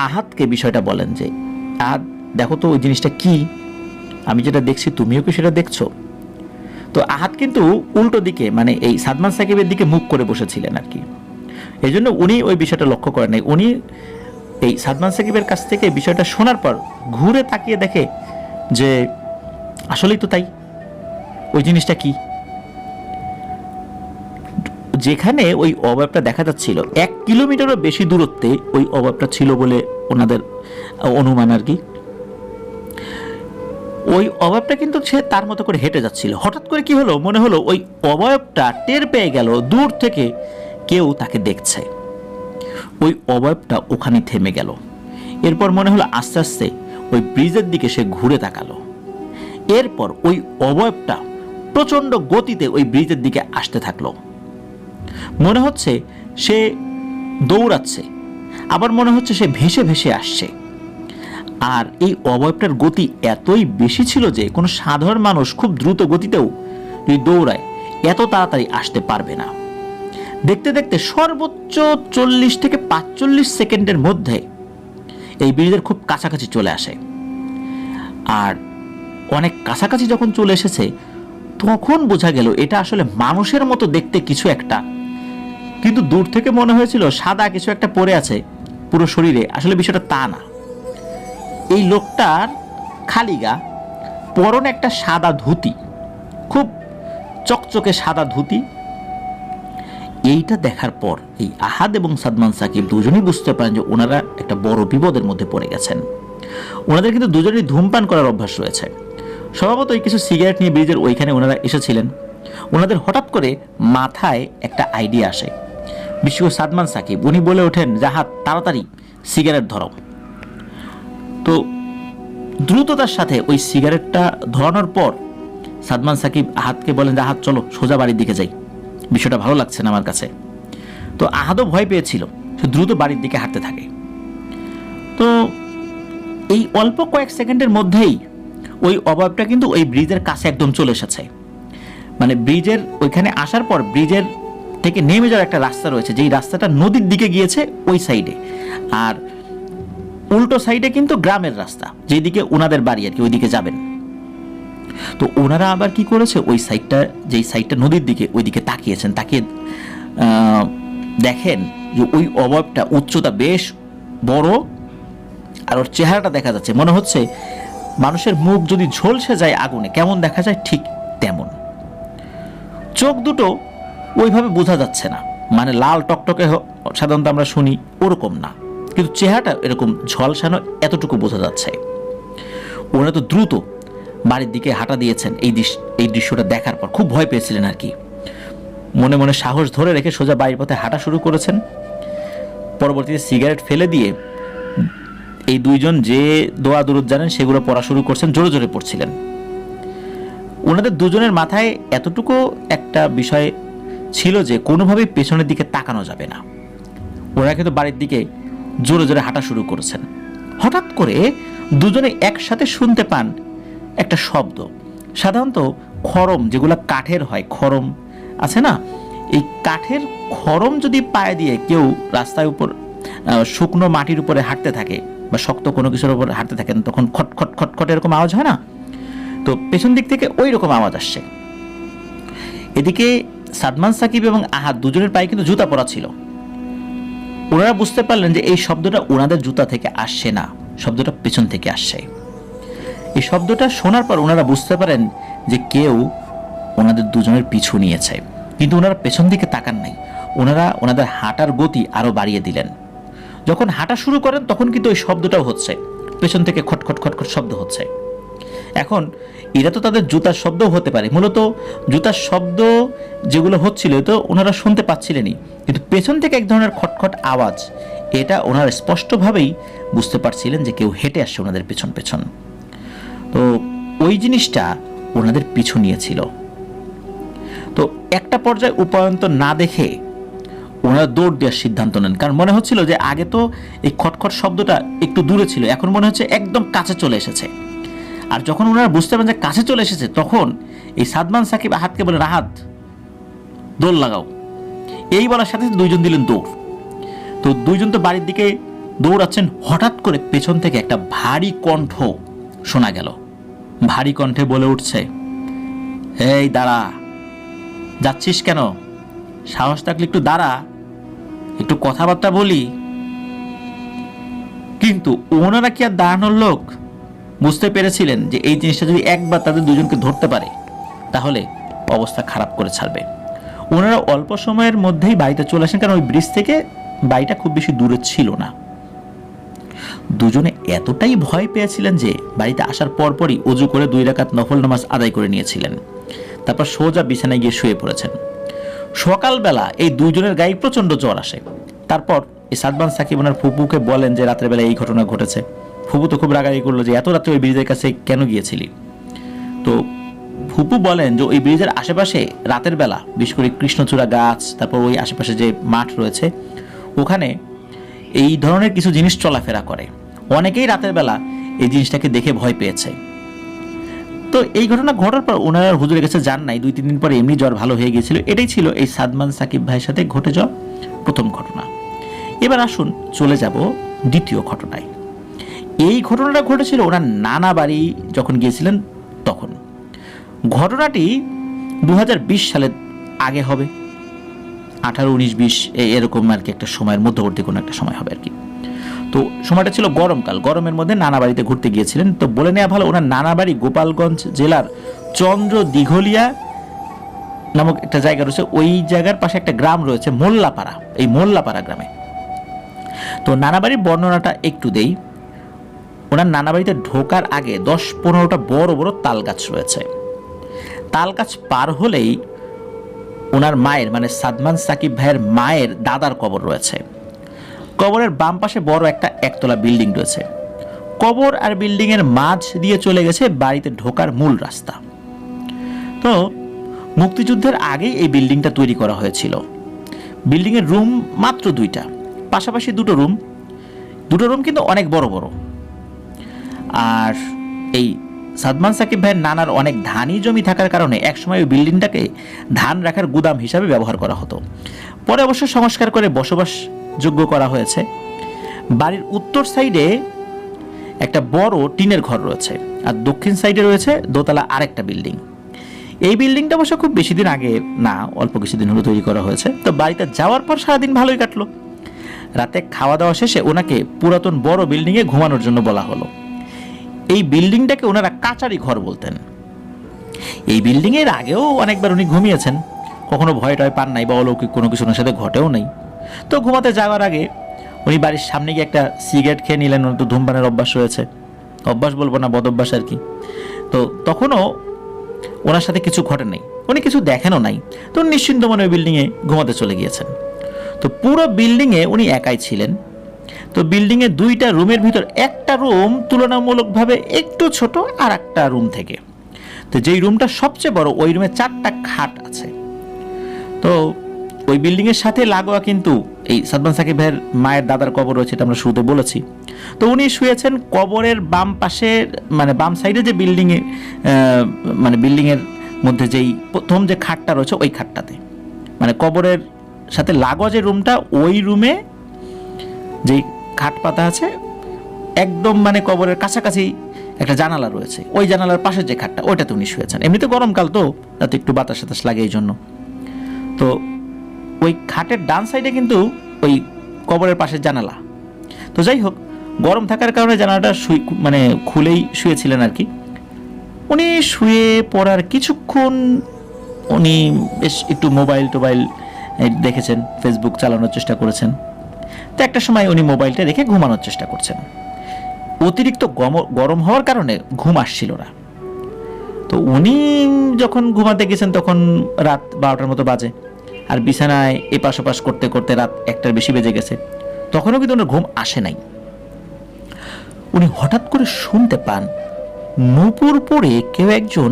Speaker 2: আহাদকে বিষয়টা বলেন যে আহাদ, দেখো তো ওই জিনিসটা কি, আমি যেটা দেখছি তুমিও কি সেটা দেখছো? তো আহাদ কিন্তু উল্টো দিকে, মানে এই সাদমান সাকিবের দিকে মুখ করে বসেছিলেন আর কি। এই জন্য উনি ওই বিষয়টা লক্ষ্য করেন নাই। উনি এই সাদমান সাকিবের কাছ থেকে বিষয়টা শোনার পর ঘুরে তাকিয়ে দেখে যে আসলেই তো তাই, ওই জিনিসটা কি। যেখানে ওই অবয়বটা দেখা যাচ্ছিল 1 কিলোমিটারও বেশি দূরত্বে ওই অবয়বটা ছিল বলে ওনাদের অনুমান আর কি। ওই অবয়বটা কিন্তু সে তার মতো করে হেঁটে যাচ্ছিল। হঠাৎ করে কি হলো, মনে হলো ওই অবয়বটা টের পেয়ে গেল দূর থেকে কেউ তাকে দেখছে। ওই অবয়বটা ওখানে থেমে গেল। এরপর মনে হলো আস্তে আস্তে ওই ব্রিজের দিকে সে ঘুরে তাকালো। এরপর ওই অবয়বটা প্রচন্ড গতিতে ওই ব্রিজের দিকে আসতে থাকলো। মনে হচ্ছে সে দৌড়াচ্ছে, আবার মনে হচ্ছে সে ভেসে ভেসে আসছে। আর এই অবয়বটার গতি এতই বেশি ছিল যে কোনো সাধারণ মানুষ খুব দ্রুত গতিতেও যদি দৌড়ায় এত তাড়াতাড়ি আসতে পারবে না। দেখতে দেখতে সর্বোচ্চ 40 থেকে 45 সেকেন্ডের মধ্যে এই ব্রিজের খুব কাছাকাছি চলে আসে। আর অনেক কাছাকাছি যখন চলে এসেছে তখন বোঝা গেল এটা আসলে মানুষের মতো দেখতে কিছু একটা, কিন্তু দূর থেকে মনে হয়েছিল সাদা কিছু একটা পড়ে আছে পুরো শরীরে। আসলে বিষয়টা তা না। এই লোকটার খালি গা, পরনে একটা সাদা ধুতি, খুব চকচকে সাদা ধুতি। এইটা দেখার পর এই আহাদ এবং সাদমান সাকিব দুজনেই বুঝতে পারেন যে ওনারা একটা বড় বিপদের মধ্যে পড়ে গেছেন। ওনাদের কিন্তু দুজনেই ধূমপান করার অভ্যাস রয়েছে। স্বভাবতই কিছু সিগারেট নিয়ে ব্রিজের ওইখানে ওনারা এসেছিলেন। ওনাদের হঠাৎ করে মাথায় একটা আইডিয়া আসে। বিশেষ করে সাদমান সাকিব, উনি বলে ওঠেন, জাহাদ তাড়াতাড়ি সিগারেট ধরো। তো দ্রুততার সাথে ওই সিগারেটটা ধরানোর পর সাদমান সাকিব আহাদকে বলেন, আহাদ চলো সোজা বাড়ির দিকে যাই, বিষয়টা ভালো লাগছে না আমার কাছে। তো আহাদও ভয় পেয়েছিল, সে দ্রুত বাড়ির দিকে হাঁটতে থাকে। তো এই অল্প কয়েক সেকেন্ডের মধ্যেই ওই অবয়বটা কিন্তু ওই ব্রিজের কাছে একদম চলে এসেছে। মানে ব্রিজের ওইখানে আসার পর ব্রিজের থেকে নেমে যাওয়ার একটা রাস্তা রয়েছে, যেই রাস্তাটা নদীর দিকে গিয়েছে ওই সাইডে, আর উল্টো সাইডে কিন্তু গ্রামের রাস্তা, যেদিকে ওনাদের বাড়ি আর কি, ওইদিকে যাবেন। তো ওনারা আবার কি করেছে, ওই সাইডটা, যেই সাইডটা নদীর দিকে, ওইদিকে তাকিয়েছেন। তাকিয়ে দেখেন যে ওই অবয়বটা উচ্চতা বেশ বড়, আর ওর চেহারাটা দেখা যাচ্ছে, মনে হচ্ছে মানুষের মুখ যদি ঝলসে যায় আগুনে কেমন দেখা যায় ঠিক তেমন। চোখ দুটো ওইভাবে বোঝা যাচ্ছে না, মানে লাল টকটকে সাধারণত আমরা শুনি ওরকম না, কিন্তু চেহারাটা এরকম ঝলসানো, এতটুকু বোঝা যাচ্ছে। ওনারা তো দ্রুত বাড়ির দিকে হাঁটা দিয়েছেন। এই দৃশ্যটা দেখার পর খুব ভয় পেয়েছিলেন আর কি, মনে মনে সাহস ধরে রেখে সোজা বাড়ির পথে হাঁটা শুরু করেছেন। পরবর্তীতে সিগারেট ফেলে দিয়ে এই দুইজন যে দোয়া দুরুদ জানেন সেগুলো পড়া শুরু করছেন, জোরে জোরে পড়ছিলেন। ওনাদের দুজনের মাথায় এতটুকু একটা বিষয় ছিল যে কোনোভাবেই পেছনের দিকে তাকানো যাবে না। ওনারা কিন্তু বাড়ির দিকে জোরে জোরে হাঁটা শুরু করেছেন। হঠাৎ করে দুজনে একসাথে শুনতে পান একটা শব্দ। সাধারণত খড়ম, যেগুলো কাঠের হয়, খড়ম আছে না, এই কাঠের খড়ম যদি পায়ে দিয়ে কেউ রাস্তার উপর শুকনো মাটির উপরে হাঁটতে থাকে বা শক্ত কোনো কিছুর উপর হাঁটতে থাকেন, তখন খটখট খটখট এরকম আওয়াজ হয় না? তো পেছন দিক থেকে ওই রকম আওয়াজ আসছে। এদিকে সাদমান সাকিব এবং আহাদ দুজনের পায়ে কিন্তু জুতা পরা ছিল। ওনারা বুঝতে পারলেন যে এই শব্দটা ওনাদের জুতা থেকে আসছে না, শব্দটা পেছন থেকে আসছে। এই শব্দটা শোনার পর ওনারা বুঝতে পারেন যে কেউ ওনাদের দুজনের পিছু নিয়েছে, কিন্তু ওনারা পেছন দিকে তাকান নাই। ওনারা ওনাদের হাঁটার গতি আরো বাড়িয়ে দিলেন। যখন হাঁটা শুরু করেন তখন কিন্তু ওই শব্দটাও হচ্ছে, পেছন থেকে খটখট খটখট শব্দ হচ্ছে। এখন এরা তো তাদের জুতার শব্দও হতে পারে, মূলত জুতার শব্দ যেগুলো হচ্ছিল তো ওনারা শুনতে পাচ্ছিলেনই, কিন্তু পেছন থেকে এক ধরনের খটখট আওয়াজ, এটা ওনারা স্পষ্টভাবেই বুঝতে পারছিলেন যে কেউ হেঁটে আসছে ওনাদের পেছন পেছন। তো ওই জিনিসটা ওনাদের পিছু নিয়েছিল। তো একটা পর্যায়ে উপায়ন্তর না দেখে ওনারা দৌড় দেওয়ার সিদ্ধান্ত নেন, কারণ মনে হচ্ছিল যে আগে তো এই খটখট শব্দটা একটু দূরে ছিল, এখন মনে হচ্ছে একদম কাছে চলে এসেছে। আর যখন ওনারা বুঝতে পারেন যে কাছে চলে এসেছে, তখন এই সাদমান সাকিব আহাদকে বলে, আহাদ দৌড় লাগাও। এই বলার সাথে দুইজন দিলেন দৌড়। তো দুইজন তো বাড়ির দিকে দৌড়াচ্ছেন। হঠাৎ করে পেছন থেকে একটা ভারী কণ্ঠ শোনা গেল। ভারী কণ্ঠে বলে উঠছে, এই দাঁড়া, যাচ্ছিস কেন? সাহস থাকলে একটু দাঁড়া, একটু কথাবার্তা বলি। কিন্তু ওনারা কি আর দাঁড়ানোর লোক? বুঝতে পেরেছিলেন যে এই জিনিসটা যদি একবার তাদের দুজনকে ধরতে পারে তাহলে অবস্থা খারাপ করে ছাড়বে। ওনারা অল্প সময়ের মধ্যেই বাড়িতে চলে আসেন, কারণ ওই ব্রিজ থেকে বাড়িটা খুব বেশি দূরে ছিল না। দুজনে এতটাই ভয় পেয়েছিলেন যে বাড়িতে আসার পরপরই ওযু করে 2 রাকাত নফল নামাজ আদায় করে নিয়েছিলেন। তারপর সোজা বিছানায় গিয়ে শুয়ে পড়েছেন। সকালবেলা এই দুইজনের গায়ে প্রচণ্ড জ্বর আসে। তারপর এই সাদমান সাকিব ওনার ফুপুকে বলেন যে রাতের বেলা এই ঘটনা ঘটেছে। ফুপু তো খুব রাগারাগি করলো যে এত রাতে ওই ব্রিজের কাছে কেন গিয়েছিলি? তো ফুপু বলেন যে ওই ব্রিজের আশেপাশে রাতের বেলা, বিশেষ করে কৃষ্ণচূড়া গাছ, তারপর ওই আশেপাশে যে মাঠ রয়েছে ওখানে এই ধরনের কিছু জিনিস চলাফেরা করে। অনেকেই রাতের বেলা এই জিনিসটাকে দেখে ভয় পেয়েছে। তো এই ঘটনা ঘটার পর ওনারা হুজুরের কাছে যান নাই। 2-3 দিন পরে এমনি জ্বর ভালো হয়ে গিয়েছিল। এটাই ছিল এই সাদমান সাকিব ভাইয়ের সাথে ঘটে যাওয়া প্রথম ঘটনা। এবার আসুন চলে যাব দ্বিতীয় ঘটনায়। এই ঘটনাটা ঘটেছিল ওনার নানা বাড়ি যখন গিয়েছিলেন তখন। ঘটনাটি 2020 সালের আগে হবে, 18, 19, 20 এরকম আর কি একটা সময়ের মধ্যবর্তী কোনো একটা সময় হবে আর কি। তো সময়টা ছিল গরমকাল, গরমের মধ্যে নানা বাড়িতে ঘুরতে গিয়েছিলেন। তো বলে নেওয়া ভালো, ওনার নানা বাড়ি গোপালগঞ্জ জেলার চন্দ্র দিঘলিয়া নামক একটা জায়গা রয়েছে। ওই জায়গার পাশে একটা গ্রাম রয়েছে মোল্লাপাড়া, এই মোল্লাপাড়া গ্রামে। তো নানা বাড়ির বর্ণনাটা একটু দেই। ওনার নানা বাড়িতে ঢোকার আগে 10-15টা বড় বড় তাল গাছ রয়েছে। তাল গাছ পার হলেই ওনার মায়ের মানে সাদমান সাকিব ভাইয়ের মায়ের দাদার কবর রয়েছে। কবরের বাম পাশে বড় একটা একতলা বিল্ডিং রয়েছে। কবর আর বিল্ডিংয়ের মাঝ দিয়ে চলে গেছে বাড়িতে ঢোকার মূল রাস্তা। তো মুক্তিযুদ্ধের আগেই এই বিল্ডিংটা তৈরি করা হয়েছিল। বিল্ডিংয়ের রুম মাত্র 2টা, পাশাপাশি দুটো রুম কিন্তু অনেক বড় বড়। আর এই সাদমান সাকিব ভাইয়ের নানার অনেক ধানি জমি থাকার কারণে একসময় ওই বিল্ডিংটাকে ধান রাখার গুদাম হিসাবে ব্যবহার করা হতো। পরে অবশ্য সংস্কার করে বসবাসযোগ্য করা হয়েছে। বাড়ির উত্তর সাইডে একটা বড় টিনের ঘর রয়েছে, আর দক্ষিণ সাইডে রয়েছে দোতলা আরেকটা বিল্ডিং। এই বিল্ডিংটা অবশ্য খুব বেশি দিন আগে না, অল্প কিছুদিন হলো তৈরি করা হয়েছে। তো বাড়িতে যাওয়ার পর সারাদিন ভালোই কাটলো। রাতে খাওয়া দাওয়া শেষে ওনাকে পুরাতন বড় বিল্ডিংয়ে ঘুমানোর জন্য বলা হলো। এই বিল্ডিংটাকে ওনারা কাচারি ঘর বলতেন। এই বিল্ডিংয়ের আগেও অনেকবার উনি ঘুমিয়েছেন, কখনো ভয় টয় পান নাই বা অলৌকিক কোনো কিছু ওনার সাথে ঘটেও নাই। তো ঘুমাতে যাওয়ার আগে উনি বাড়ির সামনে গিয়ে একটা সিগারেট খেয়ে নিলেন। ওনার তো ধূমপানের অভ্যাস রয়েছে, অভ্যাস বলবো না, বদ অভ্যাস আর কি। তো তখনও ওনার সাথে কিছু ঘটে নাই, উনি কিছু দেখেনও নাই। তো নিশ্চিন্ত মনে ওই বিল্ডিংয়ে ঘুমাতে চলে গিয়েছেন। তো পুরো বিল্ডিংয়ে উনি একাই ছিলেন। তো বিল্ডিংয়ে 2টা রুমের ভিতর একটা রুম তুলনামূলকভাবে একটু ছোট আর একটা রুম থেকে। তো যেই রুমটা সবচেয়ে বড় ওই রুমে 4টা খাট আছে। তো ওই বিল্ডিংয়ের সাথে লাগোয়া কিন্তু এই সাদমান সাকিব ভাইয়ের মায়ের দাদার কবর রয়েছে, এটা আমরা শুরুতে বলেছি। তো উনি শুয়েছেন কবরের বাম পাশে, মানে বাম সাইডে যে বিল্ডিংয়ে, মানে বিল্ডিংয়ের মধ্যে যেই প্রথম যে খাটটা রয়েছে ওই খাটটাতে, মানে কবরের সাথে লাগোয়া যে রুমটা, ওই রুমে যেই খাট পাতা আছে একদম মানে কবরের কাছাকাছি একটা জানালা রয়েছে, ওই জানালার পাশের যে খাটটা ওইটাতে উনি শুয়েছেন। এমনিতে গরমকাল তো, তাতে একটু বাতাস সাতাস লাগে এই জন্য। তো ওই খাটের ডান সাইডে কিন্তু ওই কবরের পাশের জানালা। তো যাই হোক, গরম থাকার কারণে জানালাটা মানে খুলেই শুয়েছিলেন আর কি। উনি শুয়ে পড়ার কিছুক্ষণ উনি বেশ একটু মোবাইল টোবাইল দেখেছেন, ফেসবুক চালানোর চেষ্টা করেছেন। তো একটা সময় উনি মোবাইলটা রেখে ঘুমানোর চেষ্টা করছেন। অতিরিক্ত গরম হওয়ার কারণে ঘুম আসছিল না। তো উনি যখন ঘুমাতে গেছেন তখন রাত 12টার মতো বাজে, আর বিছানায় এপাশ ওপাশ করতে করতে রাত 1টার বেশি বেজে গেছে। তখনও কিন্তু ওনার ঘুম আসে নাই। উনি হঠাৎ করে শুনতে পান নূপুর পরে কেউ একজন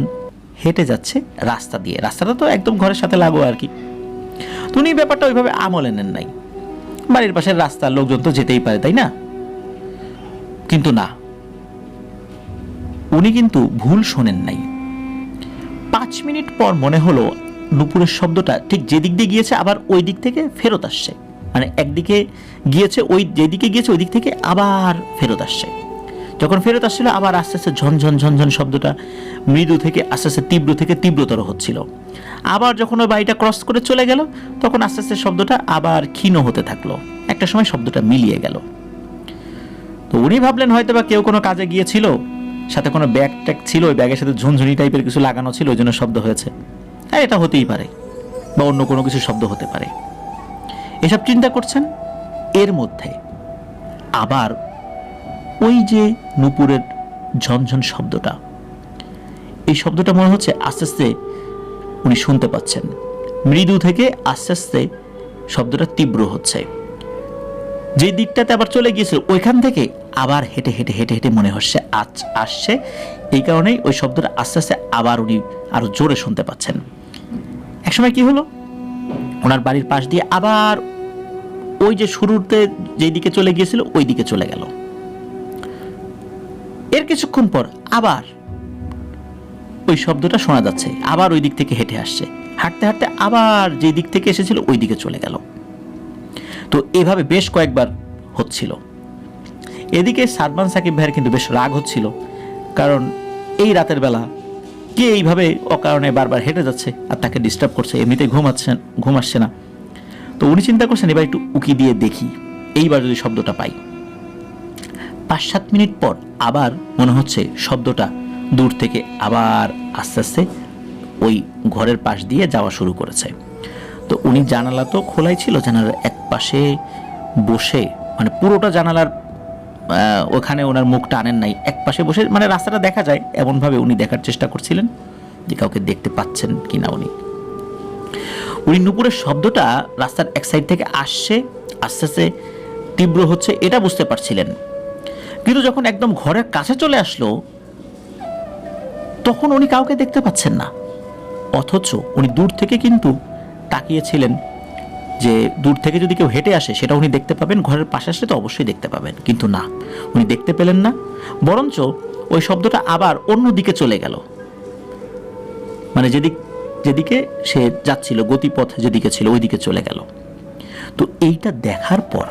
Speaker 2: হেঁটে যাচ্ছে রাস্তা দিয়ে। রাস্তাটা তো একদম ঘরের সাথে লাগোয়া আর কি। তো উনি ব্যাপারটা ওইভাবে আমলে নেন নাই, বাড়ির পাশের রাস্তা, লোকজন তো যেতেই পারে, তাই না? কিন্তু না, উনি কিন্তু ভুল শোনেন নাই। 5 মিনিট পর মনে হলো নূপুরের শব্দটা ঠিক যেদিক দিয়ে গিয়েছে আবার ওই দিক থেকে ফেরত আসছে। মানে একদিকে গিয়েছে, ওই যেদিকে গিয়েছে ওই দিক থেকে আবার ফেরত আসছে। যখন ফেরত আসছিল আবার আস্তে আস্তে ঝনঝন ঝনঝন শব্দটা মৃদু থেকে আস্তে আস্তে তীব্র থেকে তীব্রতর হচ্ছিল। আবার যখন ওই বাড়িটা ক্রস করে চলে গেল তখন আস্তে আস্তে শব্দটা আবার ক্ষীণ হতে থাকলো। একটা সময় শব্দটা মিলিয়ে গেল। তো উনি ভাবলেন হয়তো বা কেউ কোনো কাজে গিয়েছিল, সাথে কোনো ব্যাগ ট্যাগ ছিল, ওই ব্যাগের সাথে ঝুনঝুনি টাইপের কিছু লাগানো ছিল, ওই জন্য শব্দ হয়েছে। হ্যাঁ, এটা হতেই পারে, বা অন্য কোনো কিছু শব্দ হতে পারে, এসব চিন্তা করছেন। এর মধ্যে আবার ওই যে নূপুরের ঝনঝন শব্দটা, এই শব্দটা মনে হচ্ছে আস্তে আস্তে উনি শুনতে পাচ্ছেন। মৃদু থেকে আস্তে আস্তে শব্দটা তীব্র হচ্ছে। যে দিকটাতে আবার চলে গিয়েছিল ওইখান থেকে আবার হেঁটে হেঁটে হেঁটে হেঁটে মনে হচ্ছে আসছে। এই কারণেই ওই শব্দটা আস্তে আস্তে আবার উনি আরো জোরে শুনতে পাচ্ছেন। একসময় কি হলো, ওনার বাড়ির পাশ দিয়ে আবার ওই যে শুরুতে যেই দিকে চলে গিয়েছিল ওই দিকে চলে গেল। এর কিছুক্ষণ পর আবার ওই শব্দটা শোনা যাচ্ছে, আবার ওই দিক থেকে হেঁটে আসছে। হাঁটতে হাঁটতে আবার যে দিক থেকে এসেছিল ওই দিকে চলে গেল। তো এভাবে বেশ কয়েকবার হচ্ছিল। এদিকে সাদমান সাকিব ভাইয়ের কিন্তু বেশ রাগ হচ্ছিল, কারণ এই রাতের বেলা কে এইভাবে অকারণে বারবার হেঁটে যাচ্ছে আর তাকে ডিস্টার্ব করছে, এমনিতেই ঘুম আসছে না। তো উনি চিন্তা করছেন এবার একটু উকি দিয়ে দেখি, এইবার যদি শব্দটা পাই। 5-7 মিনিট পর আবার মনে হচ্ছে শব্দটা দূর থেকে আবার আস্তে আস্তে ওই ঘরের পাশ দিয়ে যাওয়া শুরু করেছে। তো উনি জানালা তো খোলাই ছিল, জানালার এক পাশে বসে, মানে পুরোটা জানালার ওখানে ওনার মুখটা আনেন নাই, এক পাশে বসে মানে রাস্তাটা দেখা যায় এমনভাবে উনি দেখার চেষ্টা করছিলেন যে কাউকে দেখতে পাচ্ছেন কিনা উনি। উনি নুপুরের শব্দটা রাস্তার এক সাইড থেকে আসছে, আস্তে আস্তে তীব্র হচ্ছে, এটা বুঝতে পারছিলেন। কিন্তু যখন একদম ঘরের কাছে চলে আসলো, তখন উনি কাউকে দেখতে পাচ্ছেন না। অথচ উনি দূর থেকে কিন্তু তাকিয়েছিলেন যে দূর থেকে যদি কেউ হেঁটে আসে সেটা উনি দেখতে পাবেন, ঘরের পাশে আসলে তো অবশ্যই দেখতে পাবেন। কিন্তু না, উনি দেখতে পেলেন না, বরঞ্চ ওই শব্দটা আবার অন্য দিকে চলে গেল, মানে যেদিকে সে যাচ্ছিল, গতিপথ যেদিকে ছিল ওই দিকে চলে গেল। তো এইটা দেখার পর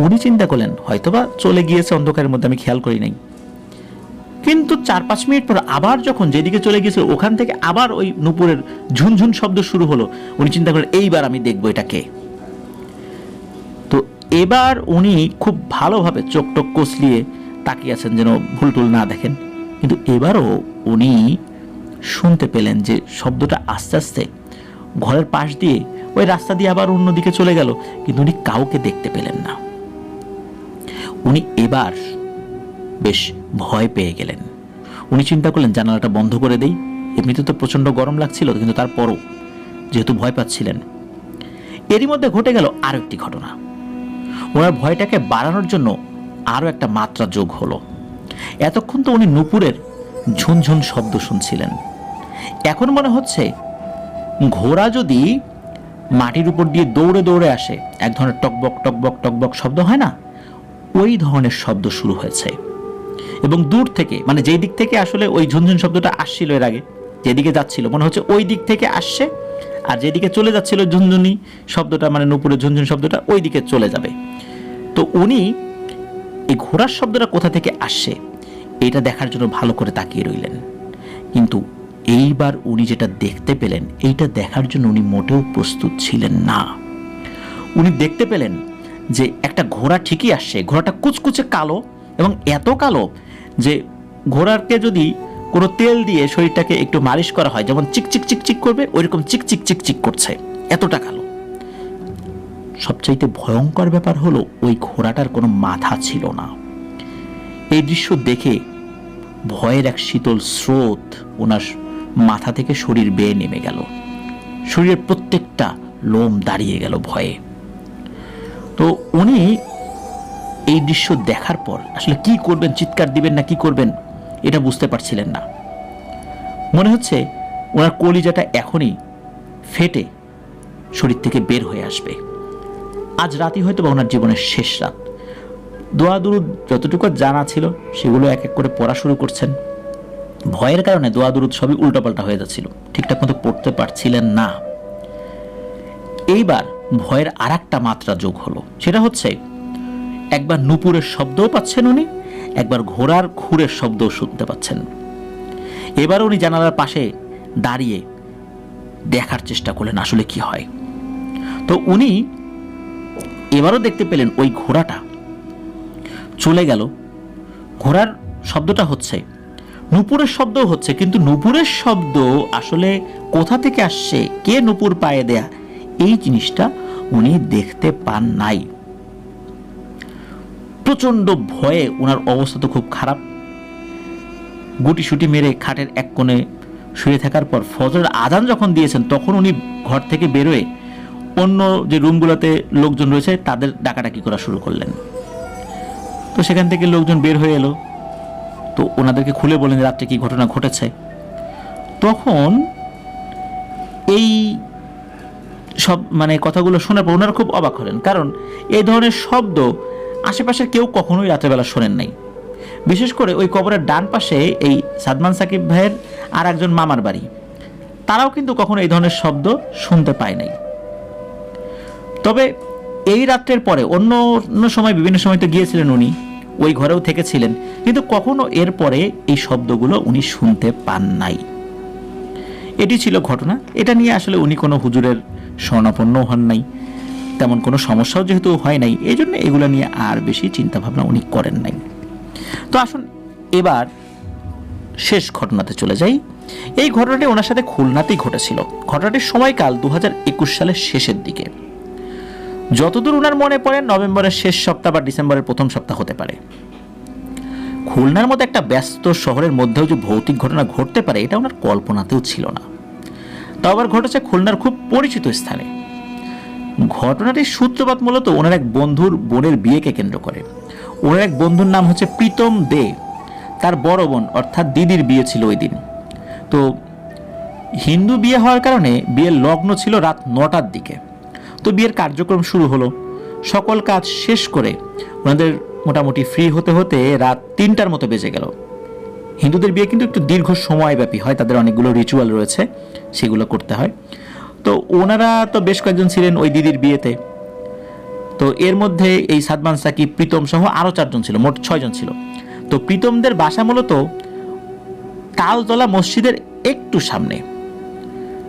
Speaker 2: উনি চিন্তা করলেন হয়তোবা চলে গিয়েছে অন্ধকারের মধ্যে, আমি খেয়াল করি নাই। কিন্তু 4-5 মিনিট পর আবার যখন যেদিকে চলে গিয়েছিল ওখান থেকে আবার ওই নুপুরের ঝুনঝুন শব্দ শুরু হলো। উনি চিন্তা করলেন এইবার আমি দেখবো এটা কে। তো এবার উনি খুব ভালোভাবে চোখ টোক কষলিয়ে তাকিয়ে আছেন যেন ভুল টুল না দেখেন। কিন্তু এবারও উনি শুনতে পেলেন যে শব্দটা আস্তে আস্তে ঘরের পাশ দিয়ে ওই রাস্তা দিয়ে আবার অন্যদিকে চলে গেল, কিন্তু উনি কাউকে দেখতে পেলেন না। উনি এবার বেশ ভয় পেয়ে গেলেন। উনি চিন্তা করলেন জানালাটা বন্ধ করে দেই, এমনিতে তো প্রচণ্ড গরম লাগছিল, কিন্তু তারপরও যেহেতু ভয় পাচ্ছিলেন। এরই মধ্যে ঘটে গেল আরও একটি ঘটনা। ওনার ভয়টাকে বাড়ানোর জন্য আরও একটা মাত্রা যোগ হলো। এতক্ষণ তো উনি নুপুরের ঝুনঝুন শব্দ শুনছিলেন, এখন মনে হচ্ছে ঘোড়া যদি মাটির উপর দিয়ে দৌড়ে দৌড়ে আসে, এক ধরনের টকবক টকবক টকবক শব্দ হয় না, ওই ধরনের শব্দ শুরু হয়েছে। এবং দূর থেকে, মানে যেই দিক থেকে আসলে ওই ঝুনঝুন শব্দটা আসছিল এর আগে, যেদিকে যাচ্ছিল মনে হচ্ছে ওই দিক থেকে আসছে, আর যেদিকে চলে যাচ্ছিল ঝুনঝুনি শব্দটা, মানে নুপুরের ঝুনঝুন শব্দটা ওই দিকে চলে যাবে। তো উনি এই ঘোড়ার শব্দটা কোথা থেকে আসছে এটা দেখার জন্য ভালো করে তাকিয়ে রইলেন। কিন্তু এইবার উনি যেটা দেখতে পেলেন, এইটা দেখার জন্য উনি মোটেও প্রস্তুত ছিলেন না। উনি দেখতে পেলেন যে একটা ঘোড়া ঠিকই আসছে, ঘোড়াটা কুচকুচে কালো, এবং এত কালো যে ঘোড়াকে যদি কোনো তেল দিয়ে শরীরটাকে একটু মালিশ করা হয় যেমন চিকচিক চিকচিক করবে, ওইরকম চিকচিক চিকচিক করছে, এতটা কালো। সবচাইতে ভয়ঙ্কর ব্যাপার হলো ওই ঘোড়াটার কোনো মাথা ছিল না। এই দৃশ্য দেখে ভয়ের এক শীতল স্রোত ওনার মাথা থেকে শরীর বেয়ে নেমে গেল, শরীরের প্রত্যেকটা লোম দাঁড়িয়ে গেল ভয়ে। তো উনি এই দৃশ্য দেখার পর আসলে কি করবেন, চিৎকার দিবেন না কি করবেন এটা বুঝতে পারছিলেন না। মনে হচ্ছে ওনার কলিজাটা এখনই ফেটে শরীর থেকে বের হয়ে আসবে। আজ রাতই হয়তো বা ওনার জীবনের শেষ রাত। দোয়া দুরুদ যতটুকু জানা ছিল সেগুলো এক এক করে পড়া শুরু করছেন। ভয়ের কারণে দোয়া দুরুদ সবই উল্টাপাল্টা হয়ে যাচ্ছিল, ঠিকঠাক মতো পড়তে পারছিলেন না। এইবার ভয়ের আর একটা মাত্রা যোগ হলো, সেটা হচ্ছে একবার নুপুরের শব্দও পাচ্ছেন উনি, একবার ঘোড়ার খুরের শব্দও শুনতে পাচ্ছেন। এবার উনি জানালার পাশে দাঁড়িয়ে দেখার চেষ্টা করলেন আসলে কি হয়। তো উনি এবারও দেখতে পেলেন ওই ঘোড়াটা চলে গেল। ঘোড়ার শব্দটা হচ্ছে, নুপুরের শব্দও হচ্ছে, কিন্তু নুপুরের শব্দ আসলে কোথা থেকে আসছে, কে নুপুর পায়ে দেয়া, এই জিনিসটা উনি দেখতে পান নাই। প্রচন্ড ভয়ে ওনার অবস্থা তো খুব খারাপ। গুটিসুটি মেরে খাটের এক কোণে শুয়ে থাকার পর ফজরের আজান যখন দিয়েছেন তখন উনি ঘর থেকে বেরোয় অন্য যে রুমগুলোতে লোকজন রয়েছে তাদের ডাকাডাকি করা শুরু করলেন। তো সেখান থেকে লোকজন বের হয়ে এলো, তো ওনাদেরকে খুলে বললেন রাত্রে কি ঘটনা ঘটেছে। তখন এই সব মানে কথাগুলো শোনার পর ওনারা খুব অবাক হলেন, কারণ এই ধরনের শব্দ আশেপাশের কেউ কখনোই রাত্রেবেলা শোনেন নাই। বিশেষ করে ওই কবরের ডান পাশে এই সাদমান সাকিব ভাইয়ের আর একজন মামার বাড়ি, তারাও কিন্তু কখনো এই ধরনের শব্দ শুনতে পায় নাই। তবে এই রাত্রের পরে অন্য সময় বিভিন্ন সময় তো গিয়েছিলেন উনি, ওই ঘরেও থেকেছিলেন, কিন্তু কখনো এর পরে এই শব্দগুলো উনি শুনতে পান নাই। এটি ছিল ঘটনা। এটা নিয়ে আসলে উনি কোনো হুজুরের শরণাপন্ন হন নাই, তেমন কোনো সমস্যাও যেহেতু হয় নাই, এই জন্য এগুলো নিয়ে আর বেশি চিন্তা ভাবনা উনি করেন নাই। তো আসুন এবার শেষ ঘটনাতে চলে যাই। এই ঘটনাটি ওনার সাথে খুলনাতেই ঘটেছিল। ঘটনাটির সময়কাল 2021 সালের শেষের দিকে। যতদূর ওনার মনে পড়ে নভেম্বরের শেষ সপ্তাহ বা ডিসেম্বরের প্রথম সপ্তাহ হতে পারে। খুলনার মতো একটা ব্যস্ত শহরের মধ্যেও যে ভৌতিক ঘটনা ঘটতে পারে এটা ওনার কল্পনাতেও ছিল না। তাও আবার ঘটেছে খুলনার খুব পরিচিত স্থানে। ঘটনাটির সূত্রপাত মূলত ওনার এক বন্ধুর বোনের বিয়েকে কেন্দ্র করে। ওনার এক বন্ধুর নাম হচ্ছে প্রীতম দে, তার বড় বোন অর্থাৎ দিদির বিয়ে ছিল ওই দিন। তো হিন্দু বিয়ে হওয়ার কারণে বিয়ের লগ্ন ছিল রাত 9টার দিকে। তো বিয়ের কার্যক্রম শুরু হলো। সকল কাজ শেষ করে ওনাদের মোটামুটি ফ্রি হতে হতে রাত 3টার মতো বেজে গেল। হিন্দুদের বিয়ে কিন্তু একটু দীর্ঘ সময়ব্যাপী হয়, তাদের অনেকগুলো রিচুয়াল রয়েছে, সেগুলো করতে হয়। তো ওনারা তো বেশ কয়েকজন ছিলেন ওই দিদির বিয়েতে। তো এর মধ্যে এই সাদমান সাকিব, প্রীতম সহ আরও 4 জন ছিল, মোট 6 জন ছিল। তো প্রীতমদের বাসা মূলত তালতলা মসজিদের একটু সামনে।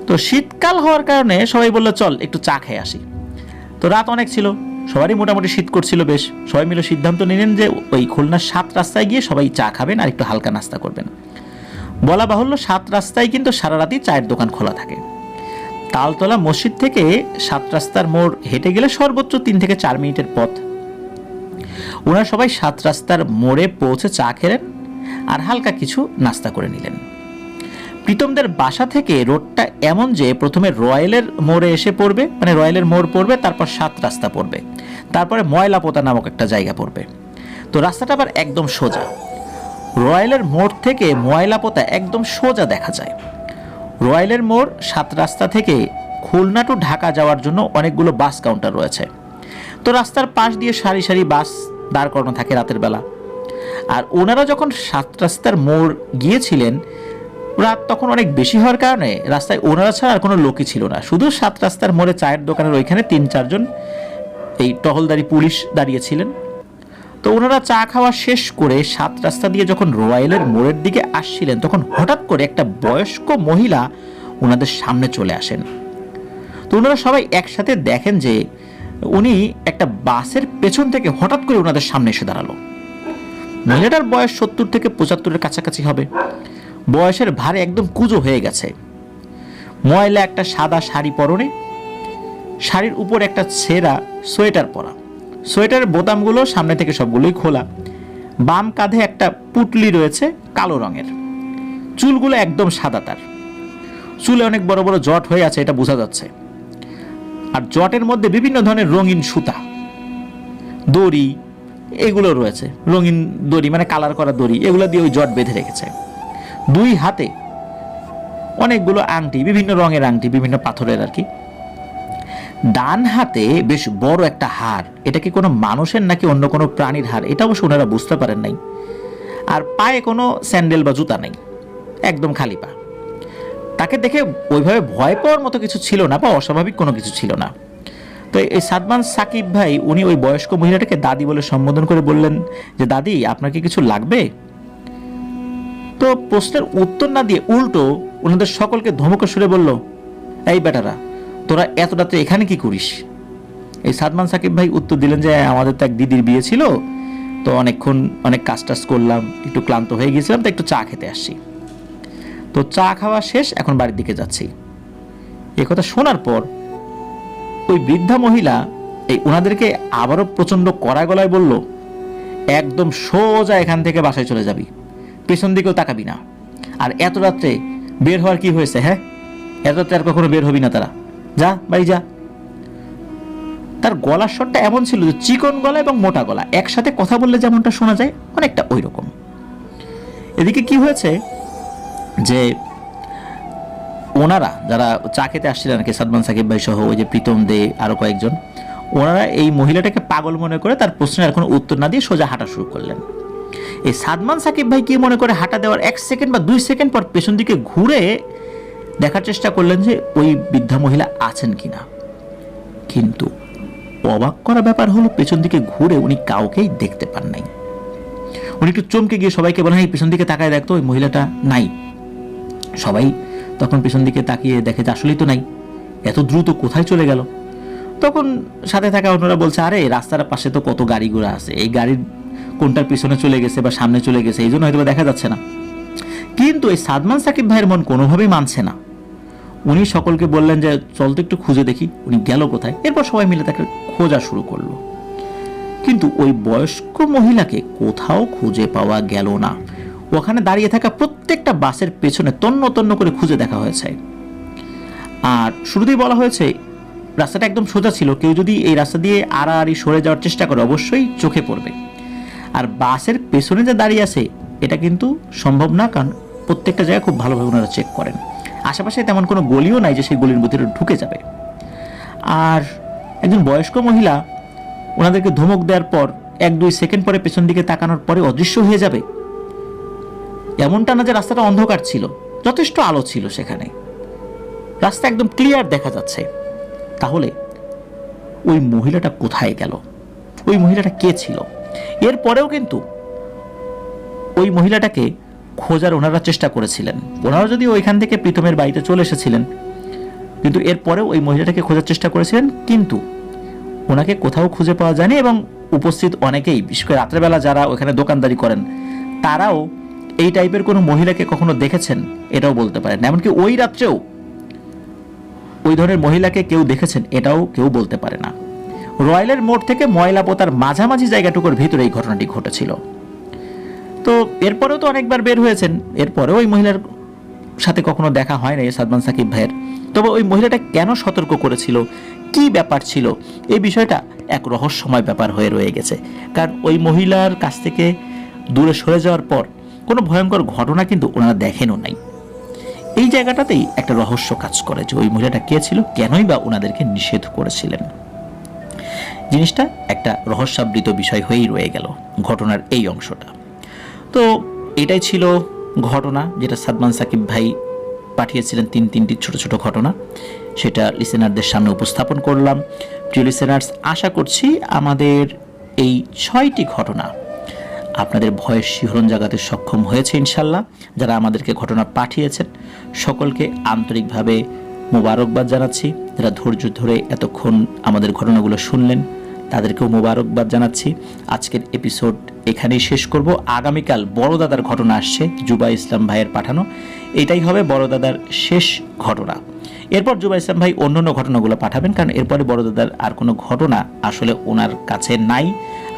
Speaker 2: তো শীতকাল হওয়ার কারণে সবাই বললো চল একটু চা খেয়ে আসি। তো রাত অনেক ছিল, সবারই মোটামুটি শীত করছিল বেশ। সবাই মিলে সিদ্ধান্ত নিলেন যে ওই খুলনার 7 রাস্তায় গিয়ে সবাই চা খাবেন আর একটু হালকা নাস্তা করবেন। বলা বাহুল্য 7 রাস্তায় কিন্তু সারা রাতই চায়ের দোকান খোলা থাকে। তালতলা মসজিদ থেকে 7 রাস্তার মোড় হেঁটে গেলে সর্বোচ্চ 3 থেকে 4 মিনিটের পথ। ওনারা সবাই 7 রাস্তার মোড়ে পৌঁছে চা খেলেন আর হালকা কিছু নাস্তা করে নিলেন। প্রীতমদের বাসা থেকে রোডটা এমন যে প্রথমে রয়্যালের মোড়ে এসে পড়বে, মানে রয়্যালের মোড় পড়বে, তারপর 7 রাস্তা পড়বে, তারপরে ময়লাপোতা নামক একটা জায়গা পড়বে। তো রাস্তাটা আবার একদম সোজা। রয়্যালের মোড় থেকে ময়লাপোতা একদম সোজা দেখা যায়। রয়্যালের মোড় 7 রাস্তা থেকে খুলনা টু ঢাকা যাওয়ার জন্য অনেকগুলো বাস কাউন্টার রয়েছে। তো রাস্তার পাশ দিয়ে সারি সারি বাস দাঁড় করানো থাকে রাতের বেলা। আর ওনারা যখন 7 রাস্তার মোড় গিয়েছিলেন, রাত তখন অনেক বেশি হওয়ার কারণে রাস্তায় ওনারা ছাড়া আর কোনো লোকই ছিল না। শুধু 7 রাস্তার মোড়ে চায়ের দোকানের ওইখানে 3-4 জন এই টহলদারি পুলিশ দাঁড়িয়েছিলেন। তো ওনারা চা খাওয়া শেষ করে 7 রাস্তা দিয়ে যখন রয়্যালের মোড়ের দিকে আসছিলেন, তখন হঠাৎ করে একটা বয়স্ক মহিলা ওনাদের সামনে চলে আসেন। তো ওনারা সবাই একসাথে দেখেন যে উনি একটা বাসের পেছন থেকে হঠাৎ করে ওনাদের সামনে এসে দাঁড়ালো। মহিলাটার বয়স 70 থেকে 75-এর কাছাকাছি হবে। বয়সের ভারে একদম কুঁজো হয়ে গেছে। ময়লা একটা সাদা শাড়ি পরনে, শাড়ির উপর একটা ছেঁড়া সোয়েটার পরা। সোয়েটারের বোতামগুলো সামনে থেকে সবগুলোই খোলা। বাম কাঁধে একটা পুটলি রয়েছে কালো রঙের। চুলগুলো একদম সাদা, তার চুলে অনেক বড় বড় জট হয়ে আছে, এটা বোঝা যাচ্ছে। আর জটের মধ্যে বিভিন্ন ধরনের রঙিন সুতা, দড়ি এগুলো রয়েছে। রঙিন দড়ি মানে কালার করা দড়ি, এগুলো দিয়ে ওই জট বেঁধে রেখেছে। 2 হাতে অনেকগুলো আংটি, বিভিন্ন রঙের আংটি, বিভিন্ন পাথরের আর কি। ডান হাতে বেশ বড় একটা হার, এটা কি কোনো মানুষের নাকি অন্য কোনো প্রাণীর হার, এটা অবশ্য ওনারা বুঝতে পারেন নাই। আর পায়ে কোনো স্যান্ডেল বা জুতা নেই, একদম খালি পা। তাকে দেখে ওইভাবে ভয় পাওয়ার মতো কিছু ছিল না বা অস্বাভাবিক কোনো কিছু ছিল না। তো এই সাদমান সাকিব ভাই উনি ওই বয়স্ক মহিলাটাকে দাদি বলে সম্বোধন করে বললেন যে দাদি আপনার কি কিছু লাগবে? তো প্রশ্নের উত্তর না দিয়ে উল্টো ওনাদের সকলকে ধমকে সুরে বলল, এই বেটারা তোরা এত রাতে এখানে কি করিস? এই সাদমান সাকিব ভাই উত্তর দিলেন যে আমাদের তো এক দিদির বিয়ে ছিল, তো অনেকক্ষণ অনেক কাজ টাজ করলাম, একটু ক্লান্ত হয়ে গেছিলাম, তো একটু চা খেতে আসছি। তো চা খাওয়া শেষ, এখন বাড়ির দিকে যাচ্ছি। এ কথা শোনার পর ওই বৃদ্ধা মহিলা এই ওনাদেরকে আবারও প্রচন্ড কড়া গলায় বলল, একদম সোজা এখান থেকে বাসায় চলে যাবি, পেছন দিকেও তাকাবি না। আর এত রাত্রে বের হওয়ার কি হয়েছে? হ্যাঁ, এত রাত্রে আর কখনো বের হবি না, তারা যা বাড়ি যা। তার গলার স্বরটা এমন ছিল যে চিকন গলা এবং মোটা গলা একসাথে কথা বললে যেমনটা শোনা যায়, অনেকটা ওই রকম। এদিকে কি হয়েছে যে ওনারা যারা চা খেতে আসছিলেন আর কি, সাদমান সাকিব ভাই সহ ওই যে প্রীতম দে আরো কয়েকজন, ওনারা এই মহিলাটাকে পাগল মনে করে তার প্রশ্নের কোনো উত্তর না দিয়ে সোজা হাঁটা শুরু করলেন। এই সাদমান সাকিব ভাই কি মনে করে হাঁটা দেওয়ার 1 সেকেন্ড বা 2 সেকেন্ড পর পেছন দিকে ঘুরে দেখার চেষ্টা করলেন যে ওই বৃদ্ধা মহিলা আছেন কিনা। কিন্তু অবাক করা ব্যাপার হলো, পেছন দিকে ঘুরে উনি কাউকেই দেখতে পান নাই। উনি একটু চমকে গিয়ে সবাইকে বলেন, এই পেছন দিকে তাকায় দেখতো, ওই মহিলাটা নাই। সবাই তখন পেছন দিকে তাকিয়ে দেখে যে আসলেই তো নাই, এত দ্রুত কোথায় চলে গেল। তখন সাথে থাকা অন্যরা বলছে, আরে রাস্তার পাশে তো কত গাড়ি ঘোড়া আছে, এই গাড়ির কোনটার পিছনে চলে গেছে বা সামনে চলে গেছে, এই জন্য হয়তো দেখা যাচ্ছে না। কিন্তু এই সাদমান সাকিব ভাইয়ের মন কোনোভাবেই মানছে না। উনি সকলকে বললেন যে চল তো একটু খুঁজে দেখি উনি গেল কোথায়। এরপর সবাই মিলে তাকে খোঁজা শুরু করলো, কিন্তু ওই বয়স্ক মহিলাকে কোথাও খুঁজে পাওয়া গেল না। ওখানে দাঁড়িয়ে থাকা প্রত্যেকটা বাসের পেছনে তন্ন তন্ন করে খুঁজে দেখা হয়েছে। আর শুরুতেই বলা হয়েছে রাস্তাটা একদম সোজা ছিল, কেউ যদি এই রাস্তা দিয়ে আড়াআড়ি সরে যাওয়ার চেষ্টা করে অবশ্যই চোখে পড়বে। আর বাসের পেছনে যে দাঁড়িয়ে আছে এটা কিন্তু সম্ভব না, কারণ প্রত্যেকটা জায়গায় খুব ভালোভাবে ওনারা চেক করেন। আশেপাশে তেমন কোনো গলিও নাই যে সেই গলির ভিতরে ঢুকে যাবে। আর একজন বয়স্ক মহিলা ওনাদেরকে ধমক দেওয়ার পর 1-2 সেকেন্ড পরে পেছন দিকে তাকানোর পরে অদৃশ্য হয়ে যাবে, এমনটা না যে রাস্তাটা অন্ধকার ছিল, যথেষ্ট আলো ছিল সেখানে, রাস্তা একদম ক্লিয়ার দেখা যাচ্ছে। তাহলে ওই মহিলাটা কোথায় গেল? ওই মহিলাটা কে ছিল? এরপরেও কিন্তু ওই মহিলাটাকে খোঁজার ওনারা চেষ্টা করেছিলেন। ওনারা যদি ওইখান থেকে প্রীতমের বাড়িতে চলে এসেছিলেন, কিন্তু এরপরেও ওই মহিলাটাকে খোঁজার চেষ্টা করেছিলেন, কিন্তু ওনাকে কোথাও খুঁজে পাওয়া যায়নি। এবং উপস্থিত অনেকেই, বিশেষ করে রাত্রেবেলা যারা ওখানে দোকানদারি করেন, তারাও এই টাইপের কোনো মহিলাকে কখনো দেখেছেন এটাও বলতে পারেন না। এমনকি ওই রাত্রেও ওই ধরনের মহিলাকে কেউ দেখেছেন এটাও কেউ বলতে পারে না। রয়্যালের মোড় থেকে ময়লাপোতার মাঝামাঝি জায়গাটুকুর ভিতরে এই ঘটনাটি ঘটেছিল। তো এরপরেও তো অনেকবার বের হয়েছেন, এরপরেও ওই মহিলার সাথে কখনো দেখা হয় না সাদমান সাকিব ভাইয়ের। তবে ওই মহিলাটা কেন সতর্ক করেছিল, কি ব্যাপার ছিল, এই বিষয়টা এক রহস্যময় ব্যাপার হয়ে রয়ে গেছে। কারণ ওই মহিলার কাছ থেকে দূরে সরে যাওয়ার পর কোনো ভয়ঙ্কর ঘটনা কিন্তু ওনারা দেখেনও নাই। এই জায়গাটাতেই একটা রহস্য কাজ করে যে ওই মহিলাটা কে ছিল, কেনই বা ওনাদেরকে নিষেধ করেছিলেন। জিনিসটা একটা রহস্যাবৃত বিষয় হয়েই রয়ে গেল ঘটনার এই অংশটা। তো এটাই ছিল ঘটনা যেটা সাদমান সাকিব ভাই পাঠিয়েছিলেন, 3টি ছোট ছোট ঘটনা, সেটা লিসেনারদের সামনে উপস্থাপন করলাম। প্রিয় লিসেনার্স, আশা করছি আমাদের এই 6টি ঘটনা আপনাদের ভয়ের শিহরণ জাগাতে সক্ষম হয়েছে ইনশাল্লাহ। যারা আমাদেরকে ঘটনা পাঠিয়েছেন সকলকে আন্তরিকভাবে মোবারকবাদ জানাচ্ছি। যারা ধৈর্য ধরে এতক্ষণ আমাদের ঘটনাগুলো শুনলেন তাদেরকেও মোবারকবাদ জানাচ্ছি। আজকের এপিসোড এখানেই শেষ করব। আগামীকাল বড় দাদার ঘটনা আসছে, জুবা ইসলাম ভাইয়ের পাঠানো, এটাই হবে বড় দাদার শেষ ঘটনা। এরপর জুবা ইসলাম ভাই অন্য ঘটনাগুলো পাঠাবেন, কারণ এরপরে বড় দাদার আর কোনো ঘটনা আসলে ওনার কাছে নাই,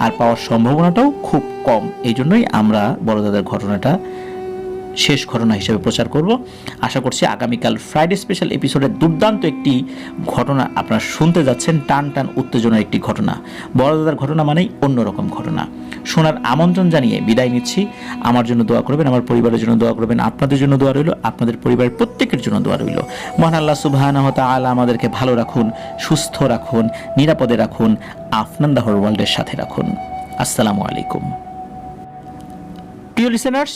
Speaker 2: আর পাওয়ার সম্ভাবনাটাও খুব কম। এই জন্যই আমরা বড় দাদার ঘটনাটা শেষ ঘটনা হিসেবে প্রচার করব। আশা করছি আগামীকাল ফ্রাইডে স্পেশাল এপিসোডের দুর্দান্ত একটি ঘটনা আপনারা শুনতে যাচ্ছেন, টান টান উত্তেজনার একটি ঘটনা। বড় দাদার ঘটনা মানেই অন্যরকম ঘটনা। শোনার আমন্ত্রণ জানিয়ে বিদায় নিচ্ছি। আমার জন্য দোয়া করবেন, আমার পরিবারের জন্য দোয়া করবেন, আপনাদের জন্য দোয়া রইল, আপনাদের পরিবারের প্রত্যেকের জন্য দোয়া রইল। মহান আল্লাহ সুবহানাহু ওয়া তাআলা আমাদেরকে ভালো রাখুন, সুস্থ রাখুন, নিরাপদে রাখুন, আফনান দ্য ওয়ার্ল্ডের সাথে রাখুন। আসসালামু আলাইকুম। প্রিয় লিসেনার্স,